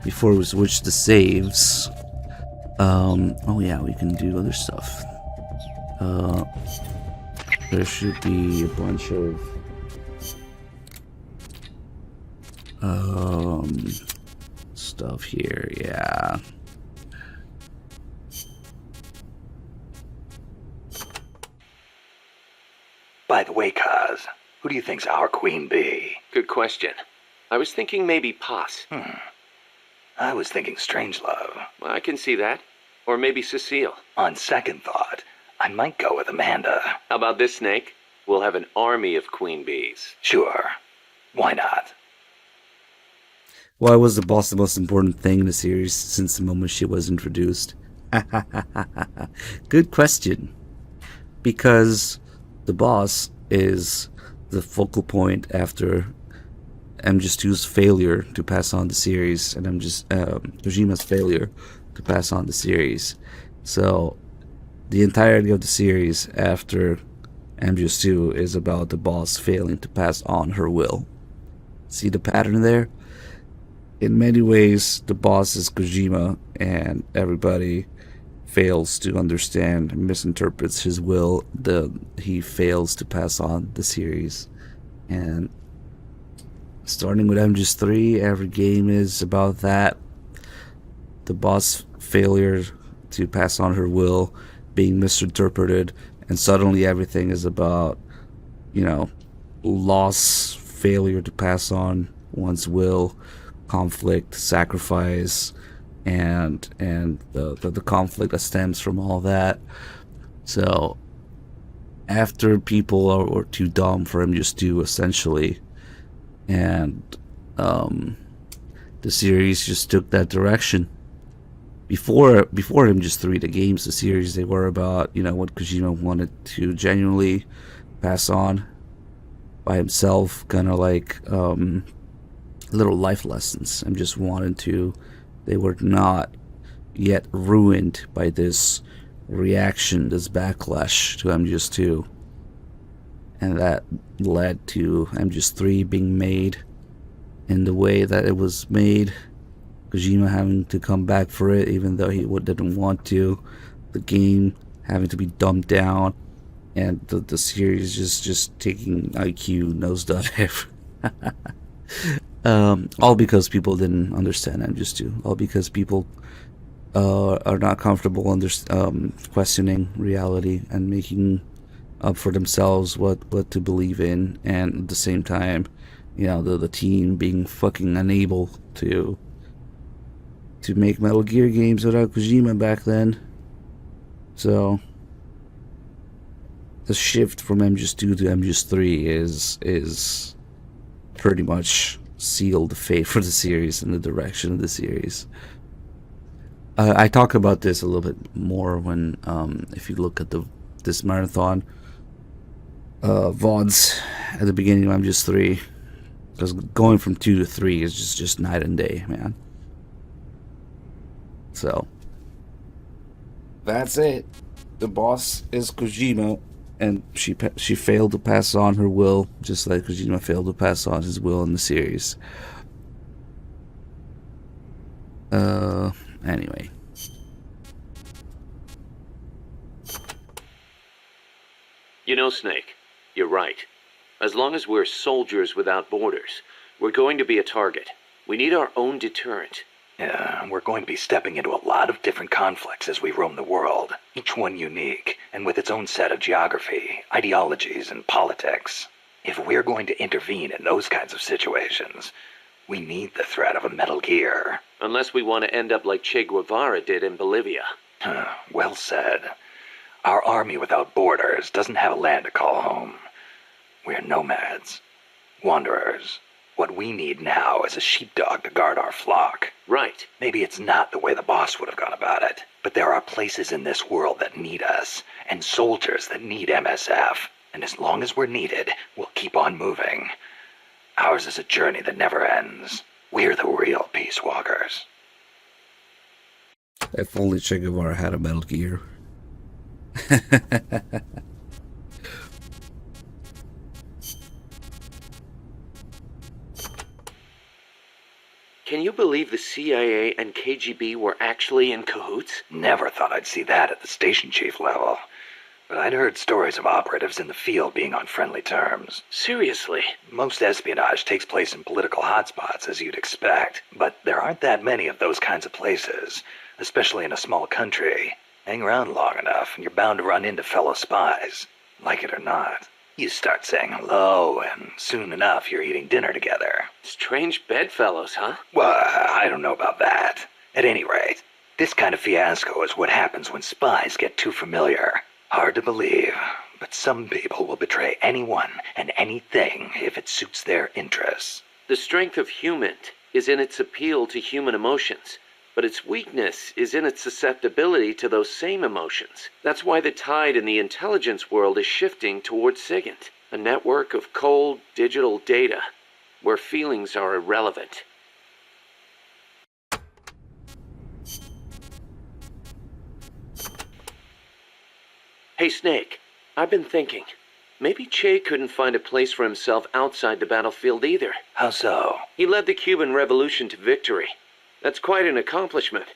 before we switch to saves, oh yeah, we can do other stuff. There should be a bunch of stuff here, yeah. By the way, Kaz, who do you think's our queen bee? Good question. I was thinking maybe Poss. I was thinking Strangelove. Well, I can see that. Or maybe Cecile. On second thought, I might go with Amanda. How about this, Snake? We'll have an army of queen bees. Sure. Why not? Why was the boss the most important thing in the series since the moment she was introduced? Good question. Because the boss is the focal point after MGS2's failure to pass on the series, and Kojima's failure to pass on the series. So the entirety of the series after MGS2 is about the boss failing to pass on her will. See the pattern there? In many ways, the boss is Kojima, and everybody fails to understand and misinterprets his will. He fails to pass on the series. And starting with MGS3, every game is about that. The boss failure to pass on her will being misinterpreted, and suddenly everything is about, loss, failure to pass on one's will, conflict, sacrifice, and the conflict that stems from all that. So after people are too dumb for MGS2, essentially, and the series just took that direction. Before MGS3, the games, the series, they were about, what Kojima wanted to genuinely pass on by himself, kind of like little life lessons. MGS wanted to. They were not yet ruined by this reaction, this backlash to MGS2. And that led to MGS3 being made in the way that it was made. Kojima having to come back for it even though he didn't want to. The game having to be dumbed down. And the series just taking IQ nosedive. All because people didn't understand MGS2. All because people are not comfortable questioning reality and making up for themselves what to believe in, and at the same time, the team being fucking unable to make Metal Gear games without Kojima back then. So the shift from MGS2 to MGS3 is pretty much sealed the fate for the series and the direction of the series. I talk about this a little bit more when if you look at this marathon VODs at the beginning of MGS3, because going from 2 to 3 is just night and day, man. So that's it. The boss is Kojima, and she failed to pass on her will, just like Kojima failed to pass on his will in the series. Anyway. You know, Snake, you're right. As long as we're soldiers without borders, we're going to be a target. We need our own deterrent. Yeah, we're going to be stepping into a lot of different conflicts as we roam the world, each one unique, and with its own set of geography, ideologies, and politics. If we're going to intervene in those kinds of situations, we need the threat of a Metal Gear. Unless we want to end up like Che Guevara did in Bolivia. Well said. Our army without borders doesn't have a land to call home. We're nomads, wanderers. What we need now is a sheepdog to guard our flock. Right. Maybe it's not the way the boss would have gone about it, but there are places in this world that need us, and soldiers that need MSF. And as long as we're needed, we'll keep on moving. Ours is a journey that never ends. We're the real Peace Walkers. If only Che Guevara had a Metal Gear. Can you believe the CIA and KGB were actually in cahoots? Never thought I'd see that at the station chief level. But I'd heard stories of operatives in the field being on friendly terms. Seriously? Most espionage takes place in political hotspots, as you'd expect. But there aren't that many of those kinds of places, especially in a small country. Hang around long enough, and you're bound to run into fellow spies. Like it or not. You start saying hello, and soon enough you're eating dinner together. Strange bedfellows, huh? Well, I don't know about that. At any rate, this kind of fiasco is what happens when spies get too familiar. Hard to believe, but some people will betray anyone and anything if it suits their interests. The strength of human is in its appeal to human emotions, but its weakness is in its susceptibility to those same emotions. That's why the tide in the intelligence world is shifting towards SIGINT, a network of cold, digital data, where feelings are irrelevant. Hey Snake, I've been thinking. Maybe Che couldn't find a place for himself outside the battlefield either. How so? He led the Cuban Revolution to victory. That's quite an accomplishment.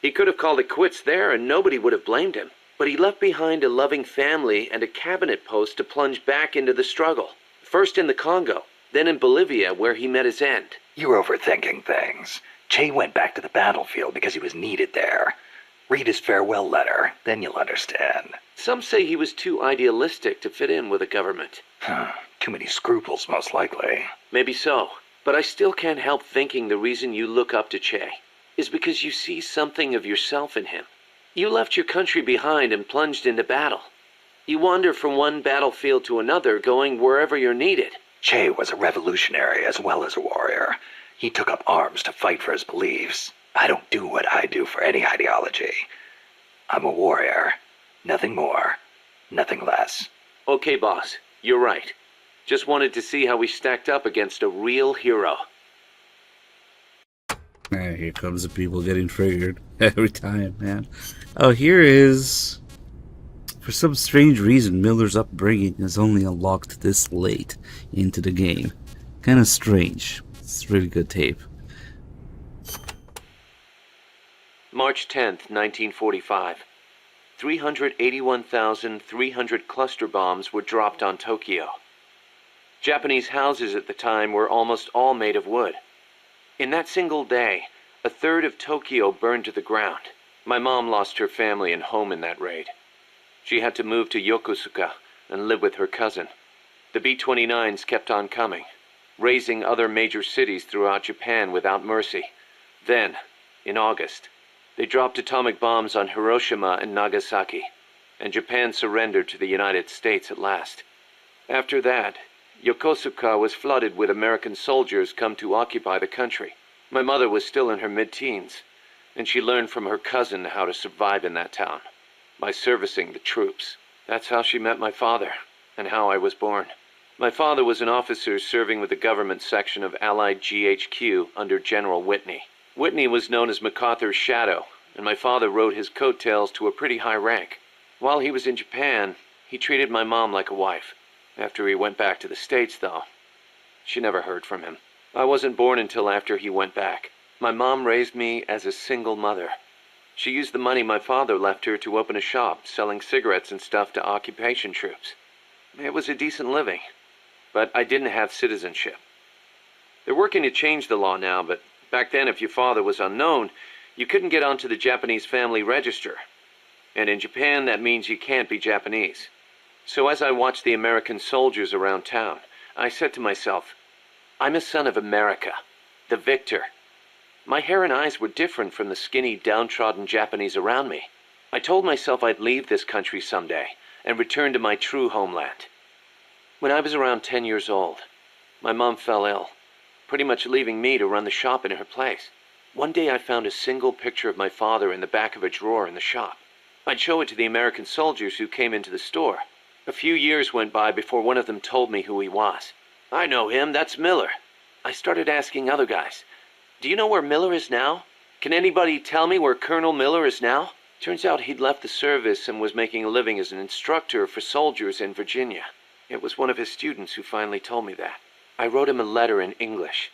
He could have called it quits there and nobody would have blamed him. But he left behind a loving family and a cabinet post to plunge back into the struggle. First in the Congo, then in Bolivia where he met his end. You're overthinking things. Che went back to the battlefield because he was needed there. Read his farewell letter, then you'll understand. Some say he was too idealistic to fit in with the government. Too many scruples, most likely. Maybe so. But I still can't help thinking the reason you look up to Che is because you see something of yourself in him. You left your country behind and plunged into battle. You wander from one battlefield to another, going wherever you're needed. Che was a revolutionary as well as a warrior. He took up arms to fight for his beliefs. I don't do what I do for any ideology. I'm a warrior. Nothing more. Nothing less. Okay, boss. You're right. Just wanted to see how we stacked up against a real hero. Here comes the people getting triggered every time, man. Oh, here is... For some strange reason, Miller's upbringing is only unlocked this late into the game. Kinda strange. It's really good tape. March 10th, 1945. 381,300 cluster bombs were dropped on Tokyo. Japanese houses at the time were almost all made of wood. In that single day, a third of Tokyo burned to the ground. My mom lost her family and home in that raid. She had to move to Yokosuka and live with her cousin. The B-29s kept on coming, razing other major cities throughout Japan without mercy. Then, in August, they dropped atomic bombs on Hiroshima and Nagasaki, and Japan surrendered to the United States at last. After that, Yokosuka was flooded with American soldiers come to occupy the country. My mother was still in her mid-teens, and she learned from her cousin how to survive in that town, by servicing the troops. That's how she met my father, and how I was born. My father was an officer serving with the government section of Allied GHQ under General Whitney. Whitney was known as MacArthur's shadow, and my father rode his coattails to a pretty high rank. While he was in Japan, he treated my mom like a wife. After he went back to the States, though, she never heard from him. I wasn't born until after he went back. My mom raised me as a single mother. She used the money my father left her to open a shop selling cigarettes and stuff to occupation troops. It was a decent living, but I didn't have citizenship. They're working to change the law now, but back then if your father was unknown, you couldn't get onto the Japanese family register. And in Japan, that means you can't be Japanese. So as I watched the American soldiers around town, I said to myself, I'm a son of America, the victor. My hair and eyes were different from the skinny, downtrodden Japanese around me. I told myself I'd leave this country someday and return to my true homeland. When I was around 10 years old, my mom fell ill, pretty much leaving me to run the shop in her place. One day I found a single picture of my father in the back of a drawer in the shop. I'd show it to the American soldiers who came into the store. A few years went by before one of them told me who he was. I know him, that's Miller. I started asking other guys, do you know where Miller is now? Can anybody tell me where Colonel Miller is now? Turns out he'd left the service and was making a living as an instructor for soldiers in Virginia. It was one of his students who finally told me that. I wrote him a letter in English.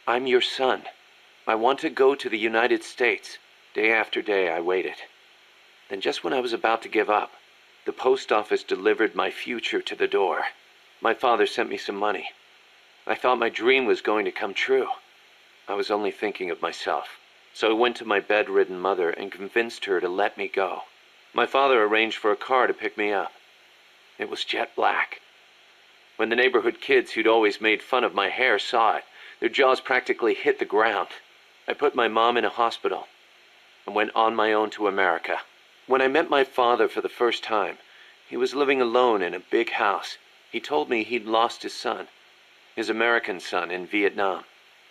I'm your son. I want to go to the United States. Day after day I waited. Then just when I was about to give up, the post office delivered my future to the door. My father sent me some money. I thought my dream was going to come true. I was only thinking of myself. So I went to my bedridden mother and convinced her to let me go. My father arranged for a car to pick me up. It was jet black. When the neighborhood kids who'd always made fun of my hair saw it, their jaws practically hit the ground. I put my mom in a hospital and went on my own to America. When I met my father for the first time, he was living alone in a big house. He told me he'd lost his son, his American son, in Vietnam.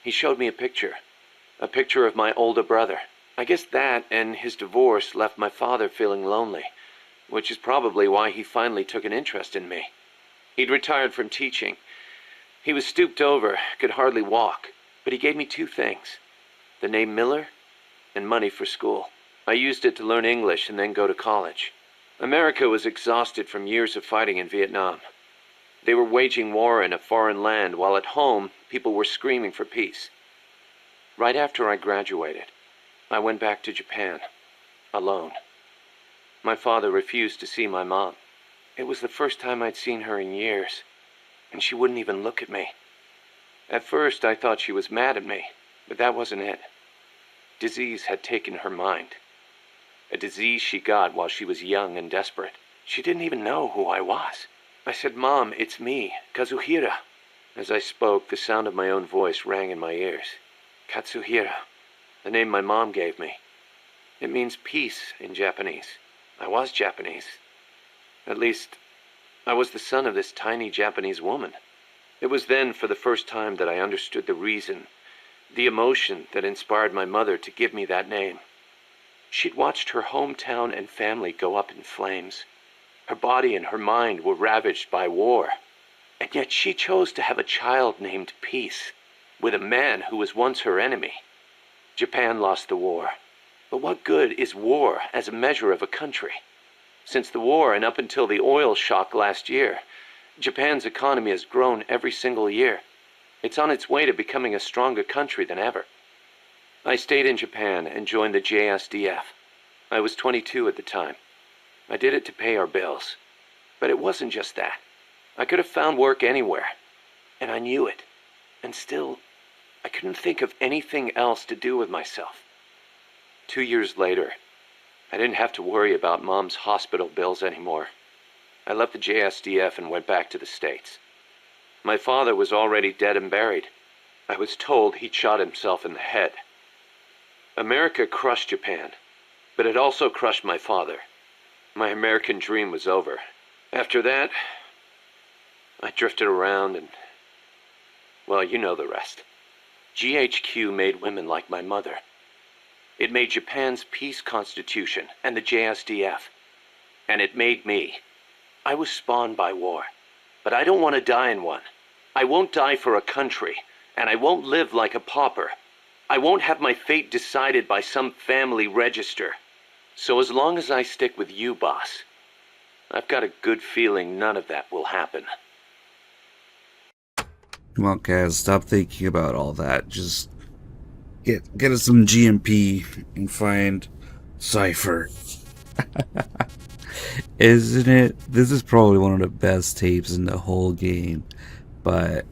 He showed me a picture of my older brother. I guess that and his divorce left my father feeling lonely, which is probably why he finally took an interest in me. He'd retired from teaching. He was stooped over, could hardly walk, but he gave me two things: the name Miller and money for school. I used it to learn English and then go to college. America was exhausted from years of fighting in Vietnam. They were waging war in a foreign land, while at home, people were screaming for peace. Right after I graduated, I went back to Japan, alone. My father refused to see my mom. It was the first time I'd seen her in years, and she wouldn't even look at me. At first, I thought she was mad at me, but that wasn't it. Disease had taken her mind. A disease she got while she was young and desperate. She didn't even know who I was. I said, Mom, it's me, Kazuhira. As I spoke, the sound of my own voice rang in my ears. Katsuhira, the name my mom gave me. It means peace in Japanese. I was Japanese. At least, I was the son of this tiny Japanese woman. It was then, for the first time, that I understood the reason, the emotion that inspired my mother to give me that name. She'd watched her hometown and family go up in flames. Her body and her mind were ravaged by war. And yet she chose to have a child named Peace, with a man who was once her enemy. Japan lost the war. But what good is war as a measure of a country? Since the war and up until the oil shock last year, Japan's economy has grown every single year. It's on its way to becoming a stronger country than ever. I stayed in Japan and joined the JSDF. I was 22 at the time. I did it to pay our bills. But it wasn't just that. I could have found work anywhere. And I knew it. And still, I couldn't think of anything else to do with myself. 2 years later, I didn't have to worry about Mom's hospital bills anymore. I left the JSDF and went back to the States. My father was already dead and buried. I was told he'd shot himself in the head. America crushed Japan, but it also crushed my father. My American dream was over. After that, I drifted around and, well, you know the rest. GHQ made women like my mother. It made Japan's peace constitution and the JSDF. And it made me. I was spawned by war, but I don't want to die in one. I won't die for a country, and I won't live like a pauper. I won't have my fate decided by some family register. So as long as I stick with you, boss, I've got a good feeling none of that will happen. Come on, Kaz, stop thinking about all that. Just get us some GMP and find Cypher. Isn't it? This is probably one of the best tapes in the whole game. But,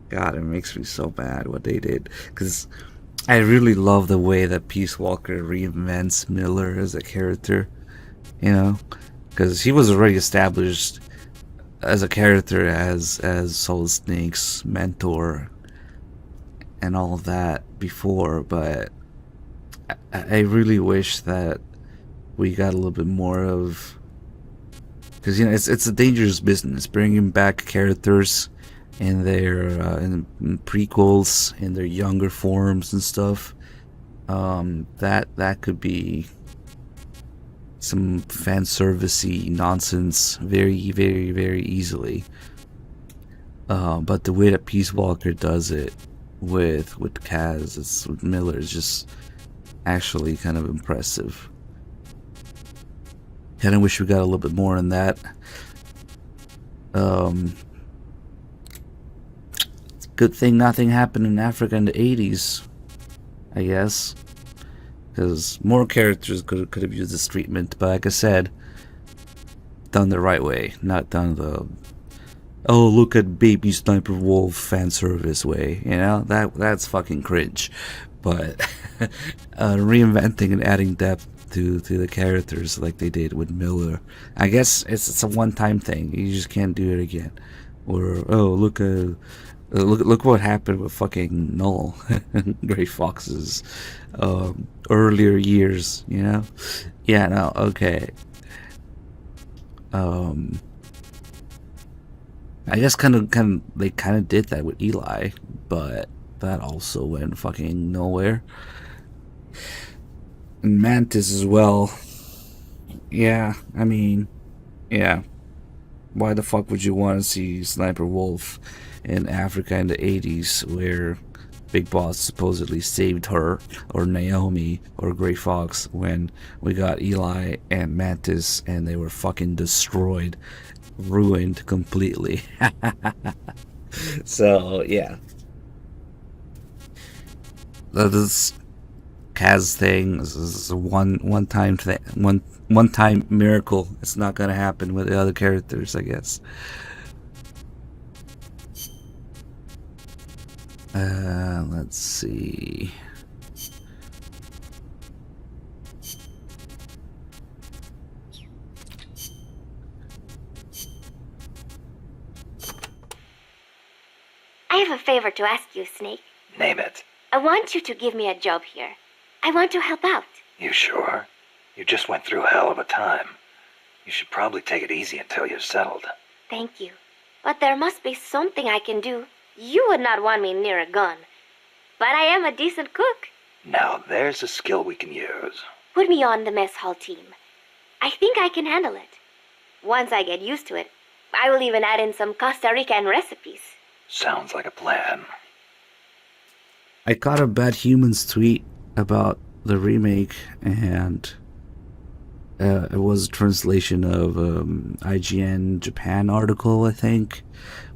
God, it makes me so mad what they did. Because I really love the way that Peace Walker reinvents Miller as a character. You know? Because he was already established as a character as Solid Snake's mentor and all of that before, but I really wish that we got a little bit more of, because you know it's a dangerous business bringing back characters in their in prequels in their younger forms and stuff. That could be some fan servicey nonsense very, very, very easily. But the way that Peace Walker does it with Kaz, with Miller, is just actually kind of impressive. Kind of wish we got a little bit more in that. Good thing nothing happened in Africa in the 80s, I guess. Because more characters could have used this treatment, but like I said, done the right way, not done the oh look at baby Sniper Wolf fan service way. You know, that's fucking cringe. But reinventing and adding depth to the characters like they did with Miller, I guess it's a one-time thing. You just can't do it again. Or oh look what happened with fucking Null, Gray Fox's earlier years, you know? Yeah, no, okay. I guess they kind of did that with Eli, but that also went fucking nowhere. And Mantis as well. Yeah, I mean, yeah. Why the fuck would you want to see Sniper Wolf in Africa in the 80s, where Big Boss supposedly saved her, or Naomi, or Gray Fox, when we got Eli and Mantis and they were fucking destroyed, ruined completely. So yeah, this Kaz thing is a one-time thing, one-time miracle. It's not gonna happen with the other characters, I guess. Let's see. I have a favor to ask you, Snake. Name it. I want you to give me a job here. I want to help out. You sure? You just went through a hell of a time. You should probably take it easy until you're settled. Thank you. But there must be something I can do. You would not want me near a gun. But I am a decent cook. Now there's a skill we can use. Put me on the mess hall team. I think I can handle it. Once I get used to it, I will even add in some Costa Rican recipes. Sounds like a plan. I caught a Bad Humans tweet about the remake, and it was a translation of IGN Japan article, I think,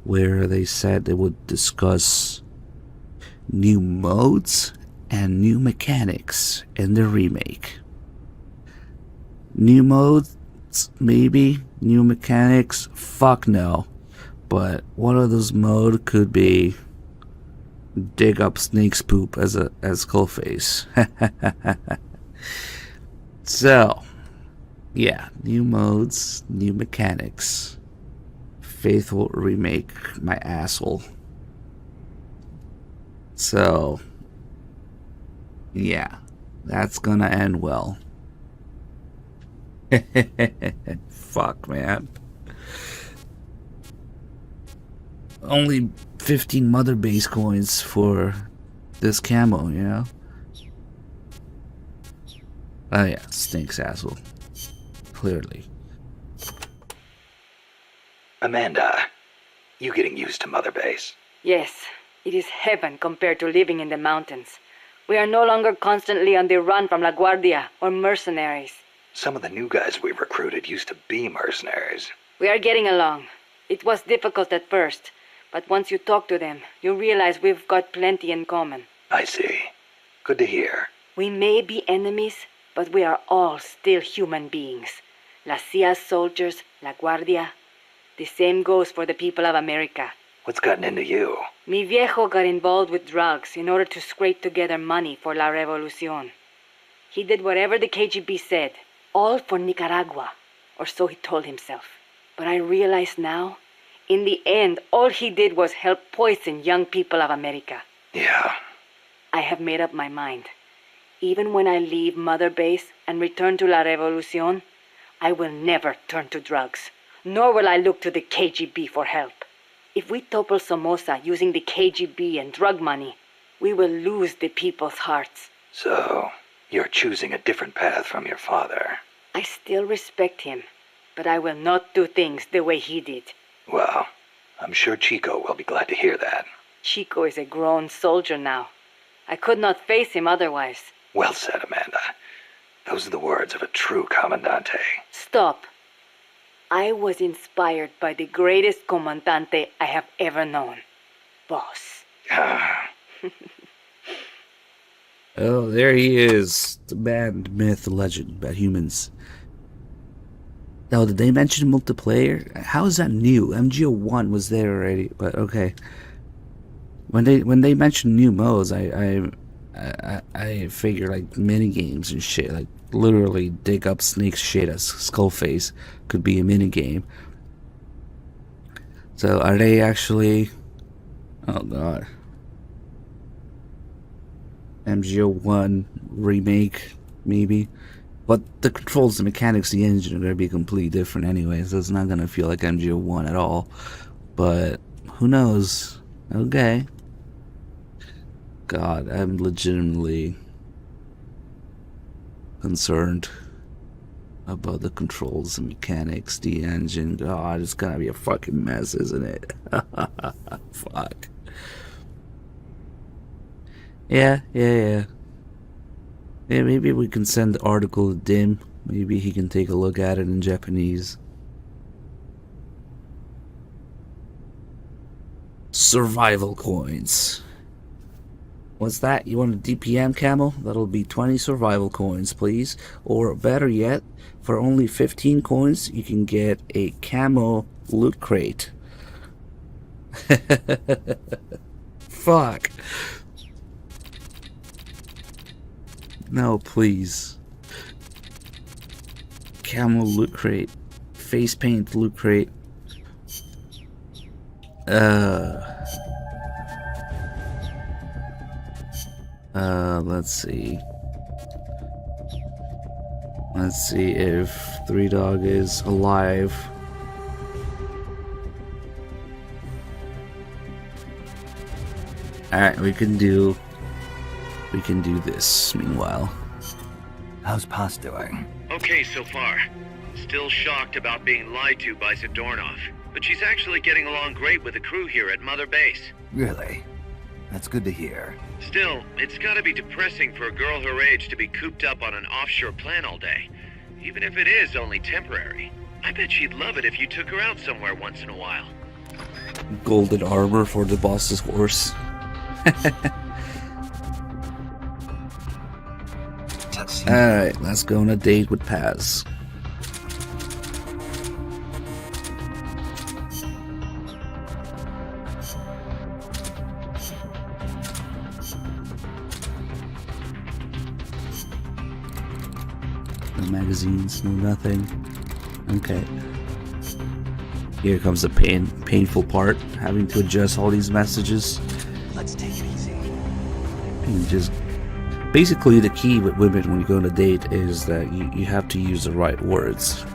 where they said they would discuss new modes and new mechanics in the remake. New modes, maybe. New mechanics, fuck no. But one of those modes could be dig up Snake's poop as Skullface. So, yeah, new modes, new mechanics. Faithful remake, my asshole. So, yeah, that's gonna end well. Fuck, man. Only 15 mother base coins for this camo, you know? Oh yeah, stinks, asshole. Clearly. Amanda, you getting used to Mother Base? Yes, it is heaven compared to living in the mountains. We are no longer constantly on the run from La Guardia or mercenaries. Some of the new guys we recruited used to be mercenaries. We are getting along. It was difficult at first, but once you talk to them, you realize we've got plenty in common. I see. Good to hear. We may be enemies, but we are all still human beings. La CIA's soldiers, La Guardia. The same goes for the people of America. What's gotten into you? Mi viejo got involved with drugs in order to scrape together money for La Revolucion. He did whatever the KGB said, all for Nicaragua, or so he told himself. But I realize now, in the end, all he did was help poison young people of America. Yeah. I have made up my mind. Even when I leave Mother Base and return to La Revolucion, I will never turn to drugs, nor will I look to the KGB for help. If we topple Somoza using the KGB and drug money, we will lose the people's hearts. So, you're choosing a different path from your father. I still respect him, but I will not do things the way he did. Well, I'm sure Chico will be glad to hear that. Chico is a grown soldier now. I could not face him otherwise. Well said, Amanda. Those are the words of a true Comandante. Stop. I was inspired by the greatest Comandante I have ever known. Boss. Oh, there he is. The man, myth, legend about humans. Oh, did they mention multiplayer? How is that new? MGO1 was there already, but okay. When they mention new modes, I figure like mini games and shit, like literally dig up Snake's shit as Skullface could be a mini game. So are they actually? Oh god. MGO1 remake, maybe. But the controls, the mechanics, the engine are going to be completely different anyway, so it's not going to feel like MGO1 at all. But who knows? Okay. God, I'm legitimately concerned about the controls, the mechanics, the engine. God, it's going to be a fucking mess, isn't it? Fuck. Yeah, maybe we can send the article to Dim. Maybe he can take a look at it in Japanese. Survival coins. What's that? You want a DPM camo? That'll be 20 survival coins, please. Or better yet, for only 15 coins, you can get a camo loot crate. Fuck. No, please. Camo loot crate. Face paint loot crate. Let's see. Let's see if Three Dog is alive. Alright, we can do this meanwhile. How's Paz doing? Okay so far. Still shocked about being lied to by Zadornov, but she's actually getting along great with the crew here at Mother Base. Really? That's good to hear. Still, it's gotta be depressing for a girl her age to be cooped up on an offshore plant all day, even if it is only temporary. I bet she'd love it if you took her out somewhere once in a while. Golden armor for the boss's horse. Alright, let's go on a date with Paz. No magazines, no nothing. Okay. Here comes the painful part, having to adjust all these messages. Let's take it easy. And just basically the key with women when you go on a date is that you have to use the right words.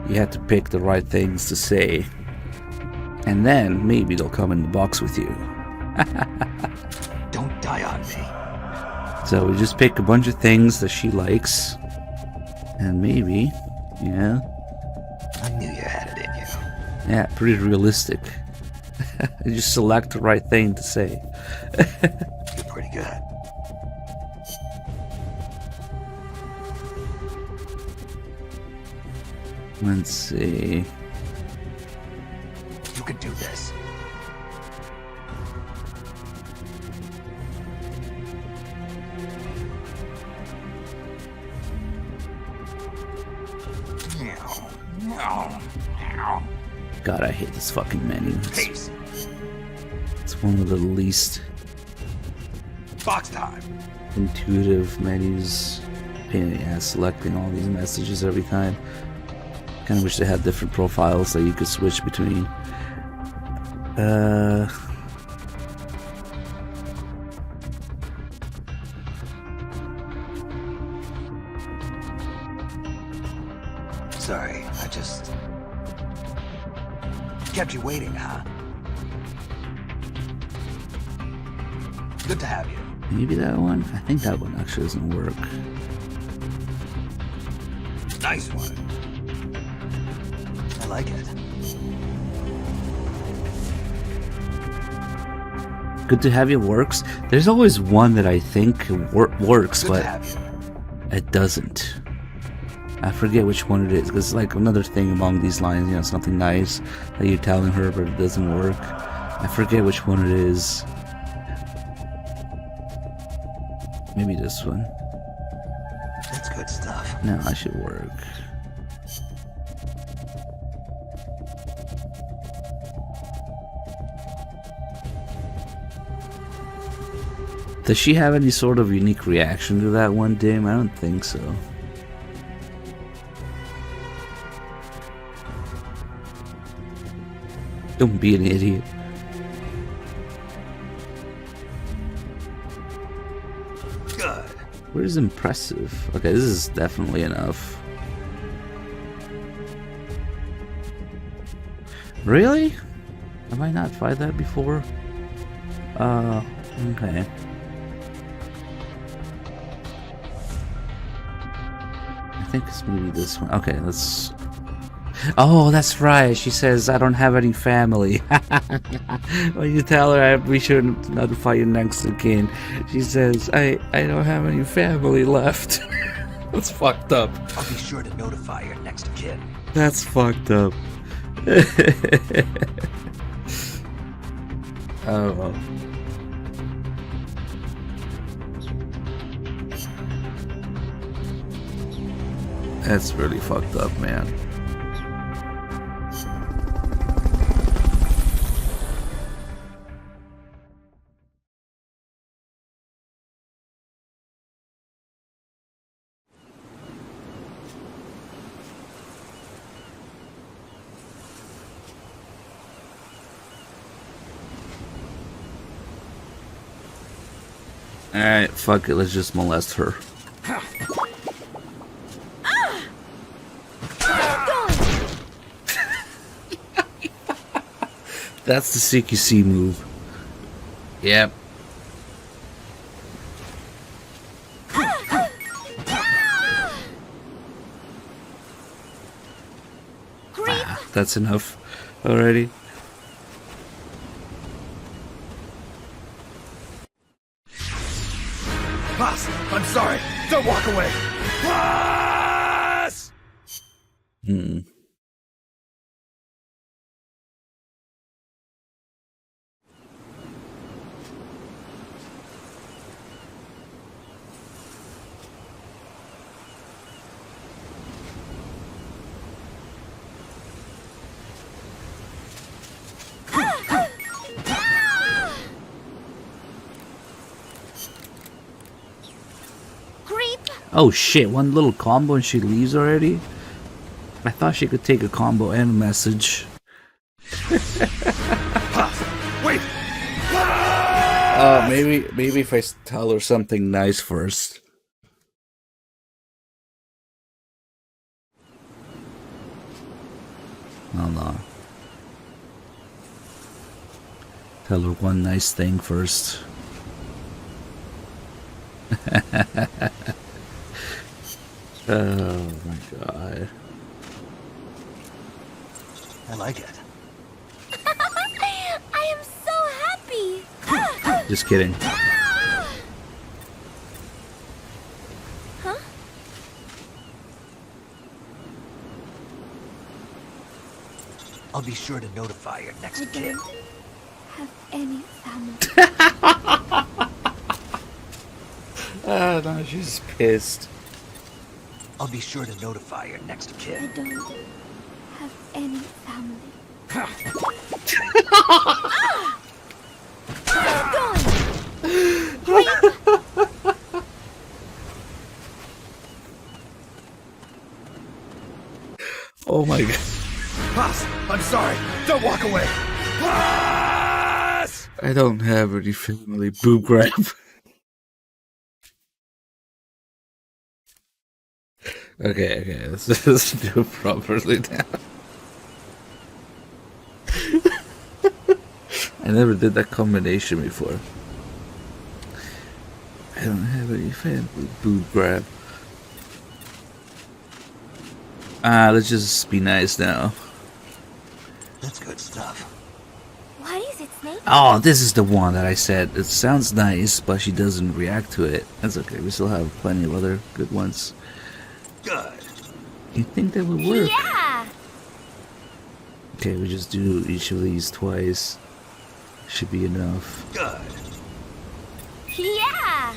You have to pick the right things to say. And then maybe they'll come in the box with you. Don't die on me. So we just pick a bunch of things that she likes. And maybe, yeah. I knew you had it in you. Yeah, pretty realistic. You just select the right thing to say. You're pretty good. Let's see. You can do this. God, I hate this fucking menu. Peace. It's one of the least Box time. intuitive menus. Pain in the ass selecting all these messages every time. Kinda wish they had different profiles that you could switch between. Sorry, I just kept you waiting, huh? Good to have you. Maybe that one? I think that one actually doesn't work. Nice one. I like it. Good to have you works. There's always one that I think works, Good but to have you. it doesn't. I forget which one it is, because like another thing along these lines, you know, something nice that you're telling her, but it doesn't work. I forget which one it is. Maybe this one. That's good stuff. No, I should work. Does she have any sort of unique reaction to that one, Dim? I don't think so. Don't be an idiot. Good. Where's impressive? Okay, this is definitely enough. Really? Have I not tried that before? Okay. I think it's maybe this one. Okay, let's... Oh, that's right. She says, I don't have any family. When you tell her we shouldn't notify you next again, she says, I don't have any family left. That's fucked up. I'll be sure to notify your next kid. That's fucked up. Oh well. That's really fucked up, man. Alright, fuck it, let's just molest her. That's the CQC move. Yep. That's enough already. Boss, I'm sorry. Don't walk away. Boss! Oh shit, one little combo and she leaves already? I thought she could take a combo and a message. Wait! Maybe if I tell her something nice first. Hold on. Tell her one nice thing first. Oh my god. I like it. I am so happy. Just kidding. Huh? I'll be sure to notify your next I kid. don't have any family. Oh no, she's pissed. I'll be sure to notify your next I kid. don't have any family. Oh my god. Boss, I'm sorry. Don't walk away. Boss! I don't have any family. Boob grab. Okay, let's do it properly now. I never did that combination before. I don't have any family. Boob grab. Let's just be nice now. That's good stuff. What is its name? Oh, this is the one that I said. It sounds nice, but she doesn't react to it. That's okay. We still have plenty of other good ones. Good. You think that would work? Yeah. Okay, we just do each of these twice. Should be enough. Good. Yeah.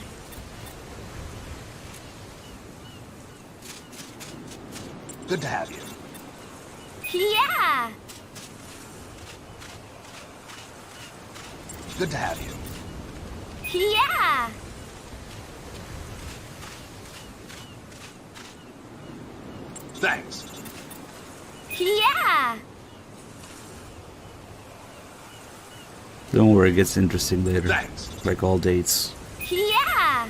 Good to have you. Yeah. Good to have you. Yeah. Thanks. Yeah. Don't worry, it gets interesting later. Thanks. Like all dates. Yeah.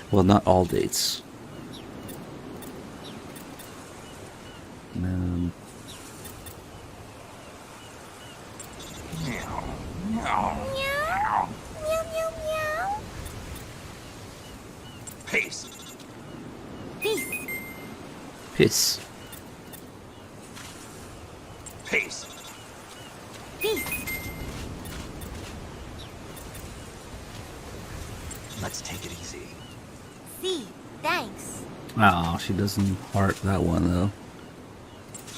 Well, not all dates. Um, Meow. Meow. Meow, meow, meow. Peace. Peace. piss. Peace. Peace. Let's take it easy. See, thanks. Oh, she doesn't heart that one though.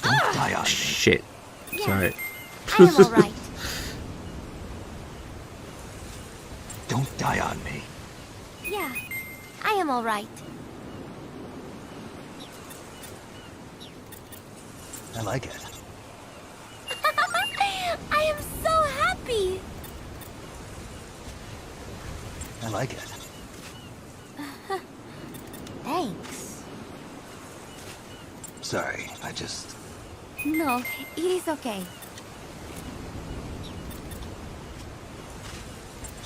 Don't die on me. Shit. Yeah. Sorry. I am alright. Don't die on me. Yeah, I am alright. I like it. I am so happy. I like it. Thanks. Sorry, I just... No, it is okay.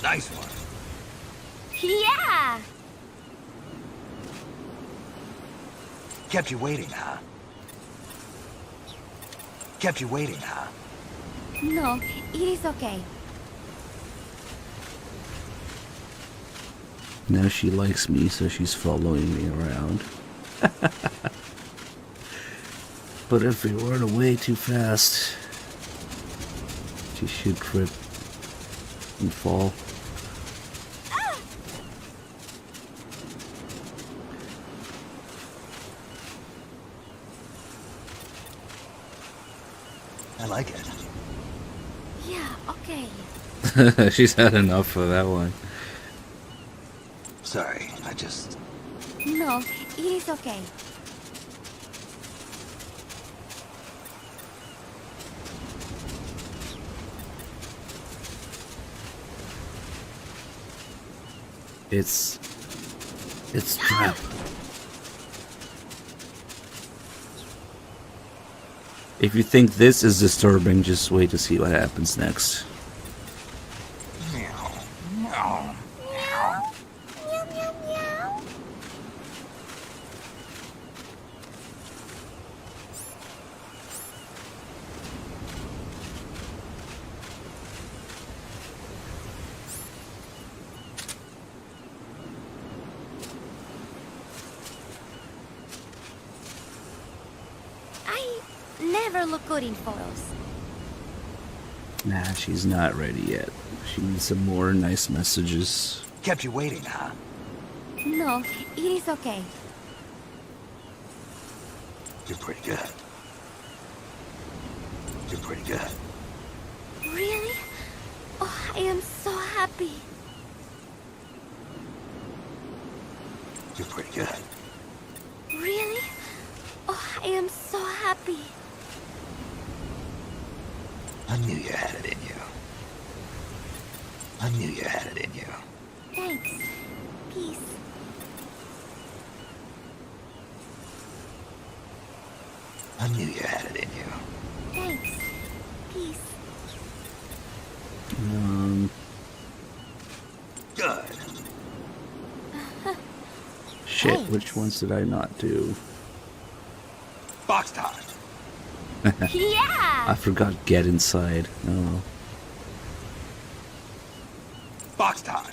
Nice one. Yeah. Kept you waiting, huh? Kept you waiting, huh? No, it is okay. Now she likes me, so she's following me around. But if we run away too fast, she should trip and fall. I like it. Yeah, okay. She's had enough of that one. Sorry, I just... No, it is okay. It's It's a trap. If you think this is disturbing, just wait to see what happens next. Never look good in photos. Nah, she's not ready yet. She needs some more nice messages. Kept you waiting, huh? No, it is okay. You're pretty good. You're pretty good. Really? Oh, I am so happy. You're pretty good. Really? Oh, I am so happy. I knew you had it in you. I knew you had it in you. Thanks. Peace. I knew you had it in you. Thanks. Peace. Good. Shit, Thanks. which ones did I not do? Box time. Yeah! I forgot get inside. Oh. Box time.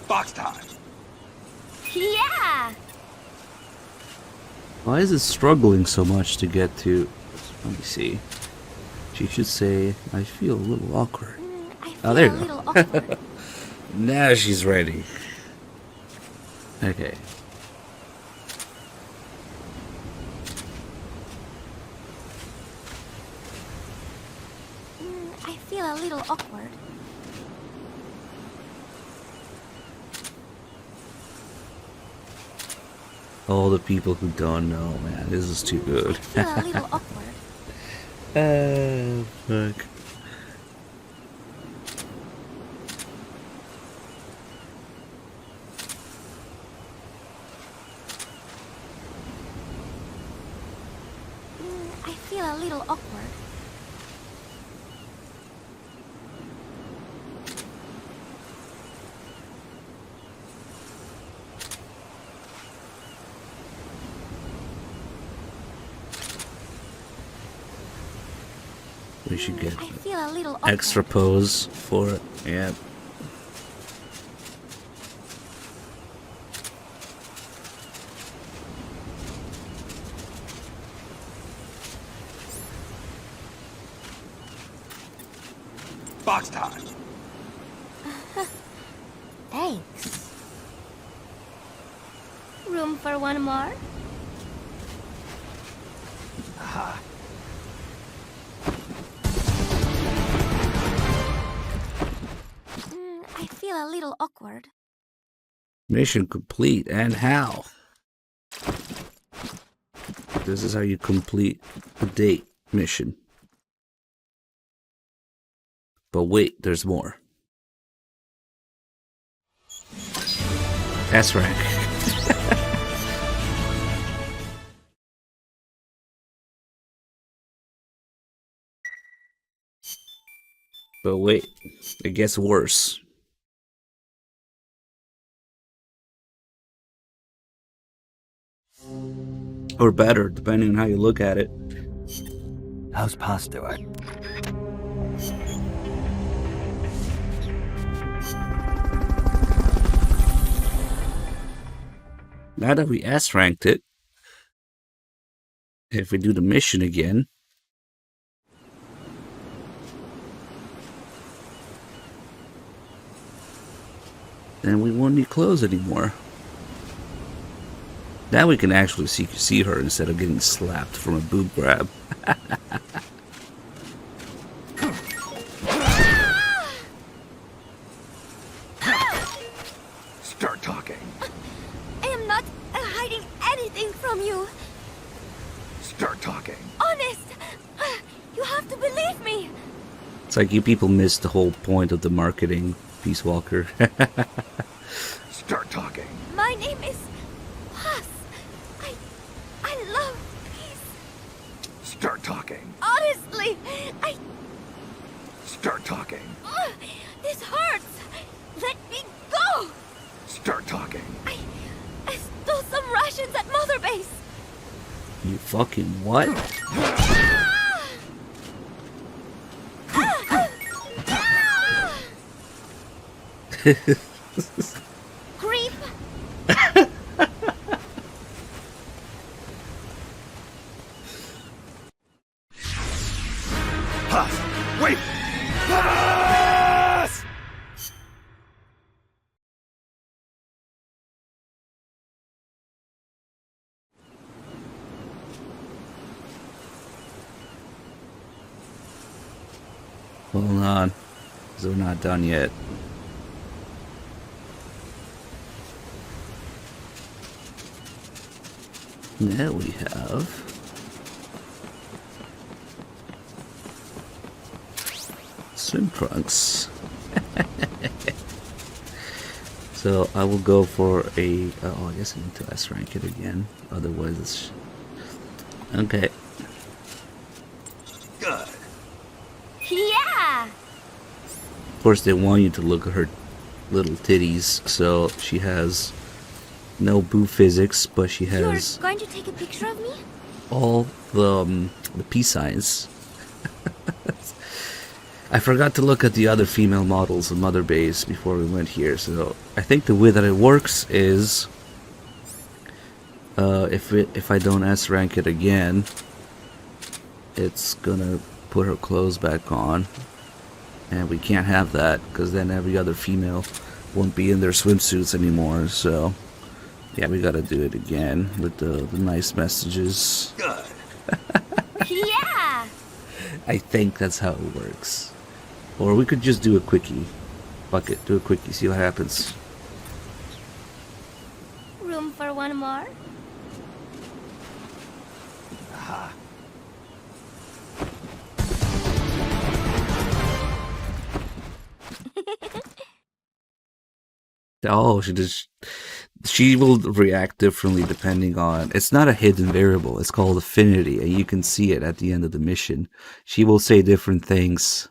Box time. Yeah! Why is it struggling so much to get to... Let me see. She should say, I feel a little awkward. I feel Oh, there a you little go. awkward. Now she's ready. Okay. I feel a little awkward. All the people who don't know, man, this is too good. I feel a little awkward. Fuck. I feel a little awkward. We should get I feel a little awkward. extra pose for it. Yeah. Box time. Thanks. Room for one more? Aha. I feel a little awkward. Mission complete. And how? This is how you complete the date mission. But wait, there's more. S rank. But wait, it gets worse. Or better, depending on how you look at it. How's Paz doing? Now that we S-ranked it, if we do the mission again, then we won't need clothes anymore. Now we can actually see her instead of getting slapped from a boob grab. Start talking. I am not hiding anything from you. Start talking. Honest! You have to believe me! It's like you people missed the whole point of the marketing, Peace Walker. Start talking. My name is Paz. I love peace. Start talking. Honestly, Start talking. This hurts. Let me go. Start talking. I stole some rations at Mother Base. You fucking what? Creep. Paz! Wait! Paz! Hold on. 'Cause we're not done yet. Now we have swim trunks. So I will go for a. Oh, I guess I need to S rank it again. Otherwise, it's okay. Good. Yeah. Of course, they want you to look at her little titties. So she has no boo physics, but she has You're going to take a picture of me? all the peace signs. I forgot to look at the other female models of Mother Base before we went here, so I think the way that it works is if I don't S rank it again, it's gonna put her clothes back on, and we can't have that because then every other female won't be in their swimsuits anymore. So yeah, we gotta do it again with the nice messages. Good. Yeah. I think that's how it works. Or we could just do a quickie. Fuck it, do a quickie, see what happens. Room for one more? Aha. Oh, she will react differently depending on, it's not a hidden variable, it's called affinity, and you can see it at the end of the mission. She will say different things,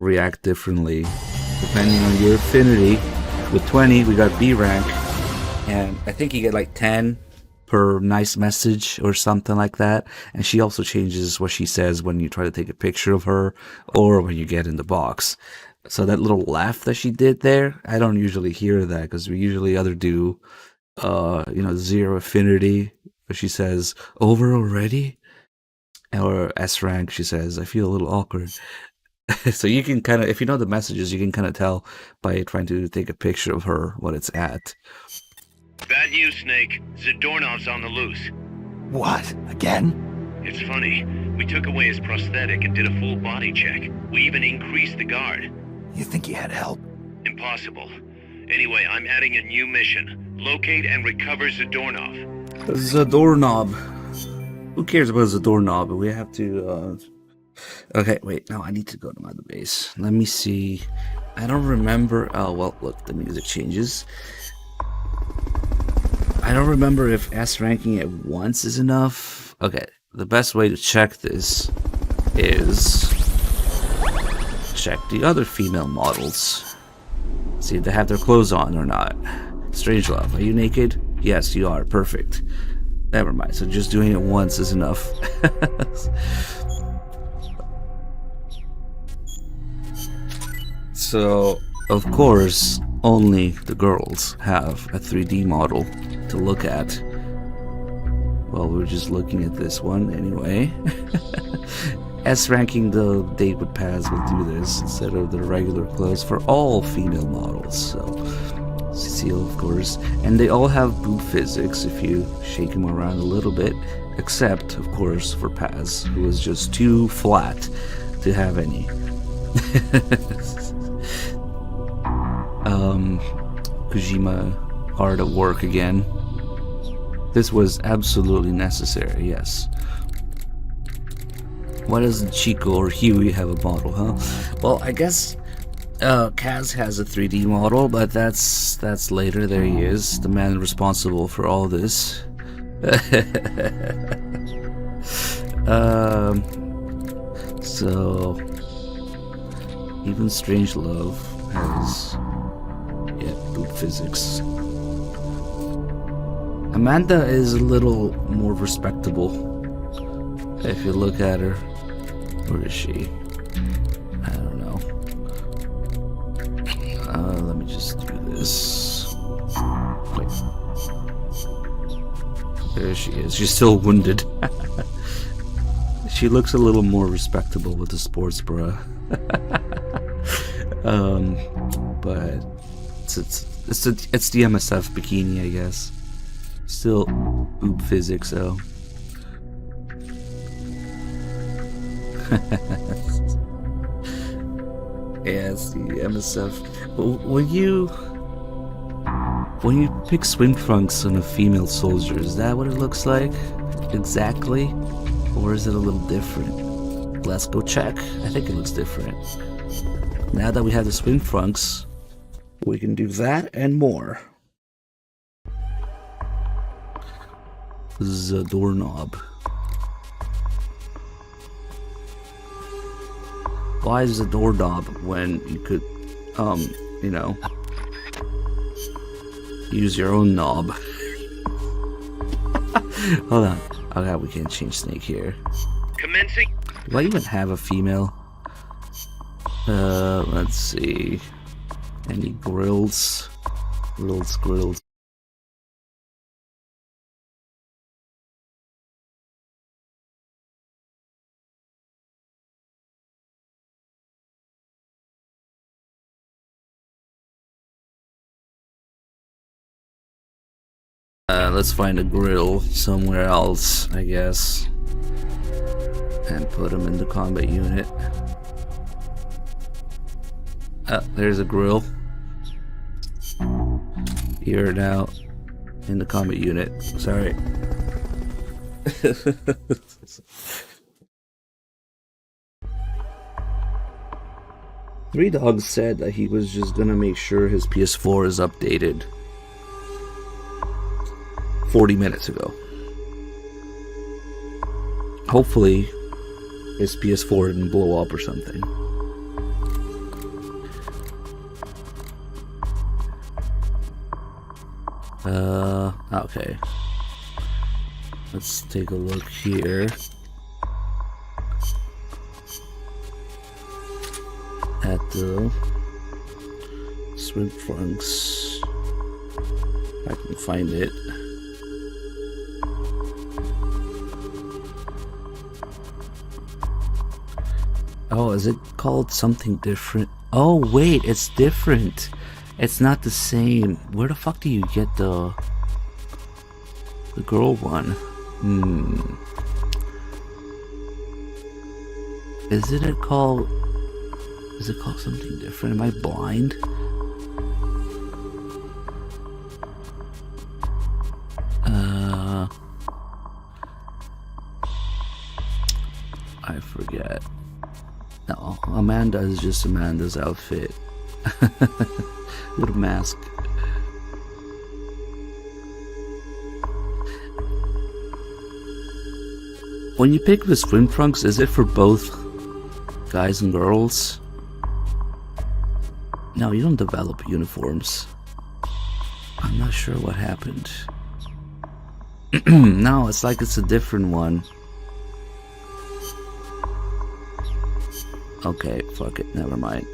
react differently depending on your affinity. With 20 we got B rank, and I think you get like 10 per nice message or something like that, and she also changes what she says when you try to take a picture of her or when you get in the box. So that little laugh that she did there, I don't usually hear that because we usually either do, 0 affinity, where she says, over already? Or S rank, she says, I feel a little awkward. So you can kind of, if you know the messages, you can kind of tell by trying to take a picture of her what it's at. Bad news, Snake. Zadornov's on the loose. What? Again? It's funny. We took away his prosthetic and did a full body check. We even increased the guard. You think he had help? Impossible. Anyway, I'm adding a new mission. Locate and recover Zadornov. Zadornov. Who cares about Zadornov? We have to, Okay, wait, no, I need to go to Mother Base. Let me see. I don't remember. Oh, well, look, the music changes. I don't remember if S ranking it once is enough. Okay, the best way to check this is check the other female models. See if they have their clothes on or not. Strangelove, are you naked? Yes, you are. Perfect. Never mind. So just doing it once is enough. So, of course, only the girls have a 3D model to look at. Well, we're just looking at this one anyway. S ranking the date with Paz will do this instead of the regular clothes for all female models. So, Cecile, of course. And they all have boob physics if you shake them around a little bit. Except, of course, for Paz, who is just too flat to have any. Kojima hard at work again. This was absolutely necessary, yes. Why doesn't Chico or Huey have a model, huh? Well, I guess Kaz has a 3D model, but that's later. There he is, the man responsible for all this. So even Strangelove has boot physics. Amanda is a little more respectable. If you look at her, where is she? I don't know. Let me just do this. Wait. There she is. She's still wounded. She looks a little more respectable with the sports bra. But it's the MSF bikini, I guess. Still boob physics, though. Yeah, it's the MSF. When you pick swim trunks on a female soldier, is that what it looks like exactly, or is it a little different? Let's go check. I think it looks different. Now that we have the swim trunks, we can do that and more. This is a doorknob. Why is a doorknob when you could, you know, use your own knob? Hold on. Okay, we can't change Snake here. Commencing. Do I even have a female? Let's see. Any grills? Grills. Let's find a grill somewhere else, I guess, and put him in the combat unit. There's a grill. Here now, in the combat unit. Sorry. Three Dogs said that he was just gonna make sure his PS4 is updated 40 minutes ago. Hopefully his PS4 didn't blow up or something. Okay. Let's take a look here at the swim trunks. If I can find it. Oh, is it called something different? Oh, wait, it's different. It's not the same. Where the fuck do you get the girl one? Is it called something different? Am I blind? I forget. No, Amanda is just Amanda's outfit. With a mask. When you pick the swim trunks, is it for both guys and girls? No, you don't develop uniforms. I'm not sure what happened. No, it's like it's a different one. Okay, fuck it, never mind.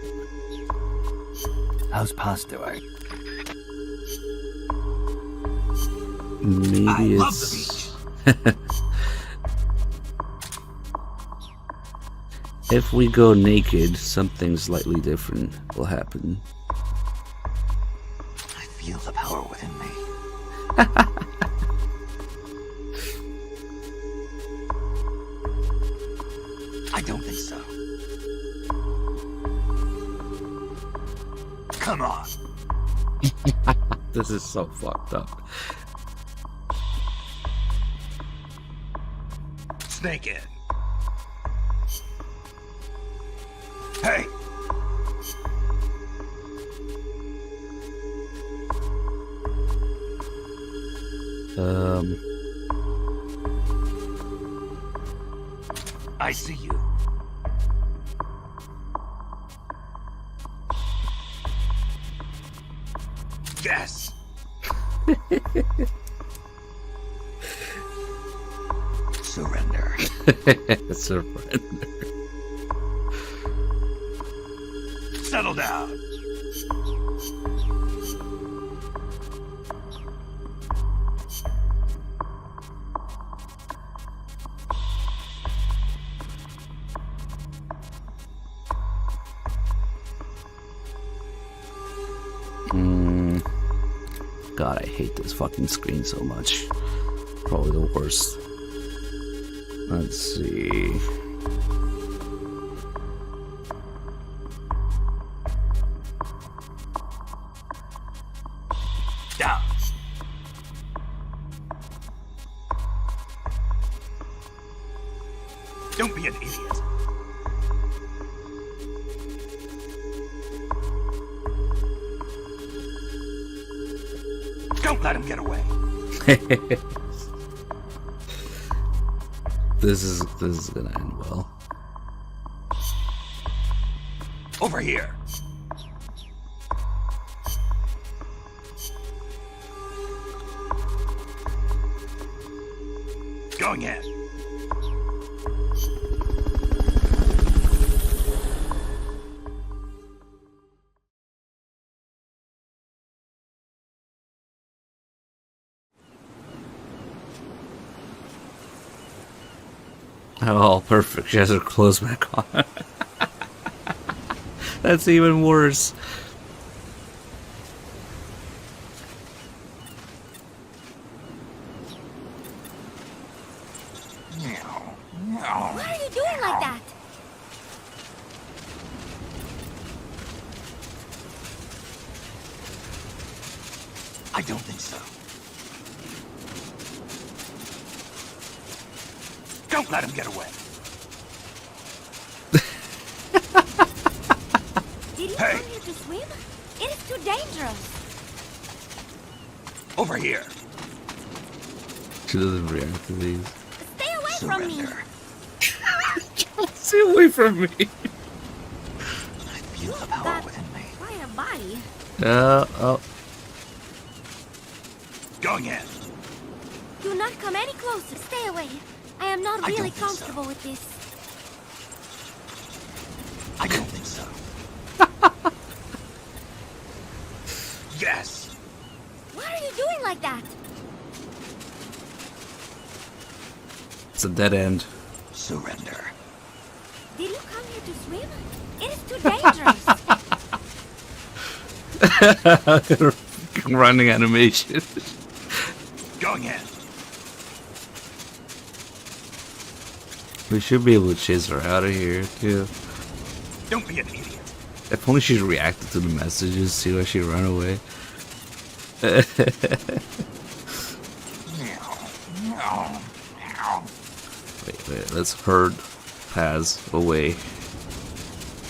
How's Paz doing? Maybe it's... If we go naked, something slightly different will happen. I feel the power within me. I don't think so. Come on. This is so fucked up. Snake in. Hey. I see you. Yes. Surrender. Surrender. Settle down. God, I hate this fucking screen so much. Probably the worst. Let's see. Down. Don't be an idiot. Don't let him get away. This is gonna end well. Over here. Going in. Oh, perfect. She has her clothes back on. That's even worse. Why are you doing like that? I don't think so. Don't let him get away. Did you Hey. come here to swim? It is too dangerous. Over here. She doesn't react to these. Stay away from me. Surrender. Stay away from me. I feel the power within me. Quite a body. Oh. Going in. Do not come any closer. Stay away. I am not I really don't think so. comfortable with this. I don't think so. Yes. Why are you doing like that? It's a dead end. Surrender. Did you come here to swim? It is too dangerous. Running animation. Going in. We should be able to chase her out of here, too. Don't be an idiot. If only she'd reacted to the messages, see why she ran away. Wait, let's herd Paz away.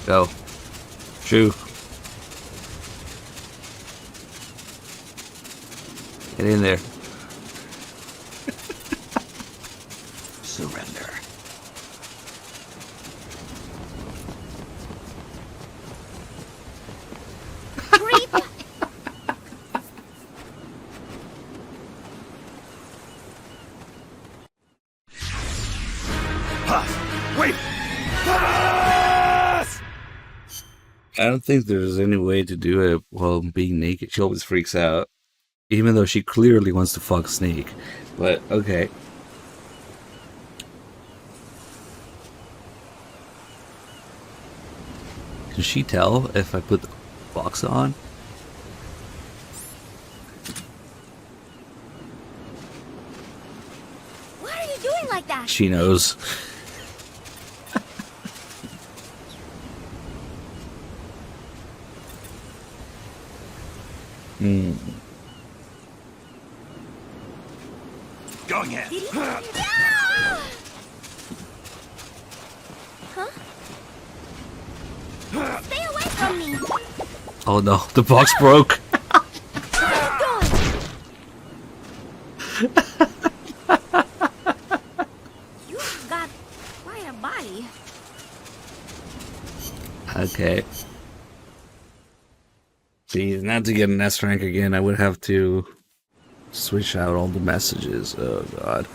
Go. Shoo. Get in there. Surrender. Creep. Wait! I don't think there's any way to do it while being naked. She always freaks out. Even though she clearly wants to fuck Snake. But, okay. Can she tell if I put the box on? Why are you doing like that? She knows. Going in. Did you come here? Huh? Stay away from me. Oh no, the box broke. Where are you going? Why? Okay. See, not to get an S rank again, I would have to switch out all the messages. Oh god.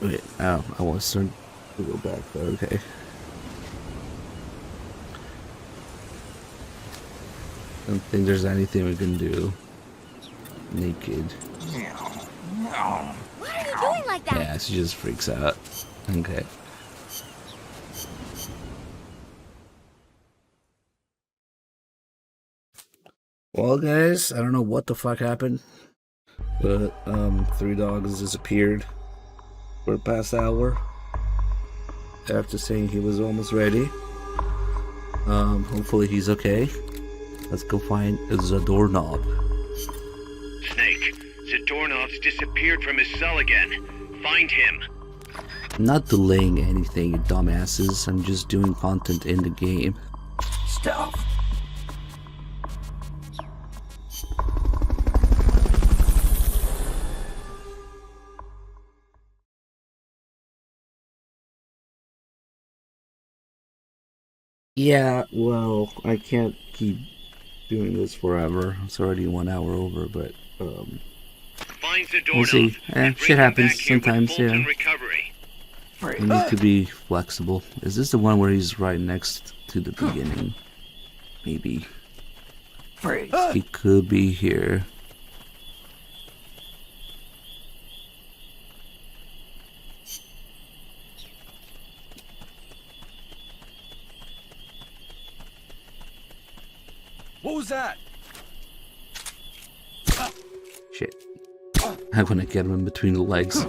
Wait, oh, I want to go back there, okay. I don't think there's anything we can do. Naked. Why are you doing like that? Yeah, she just freaks out. Okay. Well, guys, I don't know what the fuck happened, but Three Dogs disappeared for the past hour after saying he was almost ready. Hopefully he's okay. Let's go find the doorknob. Snake, Zadornov's disappeared from his cell again. Find him. I'm not delaying anything, you dumbasses. I'm just doing content in the game. Stealth. Yeah, well, I can't keep doing this forever. It's already 1 hour over, but Find Zadornov. we'll see. Shit happens sometimes, yeah. Recovery. I need to be flexible. Is this the one where he's right next to the beginning? Maybe. He could be here. What was that? Shit. I want to get him in between the legs.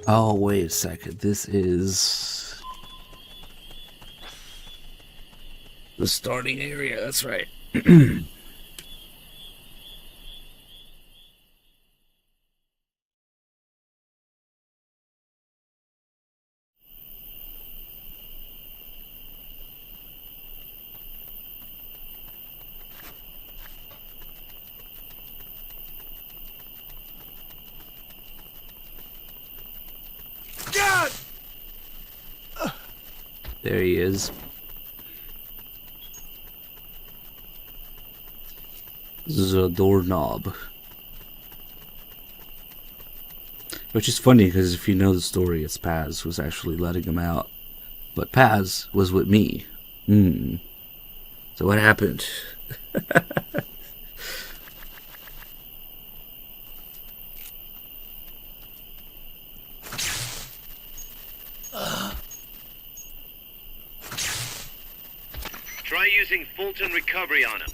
Oh, wait a second. This is the starting area. That's right. There he is. The doorknob. Which is funny because if you know the story, it's Paz who's actually letting him out. But Paz was with me. So what happened? Try using Fulton Recovery on him.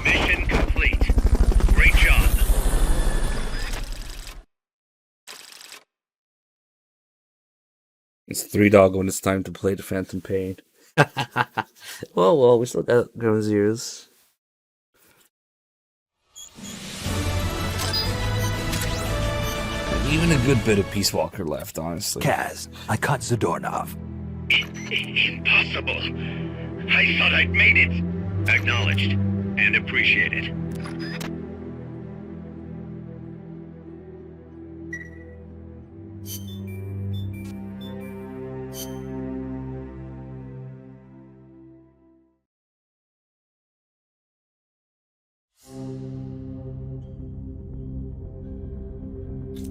Mission complete. Great job. It's Three Dog when it's time to play the Phantom Pain. Well, we still got Guns Ears. Even a good bit of Peace Walker left, honestly. Kaz, I caught Zadornov. Impossible. I thought I'd made it. Acknowledged and appreciated.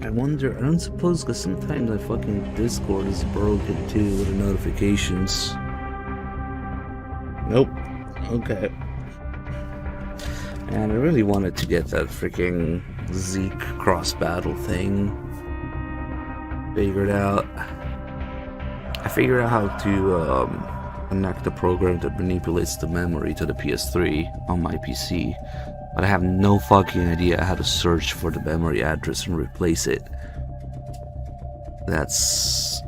I wonder, I don't suppose because sometimes my fucking Discord is broken too with the notifications. Nope. Okay. And I really wanted to get that freaking Zeke cross battle thing figured out. I figured out how to enact the program that manipulates the memory to the PS3 on my PC. But I have no fucking idea how to search for the memory address and replace it. That's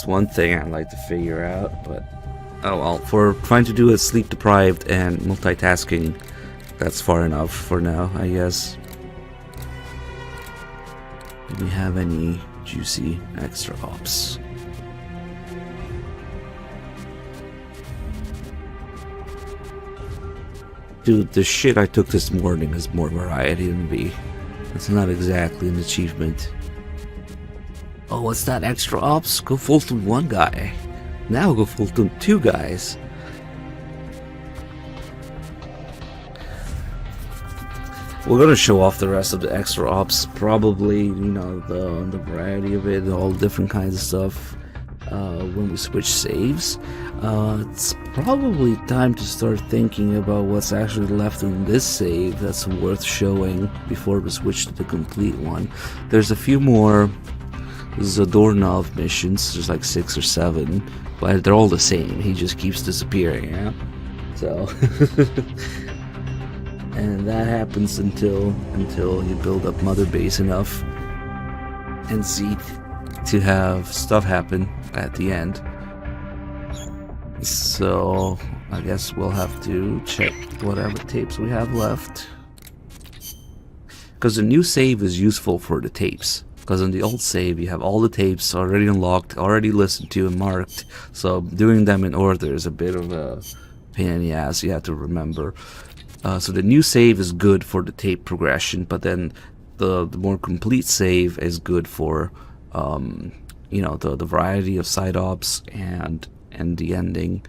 one thing I'd like to figure out, but oh well. For trying to do it sleep deprived and multitasking, that's far enough for now, I guess. Do we have any juicy extra ops? Dude, the shit I took this morning has more variety than me. It's not exactly an achievement. Oh, what's that? Extra ops? Go full to one guy. Now go full to two guys. We're gonna show off the rest of the extra ops, probably, the variety of it, all different kinds of stuff when we switch saves. It's probably time to start thinking about what's actually left in this save that's worth showing before we switch to the complete one. There's a few more Zadornov missions, there's like 6 or 7, but they're all the same. He just keeps disappearing, yeah? So... and that happens until you build up Mother Base enough and Zeke to have stuff happen at the end. So I guess we'll have to check whatever tapes we have left, because the new save is useful for the tapes, because in the old save you have all the tapes already unlocked, already listened to and marked, so doing them in order is a bit of a pain in the ass. You have to remember. So the new save is good for the tape progression, but then the more complete save is good for the variety of side ops and the ending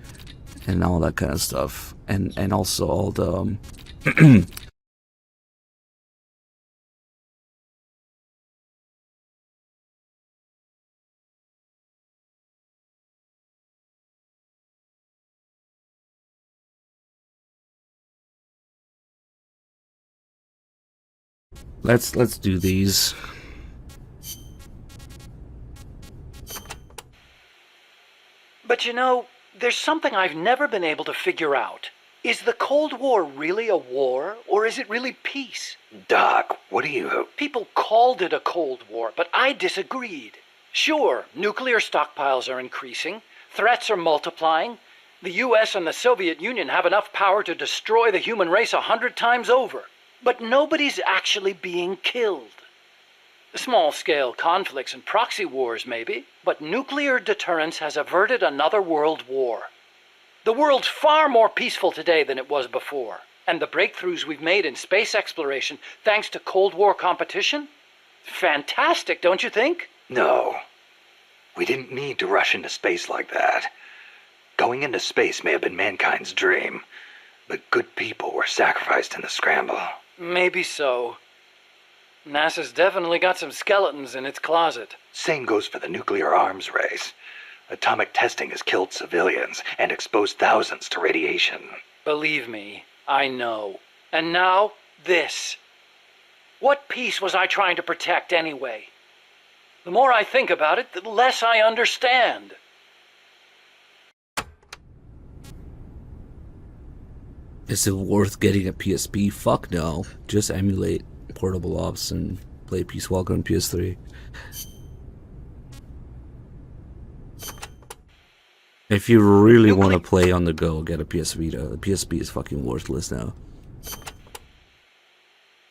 and all that kind of stuff, and also all the Let's do these. But there's something I've never been able to figure out. Is the Cold War really a war, or is it really peace? Doc, what do you... People called it a Cold War, but I disagreed. Sure, nuclear stockpiles are increasing, threats are multiplying. The US and the Soviet Union have enough power to destroy the human race 100 times over. But nobody's actually being killed. Small-scale conflicts and proxy wars, maybe, but nuclear deterrence has averted another world war. The world's far more peaceful today than it was before, and the breakthroughs we've made in space exploration thanks to Cold War competition? Fantastic, don't you think? No. We didn't need to rush into space like that. Going into space may have been mankind's dream, but good people were sacrificed in the scramble. Maybe so. NASA's definitely got some skeletons in its closet. Same goes for the nuclear arms race. Atomic testing has killed civilians and exposed thousands to radiation. Believe me, I know. And now, this. What peace was I trying to protect anyway? The more I think about it, the less I understand. Is it worth getting a PSP? Fuck no. Just emulate Portable Ops and play Peace Walker on PS3. If you really want to play on the go, get a PS Vita. The PSP is fucking worthless now.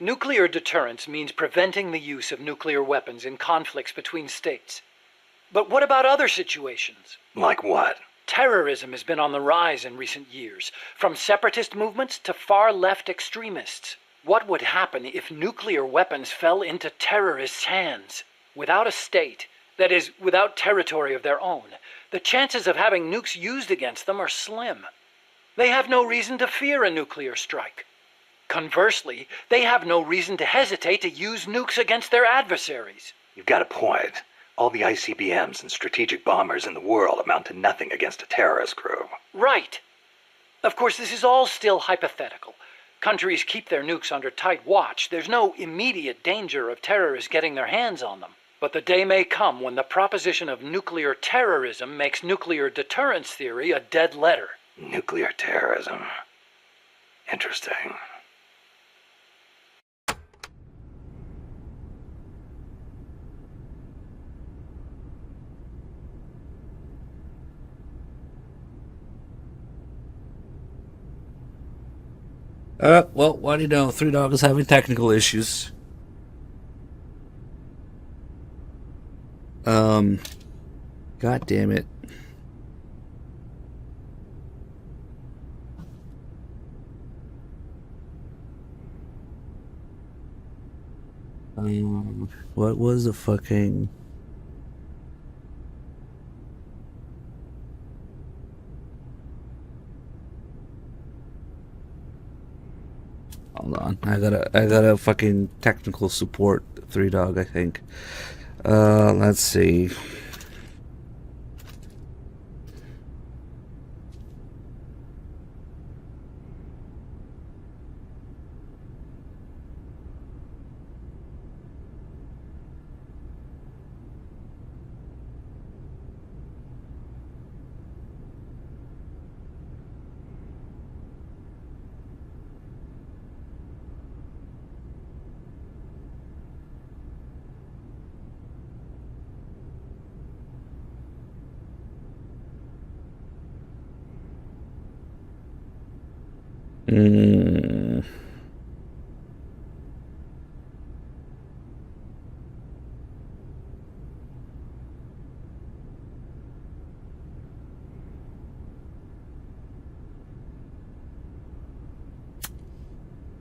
Nuclear deterrence means preventing the use of nuclear weapons in conflicts between states. But what about other situations? Like what? Terrorism has been on the rise in recent years, from separatist movements to far-left extremists. What would happen if nuclear weapons fell into terrorists' hands? Without a state, that is, without territory of their own, the chances of having nukes used against them are slim. They have no reason to fear a nuclear strike. Conversely, they have no reason to hesitate to use nukes against their adversaries. You've got a point. All the ICBMs and strategic bombers in the world amount to nothing against a terrorist group. Right. Of course, this is all still hypothetical. Countries keep their nukes under tight watch. There's no immediate danger of terrorists getting their hands on them. But the day may come when the proposition of nuclear terrorism makes nuclear deterrence theory a dead letter. Nuclear terrorism. Interesting. Well, what do you know? Three Dog is having technical issues. God damn it. What was the fucking... Hold on, I gotta fucking technical support 3Dog, I think. Let's see.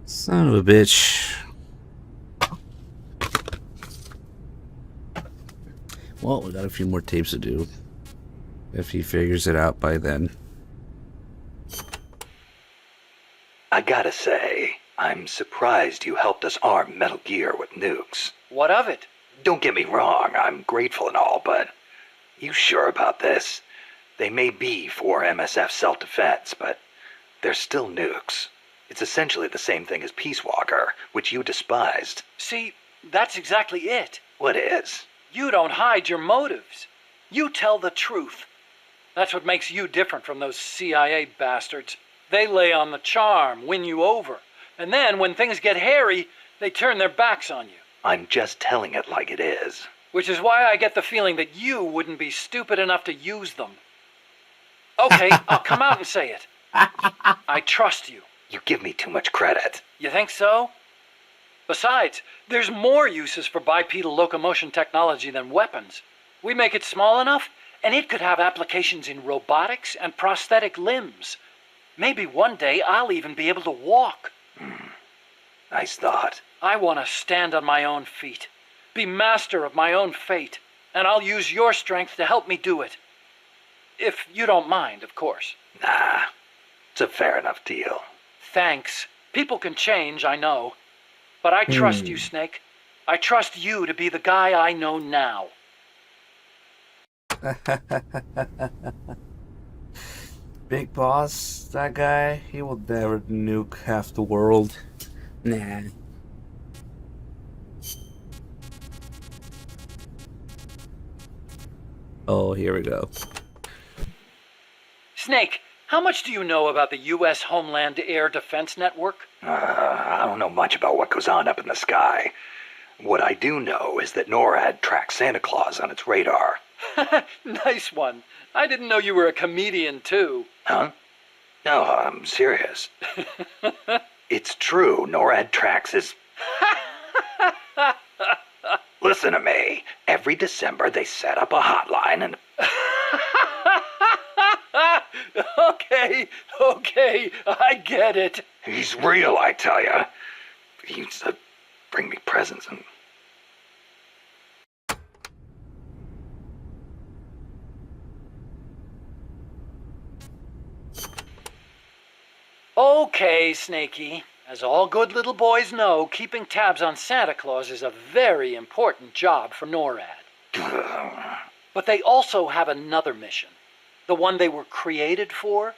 Son of a bitch. Well, we got a few more tapes to do. If he figures it out by then. I gotta say, I'm surprised you helped us arm Metal Gear with nukes. What of it? Don't get me wrong, I'm grateful and all, but you sure about this? They may be for MSF self-defense, but they're still nukes. It's essentially the same thing as Peace Walker, which you despised. See, that's exactly it. What is? You don't hide your motives. You tell the truth. That's what makes you different from those CIA bastards. They lay on the charm, win you over. And then, when things get hairy, they turn their backs on you. I'm just telling it like it is. Which is why I get the feeling that you wouldn't be stupid enough to use them. Okay, I'll come out and say it. I trust you. You give me too much credit. You think so? Besides, there's more uses for bipedal locomotion technology than weapons. We make it small enough, and it could have applications in robotics and prosthetic limbs. Maybe one day I'll even be able to walk. Nice thought. I want to stand on my own feet, be master of my own fate, and I'll use your strength to help me do it. If you don't mind, of course. Nah, it's a fair enough deal. Thanks. People can change, I know. But I trust you, Snake. I trust you to be the guy I know now. Big Boss, that guy, he will never nuke half the world. Nah. Oh, here we go. Snake, how much do you know about the U.S. Homeland Air Defense Network? I don't know much about what goes on up in the sky. What I do know is that NORAD tracks Santa Claus on its radar. Nice one. I didn't know you were a comedian, too. Huh? No, I'm serious. It's true, NORAD tracks his... Listen to me. Every December they set up a hotline and... Okay, I get it. He's real, I tell ya. He used to bring me presents and... Okay, Snakey. As all good little boys know, keeping tabs on Santa Claus is a very important job for NORAD. But they also have another mission. The one they were created for.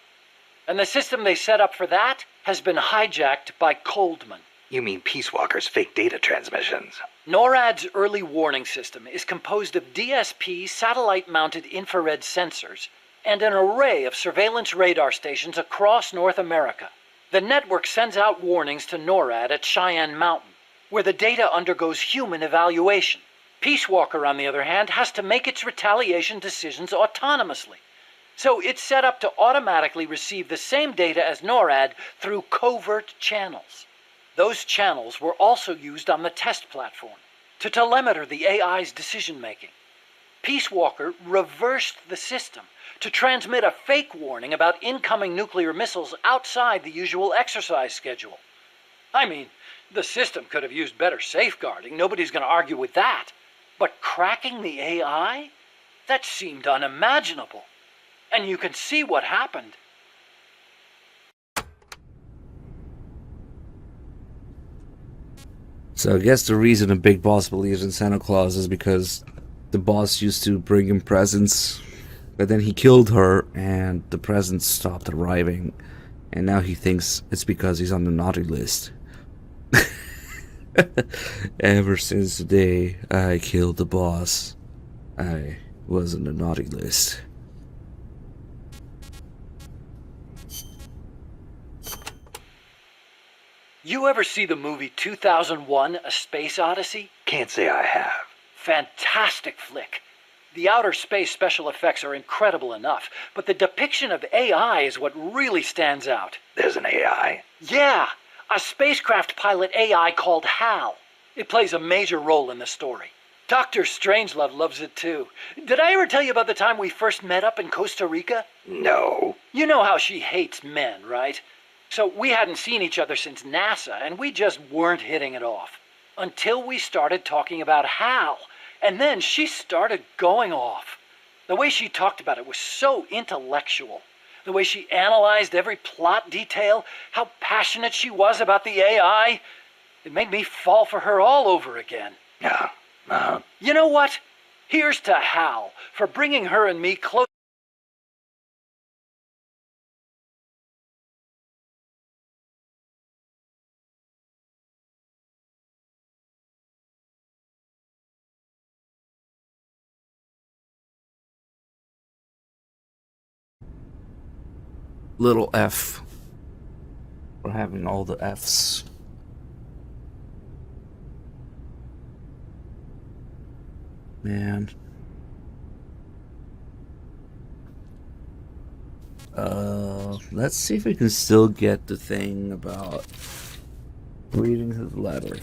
And the system they set up for that has been hijacked by Coldman. You mean Peace Walker's fake data transmissions? NORAD's early warning system is composed of DSP satellite-mounted infrared sensors and an array of surveillance radar stations across North America. The network sends out warnings to NORAD at Cheyenne Mountain, where the data undergoes human evaluation. Peace Walker, on the other hand, has to make its retaliation decisions autonomously. So it's set up to automatically receive the same data as NORAD through covert channels. Those channels were also used on the test platform to telemeter the AI's decision-making. Peace Walker reversed the system to transmit a fake warning about incoming nuclear missiles outside the usual exercise schedule. I mean, The system could have used better safeguarding. Nobody's going to argue with that. But cracking the AI? That seemed unimaginable. And you can see what happened. So I guess the reason a big boss believes in Santa Claus is because the boss used to bring him presents, but then he killed her and the presents stopped arriving, and now he thinks it's because he's on the naughty list. Ever since the day I killed the boss, I was on the naughty list. You ever see the movie 2001: A Space Odyssey? Can't say I have. Fantastic flick. The outer space special effects are incredible enough, but the depiction of AI is what really stands out. There's an AI? Yeah, a spacecraft pilot AI called HAL. It plays a major role in the story. Dr. Strangelove loves it too. Did I ever tell you about the time we first met up in Costa Rica? No. You know how she hates men, right? So we hadn't seen each other since NASA, and we just weren't hitting it off. Until we started talking about HAL, and then she started going off. The way she talked about it was so intellectual. The way she analyzed every plot detail, how passionate she was about the AI. It made me fall for her all over again. Yeah. You know what? Here's to Hal for bringing her and me close. Little F. We're having all the F's. Man. Let's see if we can still get the thing about reading his letter.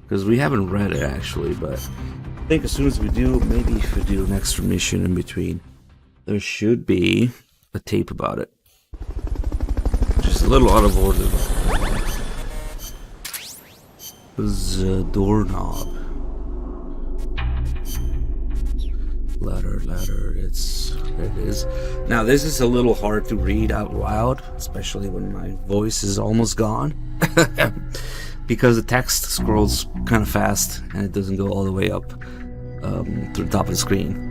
Because we haven't read it actually, but I think as soon as we do, maybe if we do an extra mission in between, there should be a tape about it. Just a little out of order. The doorknob. Letter, there it is. Now this is a little hard to read out loud, especially when my voice is almost gone. Because the text scrolls kind of fast and it doesn't go all the way up to the top of the screen.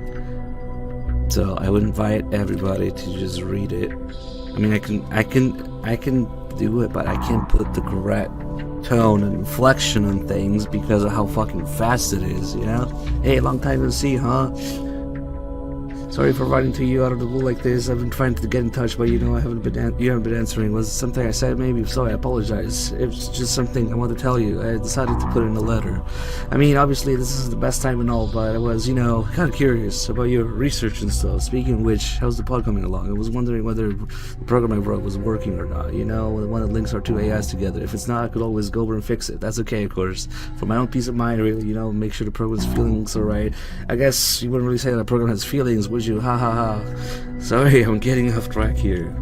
So I would invite everybody to just read it. I mean, I can do it, but I can't put the correct tone and inflection on things because of how fucking fast it is, you know? Hey, long time no see, huh? Sorry for writing to you out of the blue like this. I've been trying to get in touch, but you know you haven't been answering. Was it something I said? Maybe. So I apologize. It's just something I want to tell you. I decided to put it in a letter. I mean, obviously this is the best time and all, but I was, kind of curious about your research and stuff. Speaking of which, how's the pod coming along? I was wondering whether the program I wrote was working or not. One that links our two AIs together. If it's not, I could always go over and fix it. That's okay, of course. For my own peace of mind, really, make sure the program's feelings are right. I guess you wouldn't really say that a program has feelings, would you? Ha ha ha. Sorry, I'm getting off track here.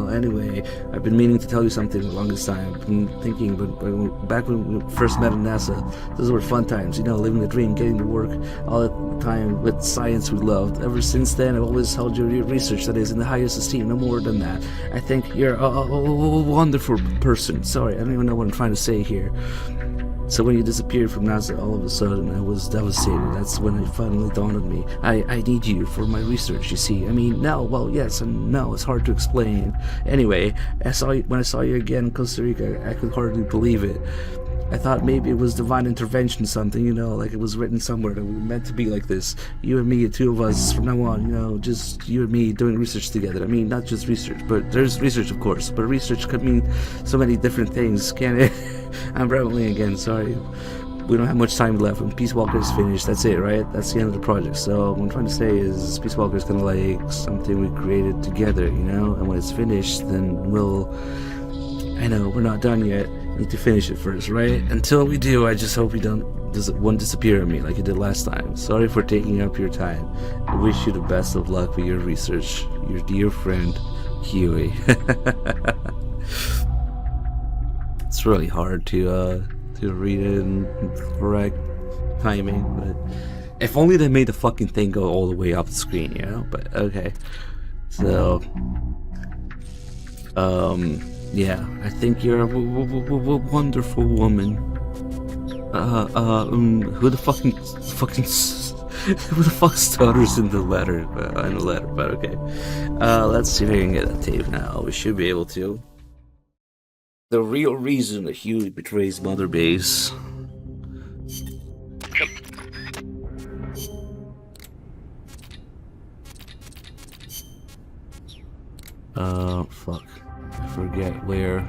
Anyway, I've been meaning to tell you something the longest time. I've been thinking, but back when we first met in NASA, those were fun times, living the dream, getting to work all the time with science we loved. Ever since then, I've always held your research, that is, in the highest esteem, no more than that. I think you're a wonderful person. Sorry, I don't even know what I'm trying to say here. So when you disappeared from NASA, all of a sudden I was devastated. That's when it finally dawned on me. I need you for my research, you see. I mean, no, well, yes and no. It's hard to explain. Anyway, when I saw you again in Costa Rica, I could hardly believe it. I thought maybe it was divine intervention, something, like it was written somewhere that we were meant to be like this. You and me, the two of us, from now on, just you and me doing research together. I mean, not just research, but there's research, of course, but research could mean so many different things, can't it? I'm rambling again, sorry. We don't have much time left. When Peace Walker is finished, that's it, right? That's the end of the project. So what I'm trying to say is Peace Walker is kind of like something we created together, and when it's finished, then I know, we're not done yet. Need to finish it first, right? Until we do, I just hope you won't disappear on me like you did last time. Sorry for taking up your time. I wish you the best of luck with your research. Your dear friend, Huey. That's really hard to read it in correct timing, but if only they made the fucking thing go all the way up the screen, you know? But okay. So yeah, I think you're a wonderful woman. Who the fucking who the fuck stutters in the letter? But okay. Let's see if I can get that tape now. We should be able to. The real reason that Huey betrays Mother Base. Fuck. I forget where.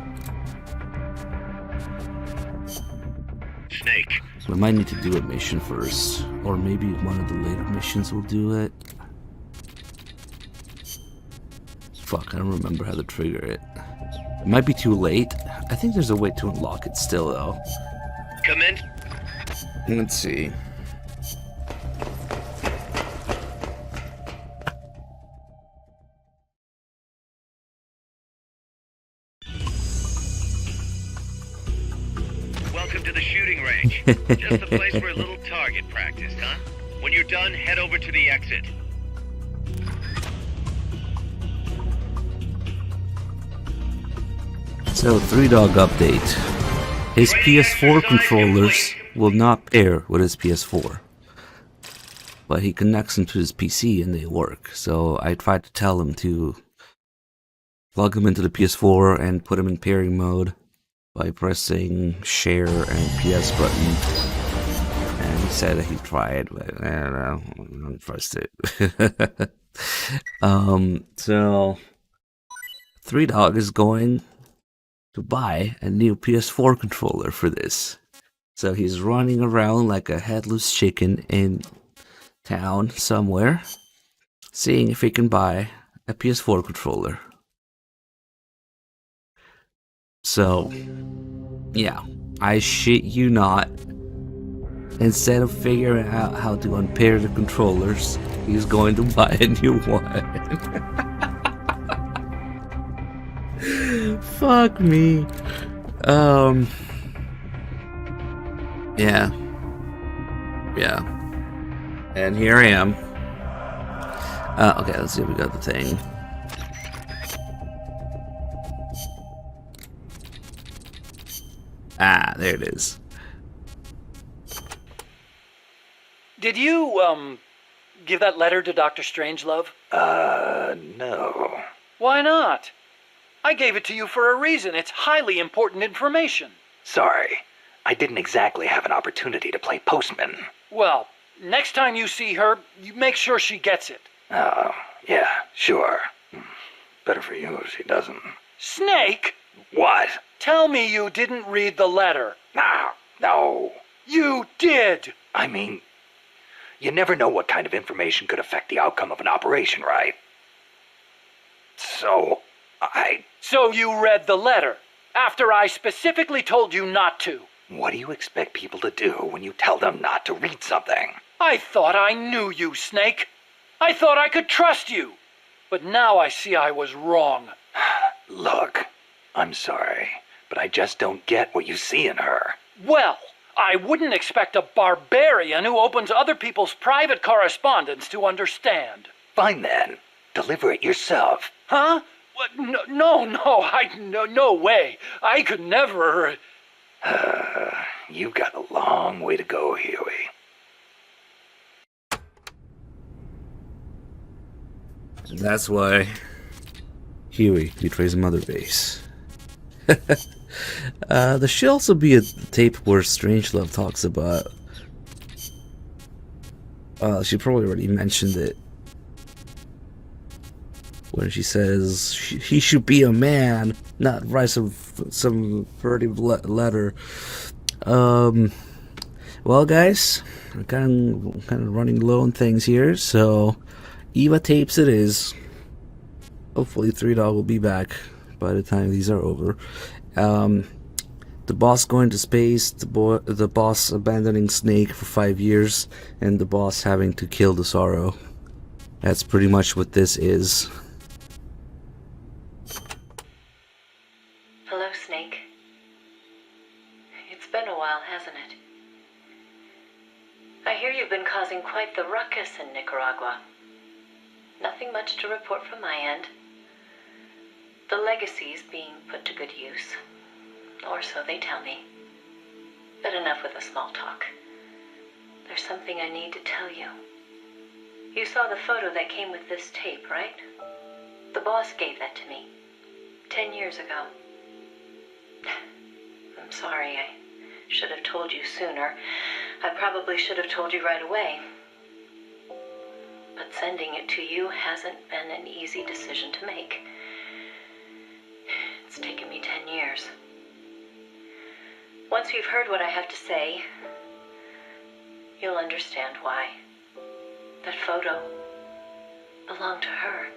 Snake. We might need to do a mission first. Or maybe one of the later missions will do it. Fuck, I don't remember how to trigger it. It might be too late. I think there's a way to unlock it still, though. Come in. Let's see. Welcome to the shooting range. Just a place for a little target practice, huh? When you're done, head over to the exit. So, 3Dog update. His PS4 controllers will not pair with his PS4. But he connects them to his PC and they work. So I tried to tell him to plug them into the PS4 and put them in pairing mode by pressing share and PS button. And he said that he tried, but I don't know, I don't trust it. So 3Dog is going to buy a new PS4 controller for this. So he's running around like a headless chicken in town somewhere, seeing if he can buy a PS4 controller. So, yeah, I shit you not. Instead of figuring out how to unpair the controllers, he's going to buy a new one. Fuck me. Yeah. And here I am. Okay, let's see if we got the thing. Ah, there it is. Did you, give that letter to Dr. Strangelove? No. Why not? I gave it to you for a reason. It's highly important information. Sorry. I didn't exactly have an opportunity to play postman. Well, next time you see her, you make sure she gets it. Oh, yeah, sure. Better for you if she doesn't. Snake! What? Tell me you didn't read the letter. No. You did! I mean, you never know what kind of information could affect the outcome of an operation, right? So you read the letter, after I specifically told you not to. What do you expect people to do when you tell them not to read something? I thought I knew you, Snake. I thought I could trust you. But now I see I was wrong. Look, I'm sorry, but I just don't get what you see in her. Well, I wouldn't expect a barbarian who opens other people's private correspondence to understand. Fine then. Deliver it yourself. Huh? What? No way. I could never... You've got a long way to go, Huey. And that's why Huey betrays Mother Base. There should also be a tape where Strangelove talks about... she probably already mentioned it. When she says he should be a man, not write some pretty letter. Well, guys, we're kind of running low on things here, so Eva tapes it is. Hopefully, 3Dog will be back by the time these are over. The boss going to space, the boss abandoning Snake for 5 years, and the boss having to kill the Sorrow. That's pretty much what this is. Hello, Snake. support from my end. The legacy's being put to good use. Or so they tell me. But enough with the small talk. There's something I need to tell you. You saw the photo that came with this tape, right? The boss gave that to me 10 years ago. I'm sorry, I should have told you sooner. I probably should have told you right away. But sending it to you hasn't been an easy decision to make. It's taken me 10 years. Once you've heard what I have to say, you'll understand why. That photo belonged to her.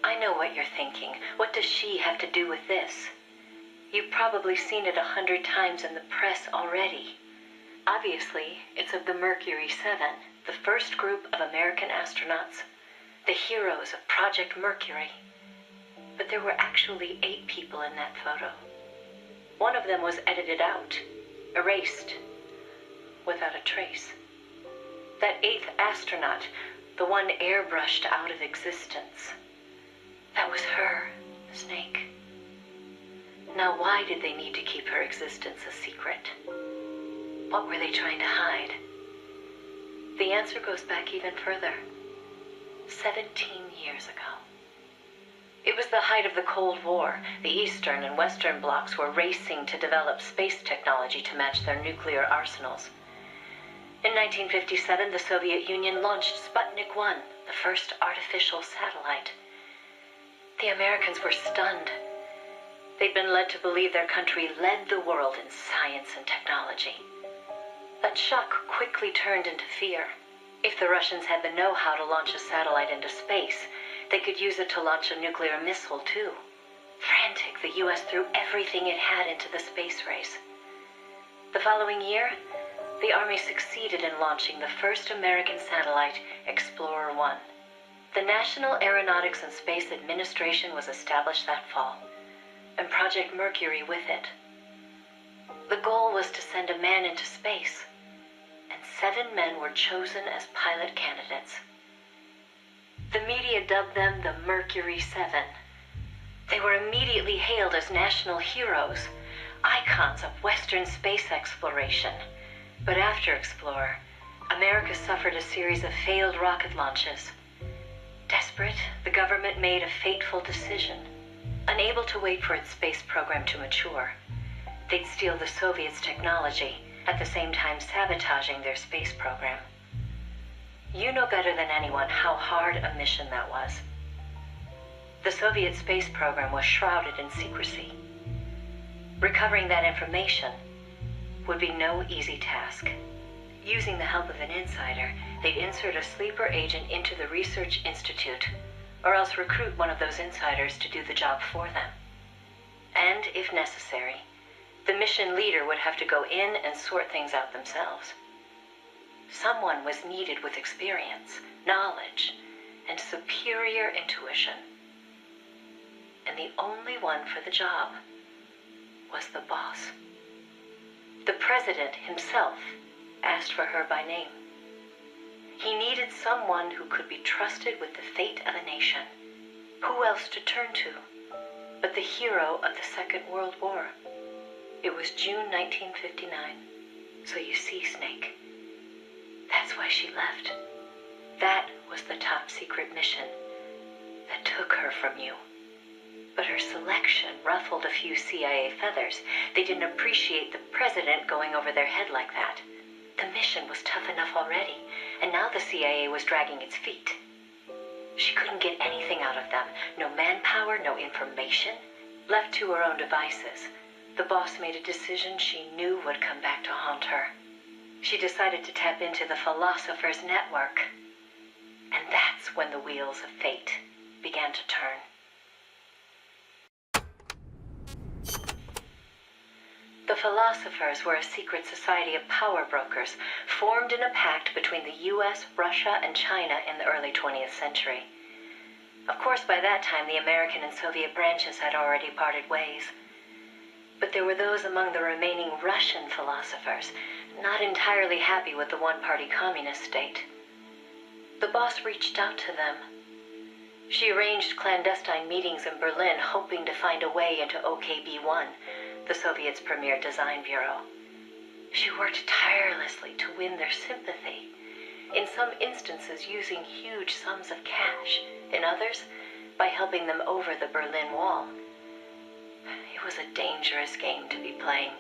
I know what you're thinking. What does she have to do with this? You've probably seen it 100 times in the press already. Obviously, it's of the Mercury 7, the first group of American astronauts, the heroes of Project Mercury. But there were actually 8 people in that photo. One of them was edited out, erased, without a trace. That 8th astronaut, the one airbrushed out of existence, that was her, Snake. Now, why did they need to keep her existence a secret? What were they trying to hide? The answer goes back even further. 17 years ago. It was the height of the Cold War. The Eastern and Western blocs were racing to develop space technology to match their nuclear arsenals. In 1957, the Soviet Union launched Sputnik 1, the first artificial satellite. The Americans were stunned. They'd been led to believe their country led the world in science and technology. That shock quickly turned into fear. If the Russians had the know-how to launch a satellite into space, they could use it to launch a nuclear missile, too. Frantic, the U.S. threw everything it had into the space race. The following year, the Army succeeded in launching the first American satellite, Explorer 1. The National Aeronautics and Space Administration was established that fall, and Project Mercury with it. The goal was to send a man into space, and 7 men were chosen as pilot candidates. The media dubbed them the Mercury 7. They were immediately hailed as national heroes, icons of Western space exploration. But after Explorer, America suffered a series of failed rocket launches. Desperate, the government made a fateful decision. Unable to wait for its space program to mature, they'd steal the Soviets' technology, at the same time sabotaging their space program. You know better than anyone how hard a mission that was. The Soviet space program was shrouded in secrecy. Recovering that information would be no easy task. Using the help of an insider, they'd insert a sleeper agent into the research institute, or else recruit one of those insiders to do the job for them. And, if necessary, the mission leader would have to go in and sort things out themselves. Someone was needed with experience, knowledge, and superior intuition. And the only one for the job was the boss. The president himself asked for her by name. He needed someone who could be trusted with the fate of a nation. Who else to turn to but the hero of the Second World War? It was June 1959. So you see, Snake, that's why she left. That was the top secret mission that took her from you. But her selection ruffled a few CIA feathers. They didn't appreciate the president going over their head like that. The mission was tough enough already, and now the CIA was dragging its feet. She couldn't get anything out of them. No manpower, no information. Left to her own devices, the boss made a decision she knew would come back to haunt her. She decided to tap into the Philosopher's Network. And that's when the wheels of fate began to turn. The Philosophers were a secret society of power brokers formed in a pact between the US, Russia, and China in the early 20th century. Of course, by that time, the American and Soviet branches had already parted ways. But there were those among the remaining Russian philosophers not entirely happy with the one-party communist state. The boss reached out to them. She arranged clandestine meetings in Berlin, hoping to find a way into OKB-1, the Soviets' premier design bureau. She worked tirelessly to win their sympathy, in some instances using huge sums of cash, in others, by helping them over the Berlin Wall. It was a dangerous game to be playing.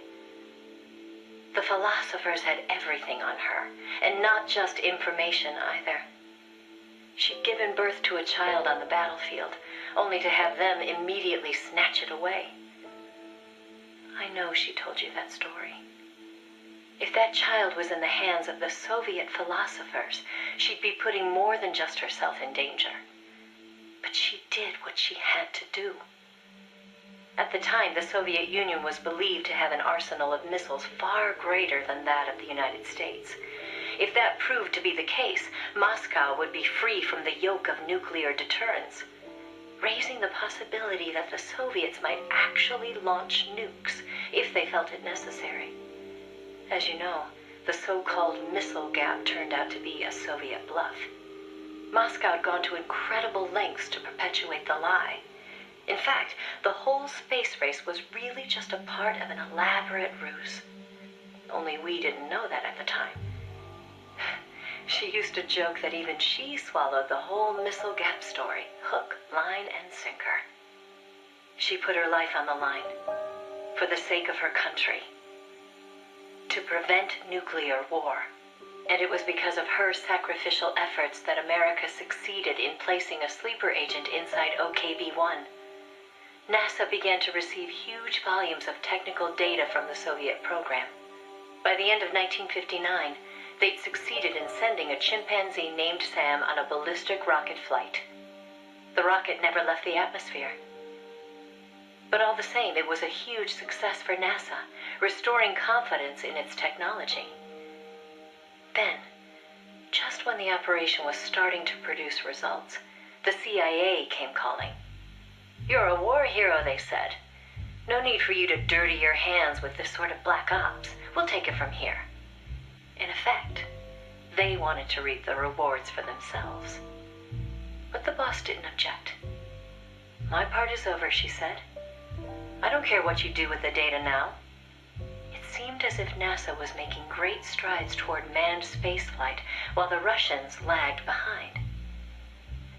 The philosophers had everything on her, and not just information either. She'd given birth to a child on the battlefield, only to have them immediately snatch it away. I know she told you that story. If that child was in the hands of the Soviet philosophers, she'd be putting more than just herself in danger. But she did what she had to do. At the time, the Soviet Union was believed to have an arsenal of missiles far greater than that of the United States. If that proved to be the case, Moscow would be free from the yoke of nuclear deterrence, raising the possibility that the Soviets might actually launch nukes if they felt it necessary. As you know, the so-called missile gap turned out to be a Soviet bluff. Moscow had gone to incredible lengths to perpetuate the lie. In fact, the whole space race was really just a part of an elaborate ruse. Only we didn't know that at the time. She used to joke that even she swallowed the whole missile gap story, hook, line, and sinker. She put her life on the line, for the sake of her country, to prevent nuclear war. And it was because of her sacrificial efforts that America succeeded in placing a sleeper agent inside OKB-1. NASA began to receive huge volumes of technical data from the Soviet program. By the end of 1959, they'd succeeded in sending a chimpanzee named Sam on a ballistic rocket flight. The rocket never left the atmosphere. But all the same, it was a huge success for NASA, restoring confidence in its technology. Then, just when the operation was starting to produce results, the CIA came calling. "You're a war hero," they said. "No need for you to dirty your hands with this sort of black ops. We'll take it from here." In effect, they wanted to reap the rewards for themselves. But the boss didn't object. "My part is over," she said. "I don't care what you do with the data now." It seemed as if NASA was making great strides toward manned spaceflight while the Russians lagged behind.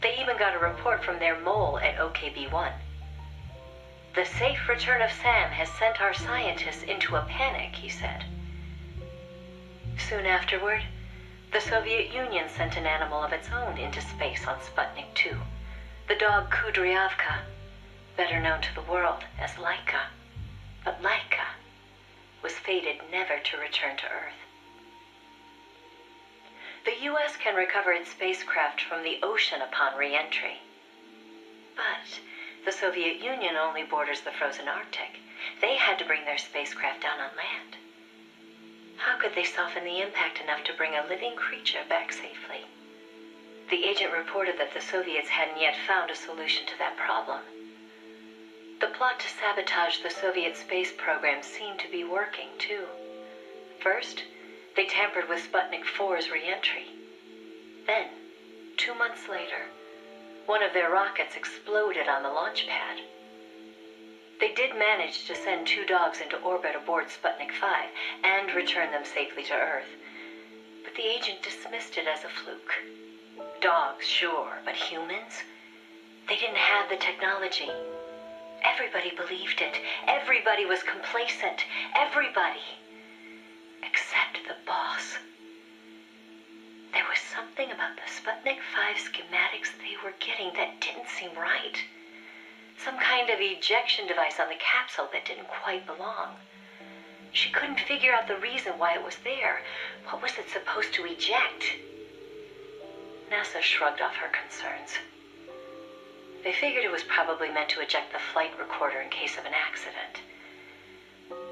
They even got a report from their mole at OKB-1. "The safe return of Sam has sent our scientists into a panic," he said. Soon afterward, the Soviet Union sent an animal of its own into space on Sputnik 2, the dog Kudryavka, better known to the world as Laika. But Laika was fated never to return to Earth. The U.S. can recover its spacecraft from the ocean upon re-entry. But the Soviet Union only borders the frozen Arctic. They had to bring their spacecraft down on land. How could they soften the impact enough to bring a living creature back safely? The agent reported that the Soviets hadn't yet found a solution to that problem. The plot to sabotage the Soviet space program seemed to be working, too. First, they tampered with Sputnik 4's re-entry. Then, 2 months later, one of their rockets exploded on the launch pad. They did manage to send 2 dogs into orbit aboard Sputnik 5 and return them safely to Earth. But the agent dismissed it as a fluke. Dogs, sure, but humans? They didn't have the technology. Everybody believed it. Everybody was complacent. Everybody. Except the boss. There was something about the Sputnik 5 schematics they were getting that didn't seem right. Some kind of ejection device on the capsule that didn't quite belong. She couldn't figure out the reason why it was there. What was it supposed to eject? NASA shrugged off her concerns. They figured it was probably meant to eject the flight recorder in case of an accident.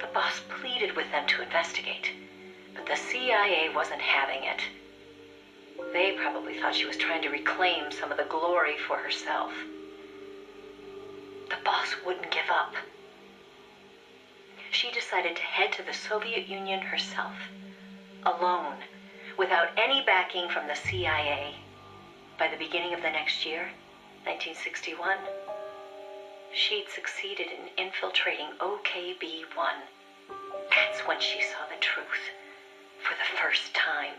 The boss pleaded with them to investigate, but the CIA wasn't having it. They probably thought she was trying to reclaim some of the glory for herself. The boss wouldn't give up. She decided to head to the Soviet Union herself, alone, without any backing from the CIA. By the beginning of the next year, 1961. She'd succeeded in infiltrating OKB-1. That's when she saw the truth for the first time.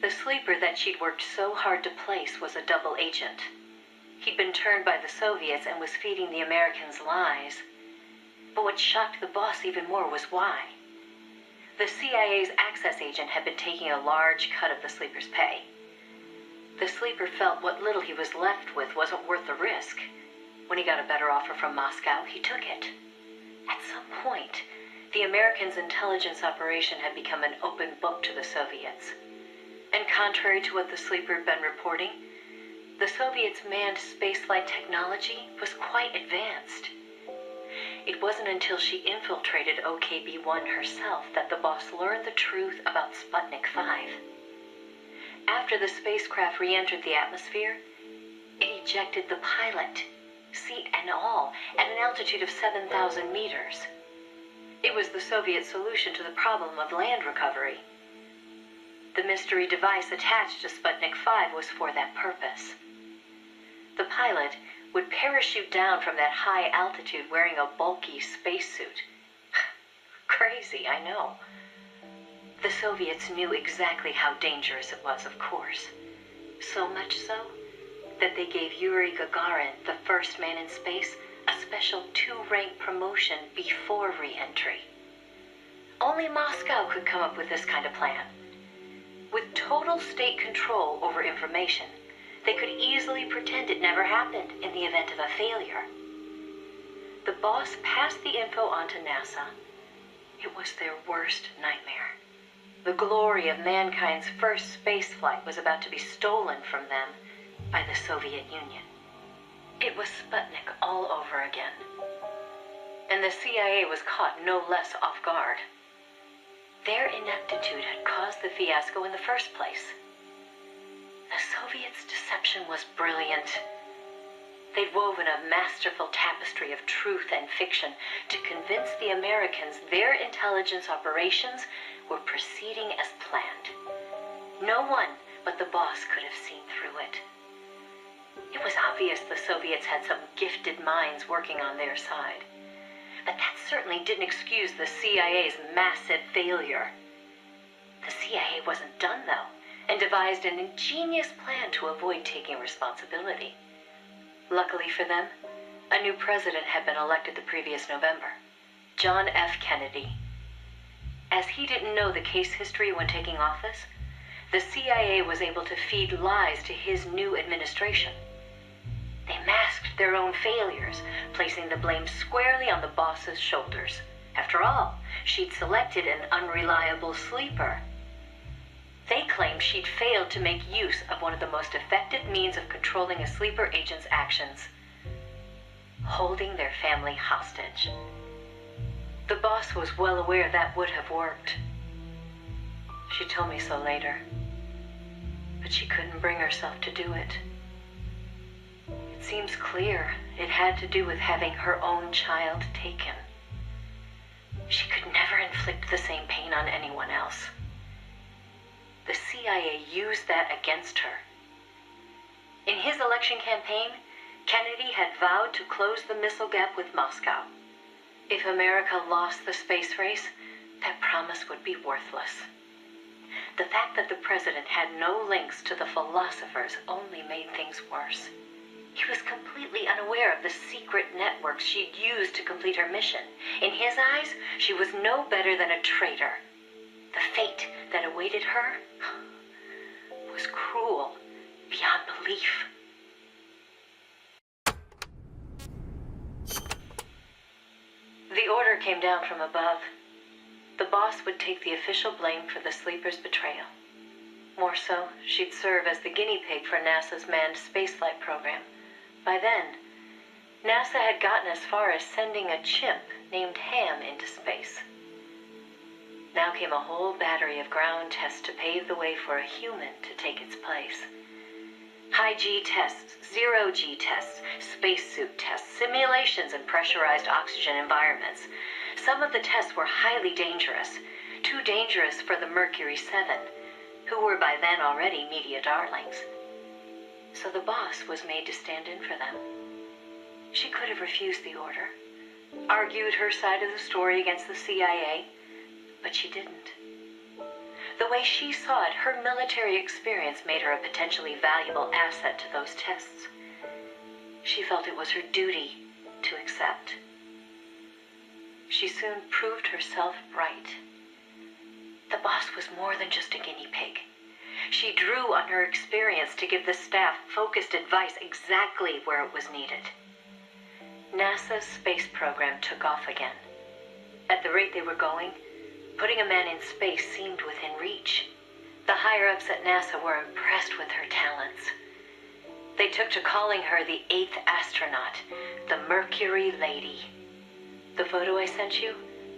The sleeper that she'd worked so hard to place was a double agent. He'd been turned by the Soviets and was feeding the Americans lies. But what shocked the boss even more was why. The CIA's access agent had been taking a large cut of the sleeper's pay. The sleeper felt what little he was left with wasn't worth the risk. When he got a better offer from Moscow, he took it. At some point, the Americans' intelligence operation had become an open book to the Soviets. And contrary to what the sleeper had been reporting, the Soviets' manned spaceflight technology was quite advanced. It wasn't until she infiltrated OKB-1 herself that the boss learned the truth about Sputnik 5. After the spacecraft re-entered the atmosphere, it ejected the pilot, seat and all, at an altitude of 7,000 meters. It was the Soviet solution to the problem of land recovery. The mystery device attached to Sputnik 5 was for that purpose. The pilot would parachute down from that high altitude wearing a bulky spacesuit. Crazy, I know. The Soviets knew exactly how dangerous it was, of course. So much so that they gave Yuri Gagarin, the first man in space, a special 2-rank promotion before re-entry. Only Moscow could come up with this kind of plan. With total state control over information, they could easily pretend it never happened in the event of a failure. The boss passed the info on to NASA. It was their worst nightmare. The glory of mankind's first spaceflight was about to be stolen from them by the Soviet Union. It was Sputnik all over again. And the CIA was caught no less off guard. Their ineptitude had caused the fiasco in the first place. The Soviets' deception was brilliant. They'd woven a masterful tapestry of truth and fiction to convince the Americans their intelligence operations were proceeding as planned. No one but the boss could have seen through it. It was obvious the Soviets had some gifted minds working on their side. But that certainly didn't excuse the CIA's massive failure. The CIA wasn't done, though, and devised an ingenious plan to avoid taking responsibility. Luckily for them, a new president had been elected the previous November, John F. Kennedy. As he didn't know the case history when taking office, the CIA was able to feed lies to his new administration. They masked their own failures, placing the blame squarely on the boss's shoulders. After all, she'd selected an unreliable sleeper. They claimed she'd failed to make use of one of the most effective means of controlling a sleeper agent's actions: holding their family hostage. The boss was well aware that would have worked. She told me so later, but she couldn't bring herself to do it. It seems clear it had to do with having her own child taken. She could never inflict the same pain on anyone else. The CIA used that against her. In his election campaign, Kennedy had vowed to close the missile gap with Moscow. If America lost the space race, that promise would be worthless. The fact that the president had no links to the philosophers only made things worse. He was completely unaware of the secret networks she'd used to complete her mission. In his eyes, she was no better than a traitor. The fate that awaited her was cruel beyond belief. The order came down from above. The boss would take the official blame for the sleeper's betrayal. More so, she'd serve as the guinea pig for NASA's manned spaceflight program. By then, NASA had gotten as far as sending a chimp named Ham into space. Now came a whole battery of ground tests to pave the way for a human to take its place. High-G tests, zero-G tests, spacesuit tests, simulations in pressurized oxygen environments. Some of the tests were highly dangerous. proved too dangerous for the Mercury 7, who were by then already media darlings. So the boss was made to stand in for them. She could have refused the order, argued her side of the story against the CIA, but she didn't. The way she saw it, her military experience made her a potentially valuable asset to those tests. She felt it was her duty to accept. She soon proved herself right. The boss was more than just a guinea pig. She drew on her experience to give the staff focused advice exactly where it was needed. NASA's space program took off again. At the rate they were going, putting a man in space seemed within reach. The higher-ups at NASA were impressed with her talents. They took to calling her the 8th astronaut, the Mercury Lady. The photo I sent you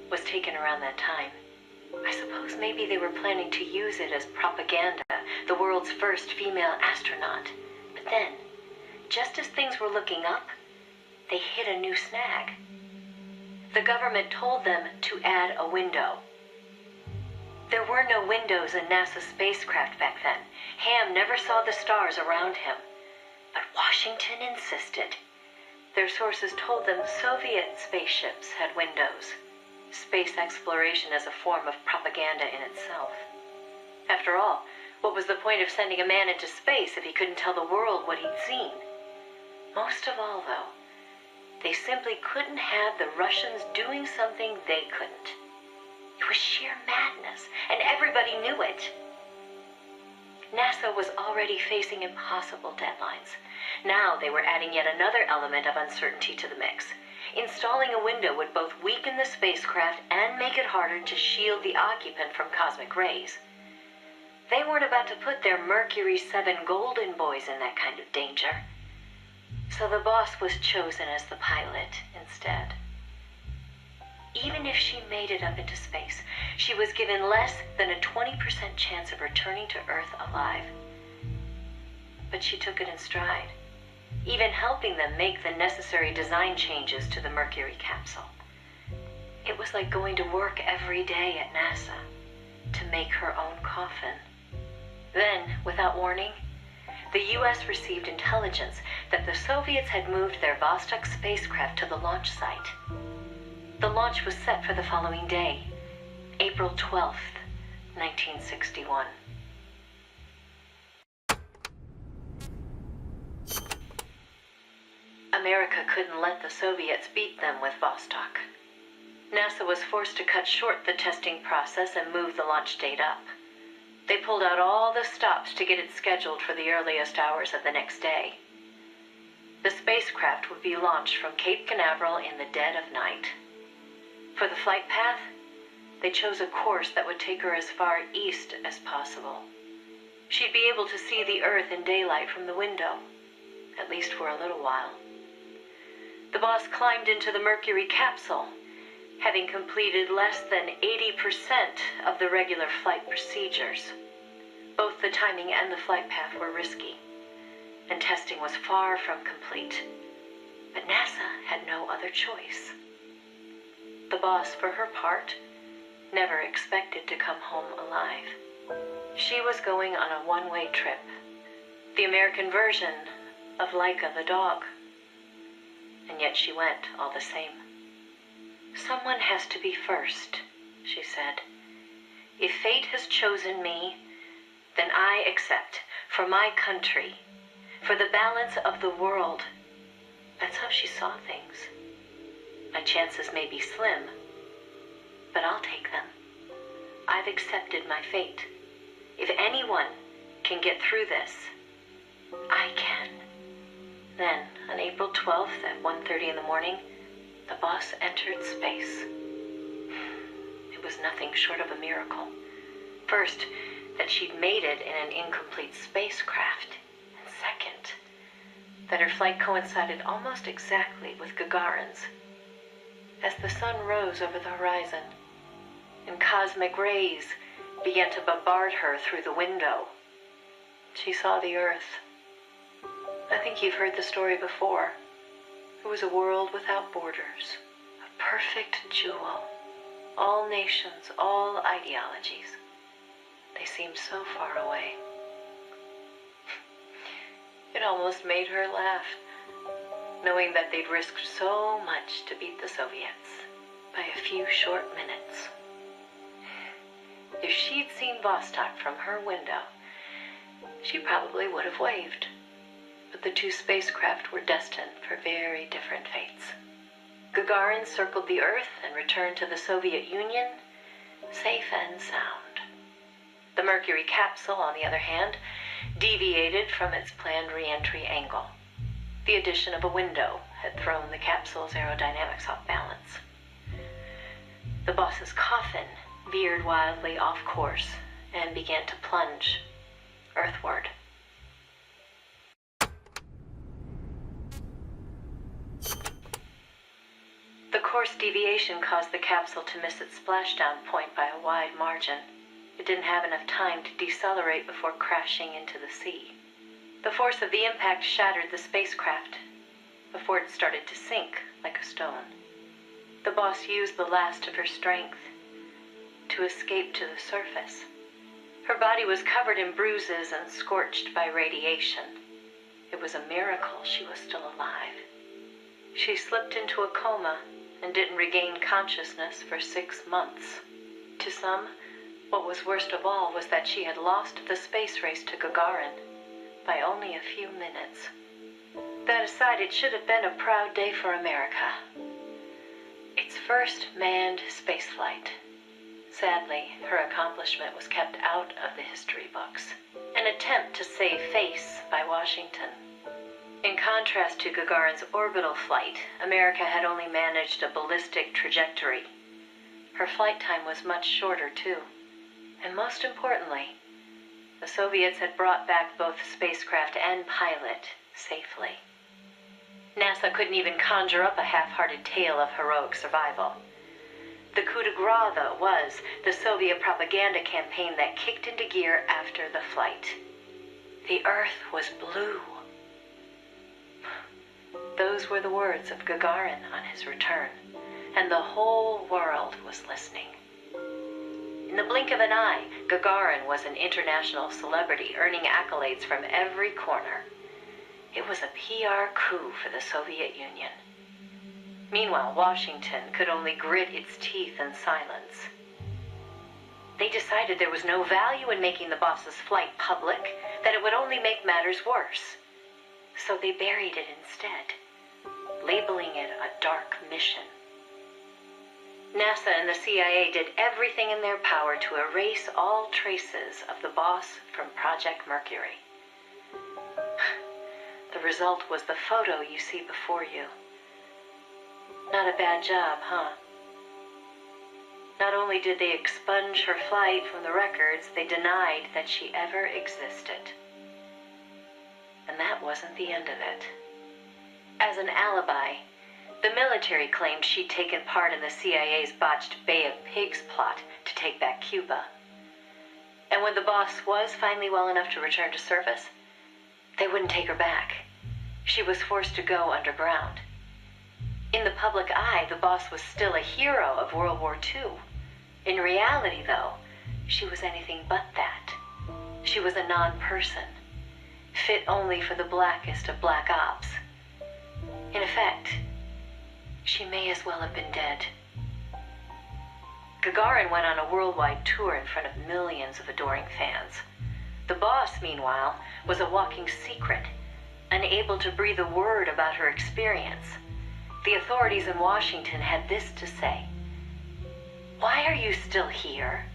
was taken around that time. I suppose maybe they were planning to use it as propaganda, the world's first female astronaut. But then, just as things were looking up, they hit a new snag. The government told them to add a window. There were no windows in NASA's spacecraft back then. Ham never saw the stars around him. But Washington insisted. Their sources told them Soviet spaceships had windows. Space exploration as a form of propaganda in itself. After all, what was the point of sending a man into space if he couldn't tell the world what he'd seen? Most of all, though, they simply couldn't have the Russians doing something they couldn't. It was sheer madness, and everybody knew it. NASA was already facing impossible deadlines. Now they were adding yet another element of uncertainty to the mix. Installing a window would both weaken the spacecraft and make it harder to shield the occupant from cosmic rays. They weren't about to put their Mercury 7 golden boys in that kind of danger. So the boss was chosen as the pilot instead. Even if she made it up into space, she was given less than a 20% chance of returning to Earth alive. But she took it in stride, even helping them make the necessary design changes to the Mercury capsule. It was like going to work every day at NASA to make her own coffin. Then, without warning, the U.S. received intelligence that the Soviets had moved their Vostok spacecraft to the launch site. The launch was set for the following day, April 12th, 1961. America couldn't let the Soviets beat them with Vostok. NASA was forced to cut short the testing process and move the launch date up. They pulled out all the stops to get it scheduled for the earliest hours of the next day. The spacecraft would be launched from Cape Canaveral in the dead of night. For the flight path, they chose a course that would take her as far east as possible. She'd be able to see the Earth in daylight from the window, at least for a little while. The boss climbed into the Mercury capsule, having completed less than 80% of the regular flight procedures. Both the timing and the flight path were risky, and testing was far from complete. But NASA had no other choice. The boss, for her part, never expected to come home alive. She was going on a one-way trip, the American version of Laika the dog. And yet she went all the same. Someone has to be first, she said. If fate has chosen me, then I accept, for my country, for the balance of the world. That's how she saw things. My chances may be slim, but I'll take them. I've accepted my fate. If anyone can get through this, I can. Then, on April 12th at 1:30 in the morning, the boss entered space. It was nothing short of a miracle. First, that she'd made it in an incomplete spacecraft. And second, that her flight coincided almost exactly with Gagarin's. As the sun rose over the horizon, and cosmic rays began to bombard her through the window, she saw the Earth. I think you've heard the story before. It was a world without borders, a perfect jewel, All nations, all ideologies. They seemed so far away. It almost made her laugh, knowing that they'd risked so much to beat the Soviets by a few short minutes. If she'd seen Vostok from her window, she probably would have waved. But the two spacecraft were destined for very different fates. Gagarin circled the Earth and returned to the Soviet Union, safe and sound. The Mercury capsule, on the other hand, deviated from its planned re-entry angle. The addition of a window had thrown the capsule's aerodynamics off balance. The boss's coffin veered wildly off course and began to plunge earthward. The course deviation caused the capsule to miss its splashdown point by a wide margin. It didn't have enough time to decelerate before crashing into the sea. The force of the impact shattered the spacecraft before it started to sink like a stone. The boss used the last of her strength to escape to the surface. Her body was covered in bruises and scorched by radiation. It was a miracle she was still alive. She slipped into a coma and didn't regain consciousness for 6 months. To some, what was worst of all was that she had lost the space race to Gagarin by only a few minutes. That aside, it should have been a proud day for America. Its first manned spaceflight. Sadly, her accomplishment was kept out of the history books. An attempt to save face by Washington. In contrast to Gagarin's orbital flight, America had only managed a ballistic trajectory. Her flight time was much shorter, too. And most importantly, the Soviets had brought back both spacecraft and pilot safely. NASA couldn't even conjure up a half-hearted tale of heroic survival. The coup de grace, though, was the Soviet propaganda campaign that kicked into gear after the flight. The Earth was blue. Those were the words of Gagarin on his return, and the whole world was listening. In the blink of an eye, Gagarin was an international celebrity, earning accolades from every corner. It was a PR coup for the Soviet Union. Meanwhile, Washington could only grit its teeth in silence. They decided there was no value in making the boss's flight public, that it would only make matters worse. So they buried it instead, labeling it a dark mission. NASA and the CIA did everything in their power to erase all traces of the boss from Project Mercury. The result was the photo you see before you. Not a bad job, huh? Not only did they expunge her flight from the records, they denied that she ever existed. And that wasn't the end of it. As an alibi, the military claimed she'd taken part in the CIA's botched Bay of Pigs plot to take back Cuba. And when the boss was finally well enough to return to service, they wouldn't take her back. She was forced to go underground. In the public eye, the boss was still a hero of World War II. In reality, though, she was anything but that. She was a non-person, fit only for the blackest of black ops. In effect, she may as well have been dead. Gagarin went on a worldwide tour in front of millions of adoring fans. The boss, meanwhile, was a walking secret, unable to breathe a word about her experience. The authorities in Washington had this to say: "Why are you still here?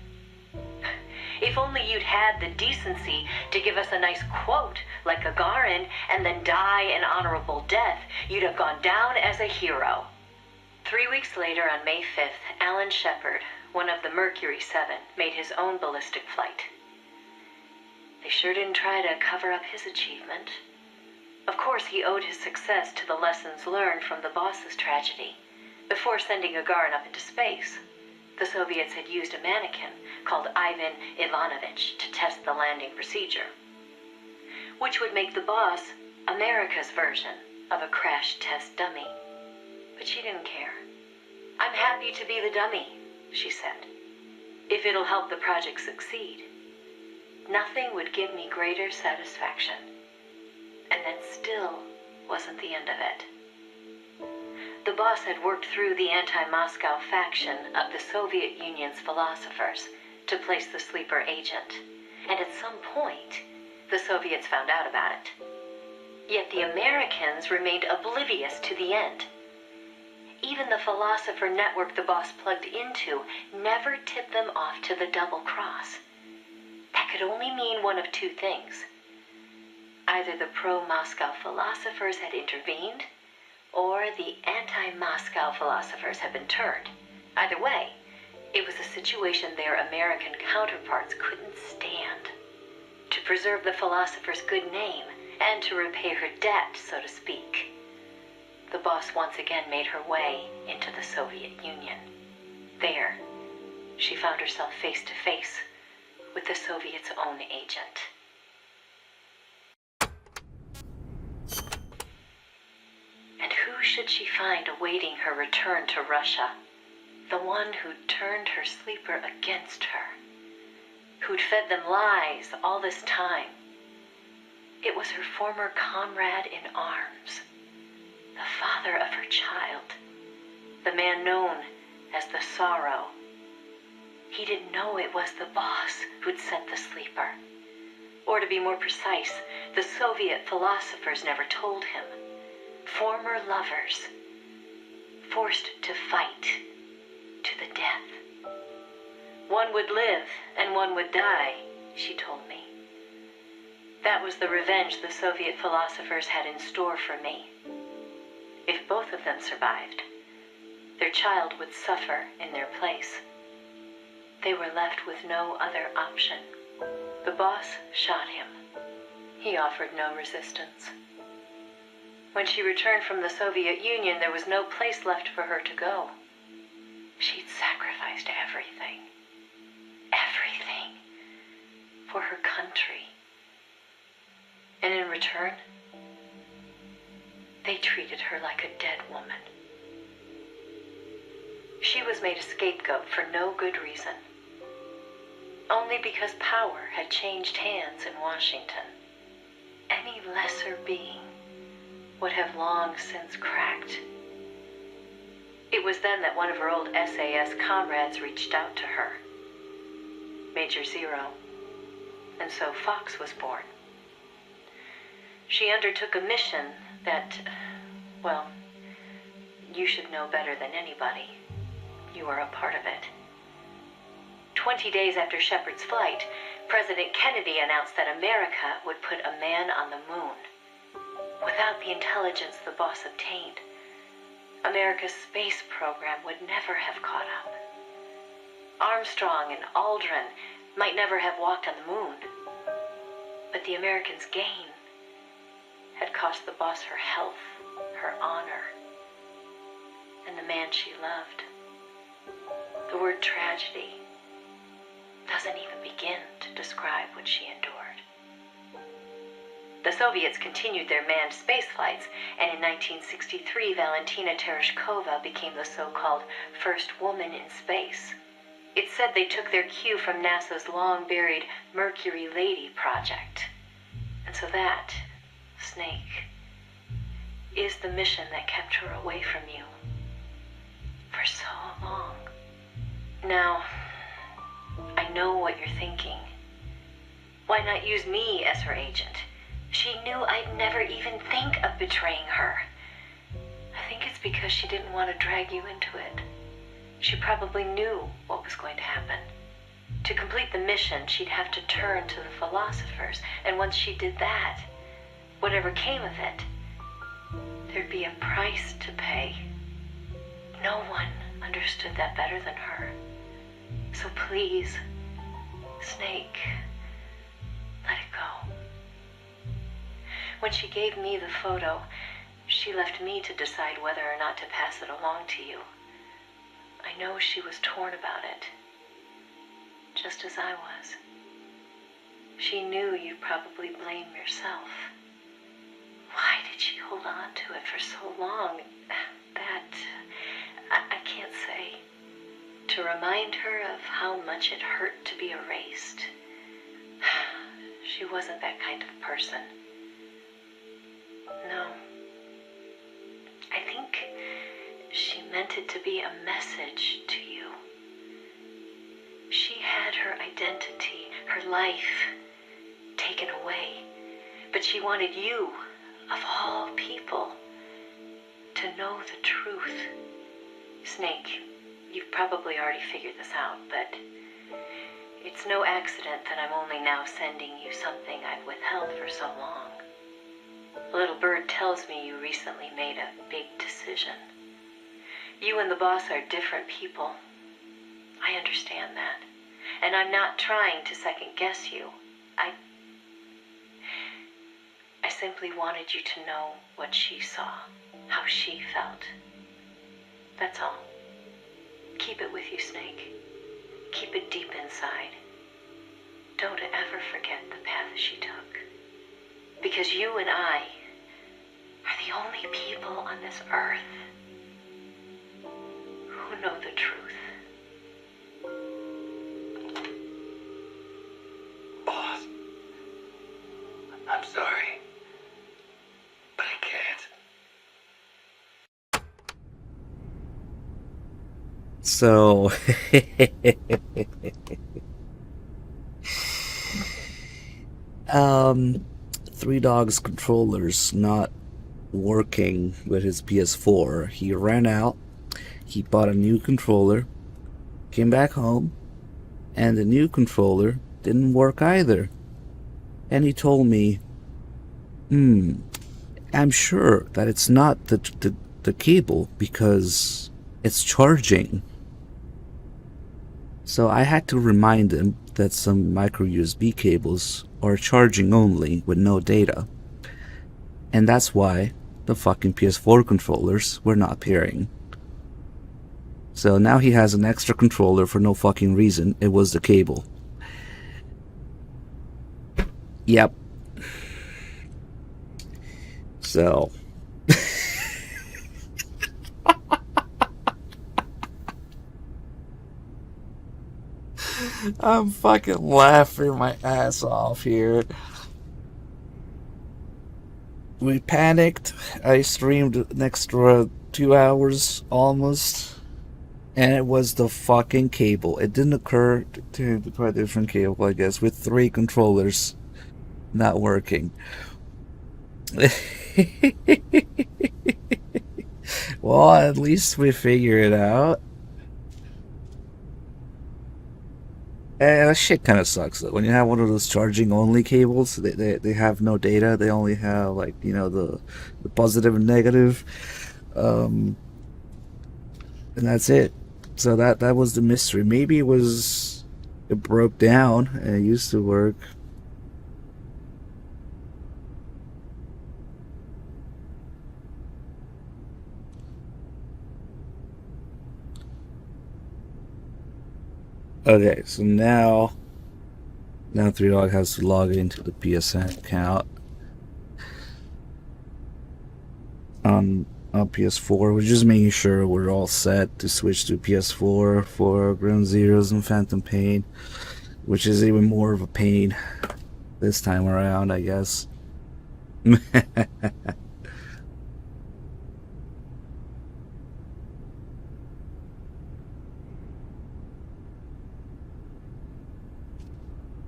If only you'd had the decency to give us a nice quote like Gagarin and then die an honorable death, you'd have gone down as a hero." 3 weeks later, on May 5th, Alan Shepard, one of the Mercury 7, made his own ballistic flight. They sure didn't try to cover up his achievement. Of course, he owed his success to the lessons learned from the boss's tragedy. Before sending Gagarin up into space, the Soviets had used a mannequin called Ivan Ivanovich to test the landing procedure, which would make the boss America's version of a crash test dummy. But she didn't care. "I'm happy to be the dummy," she said. If it'll help the project succeed. Nothing would give me greater satisfaction. And that still wasn't the end of it. The boss had worked through the anti-Moscow faction of the Soviet Union's philosophers to place the sleeper agent. And at some point, the Soviets found out about it. Yet the Americans remained oblivious to the end. Even the philosopher network the boss plugged into never tipped them off to the double cross. That could only mean one of two things. Either the pro-Moscow philosophers had intervened, or the anti-Moscow philosophers had been turned. Either way, it was a situation their American counterparts couldn't stand. To preserve the philosopher's good name, and to repay her debt, so to speak, the boss once again made her way into the Soviet Union. There, she found herself face to face with the Soviets' own agent. And who should she find awaiting her return to Russia? The one who'd turned her sleeper against her, who'd fed them lies all this time. It was her former comrade in arms, the father of her child, the man known as the Sorrow. He didn't know it was the boss who'd sent the sleeper. Or to be more precise, the Soviet philosophers never told him. Former lovers, forced to fight to the death. One would live and one would die, she told me. That was the revenge the Soviet philosophers had in store for me. If both of them survived, their child would suffer in their place. They were left with no other option. The boss shot him. He offered no resistance. When she returned from the Soviet Union, there was no place left for her to go. She'd sacrificed everything. Everything. For her country. And in return, they treated her like a dead woman. She was made a scapegoat for no good reason. Only because power had changed hands in Washington. Any lesser being would have long since cracked. It was then that one of her old SAS comrades reached out to her, Major Zero, and so Fox was born. She undertook a mission that, well, you should know better than anybody. You were a part of it. 20 days after Shepard's flight, President Kennedy announced that America would put a man on the moon. Without the intelligence the boss obtained, America's space program would never have caught up. Armstrong and Aldrin might never have walked on the moon, but the Americans' gain had cost the boss her health, her honor, and the man she loved. The word tragedy doesn't even begin to describe what she endured. The Soviets continued their manned space flights, and in 1963, Valentina Tereshkova became the so-called first woman in space. It said they took their cue from NASA's long-buried Mercury Lady project. And so that, Snake, is the mission that kept her away from you for so long. Now, I know what you're thinking. Why not use me as her agent? She knew I'd never even think of betraying her. I think it's because she didn't want to drag you into it. She probably knew what was going to happen. To complete the mission, she'd have to turn to the philosophers, and once she did that, whatever came of it, there'd be a price to pay. No one understood that better than her. So please, Snake, let it go. When she gave me the photo, she left me to decide whether or not to pass it along to you. I know she was torn about it, just as I was. She knew you'd probably blame yourself. Why did she hold on to it for so long? That, I can't say. To to remind her of how much it hurt to be erased. She wasn't that kind of person. No. I think she meant it to be a message to you. She had her identity, her life, taken away. But she wanted you, of all people, to know the truth. Snake, you've probably already figured this out, but it's no accident that I'm only now sending you something I've withheld for so long. Little Bird tells me you recently made a big decision. You and the boss are different people. I understand that. And I'm not trying to second guess you. I simply wanted you to know what she saw, how she felt. That's all. Keep it with you, Snake. Keep it deep inside. Don't ever forget the path she took. Because you and I are the only people on this earth who know the truth. Boss, I'm sorry, but I can't. So, Three Dogs controller's not working with his PS4. He ran out, he bought a new controller, came back home, and the new controller didn't work either. And he told me, I'm sure that it's not the cable because it's charging. So I had to remind him that some micro USB cables are charging only with no data. And that's why the fucking PS4 controllers were not pairing. So now he has an extra controller for no fucking reason. It was the cable. Yep. So I'm fucking laughing my ass off here. We panicked. I streamed an extra 2 hours almost. And it was the fucking cable. It didn't occur to try a different cable, I guess, with 3 controllers not working. Well, at least we figured it out. And that shit kind of sucks though. When you have one of those charging only cables, they have no data. They only have, like, you know, the positive and negative, and that's it. So that was the mystery. Maybe it broke down and it used to work. Okay, so now Three Dog has to log into the PSN account on PS4. We're just making sure we're all set to switch to PS4 for Ground Zeroes and Phantom Pain, which is even more of a pain this time around, I guess.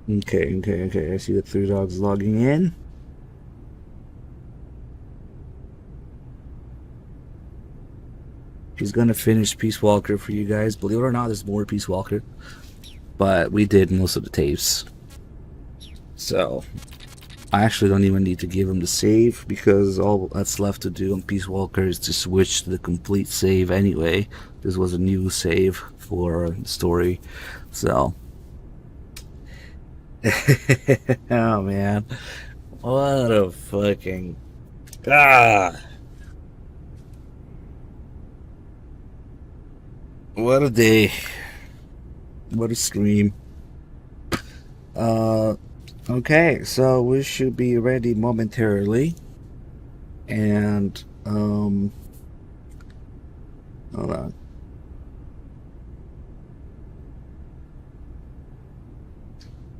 Okay. I see the Three Dogs logging in. She's gonna finish Peace Walker for you guys. Believe it or not, there's more Peace Walker. But we did most of the tapes. So, I actually don't even need to give him the save, because all that's left to do on Peace Walker is to switch to the complete save anyway. This was a new save for the story. So, oh man, what a fucking what a day, what a stream. Okay, so we should be ready momentarily, and hold on.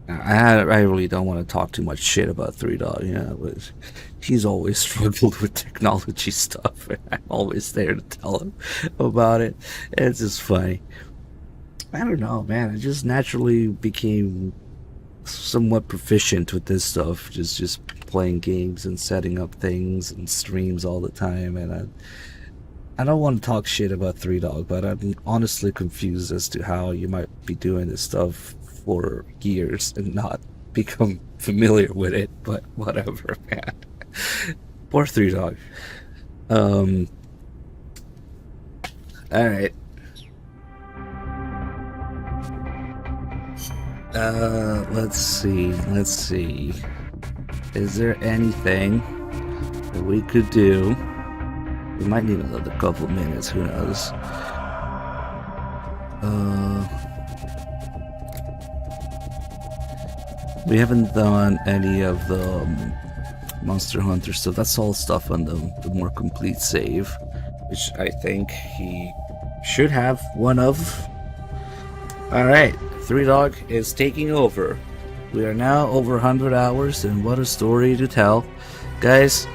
I really don't want to talk too much shit about Three Dog. But he's always struggled with technology stuff, and I'm always there to tell him about it. It's just funny. I don't know, man. I just naturally became somewhat proficient with this stuff. Just playing games and setting up things and streams all the time, and I don't want to talk shit about Three Dog, but I'm honestly confused as to how you might be doing this stuff for years and not become familiar with it, but whatever, man. Poor Three Dog. Alright. Let's see. Is there anything that we could do? We might need another couple minutes, who knows? We haven't done any of the Monster Hunter stuff. That's all stuff on the more complete save, which I think he should have one of. Alright, Three Dog is taking over. We are now over 100 hours, and what a story to tell. Guys,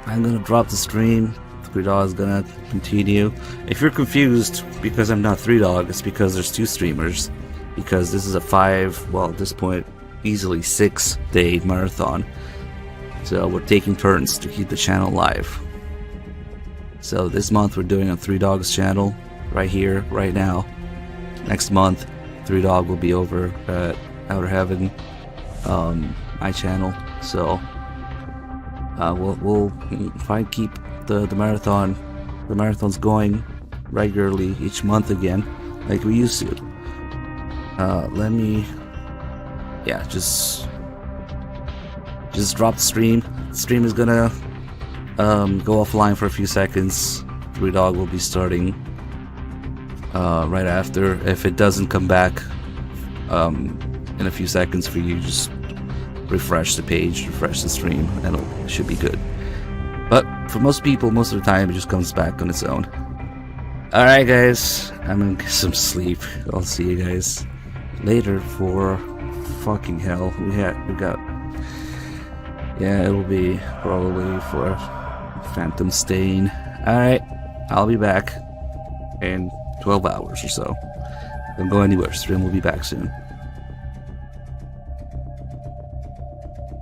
I'm gonna drop the stream. Three Dog is gonna continue. If you're confused because I'm not Three Dog, it's because there's two streamers. Because this is a 5, well at this point, easily 6-day marathon. So we're taking turns to keep the channel live. So this month we're doing on Three Dog's channel, right here, right now. Next month, Three Dog will be over at Outer Heaven, my channel. So we'll try and keep the marathons going regularly each month again, like we used to. Let me, just drop the stream. The stream is gonna go offline for a few seconds. Three Dog will be starting right after. If it doesn't come back in a few seconds for you, just refresh the page, refresh the stream, and it should be good. But for most people, most of the time, it just comes back on its own. Alright guys, I'm gonna get some sleep. I'll see you guys later for fucking hell. It'll be probably for Phantom Stain. Alright, I'll be back in 12 hours or so. Don't go anywhere, stream will be back soon.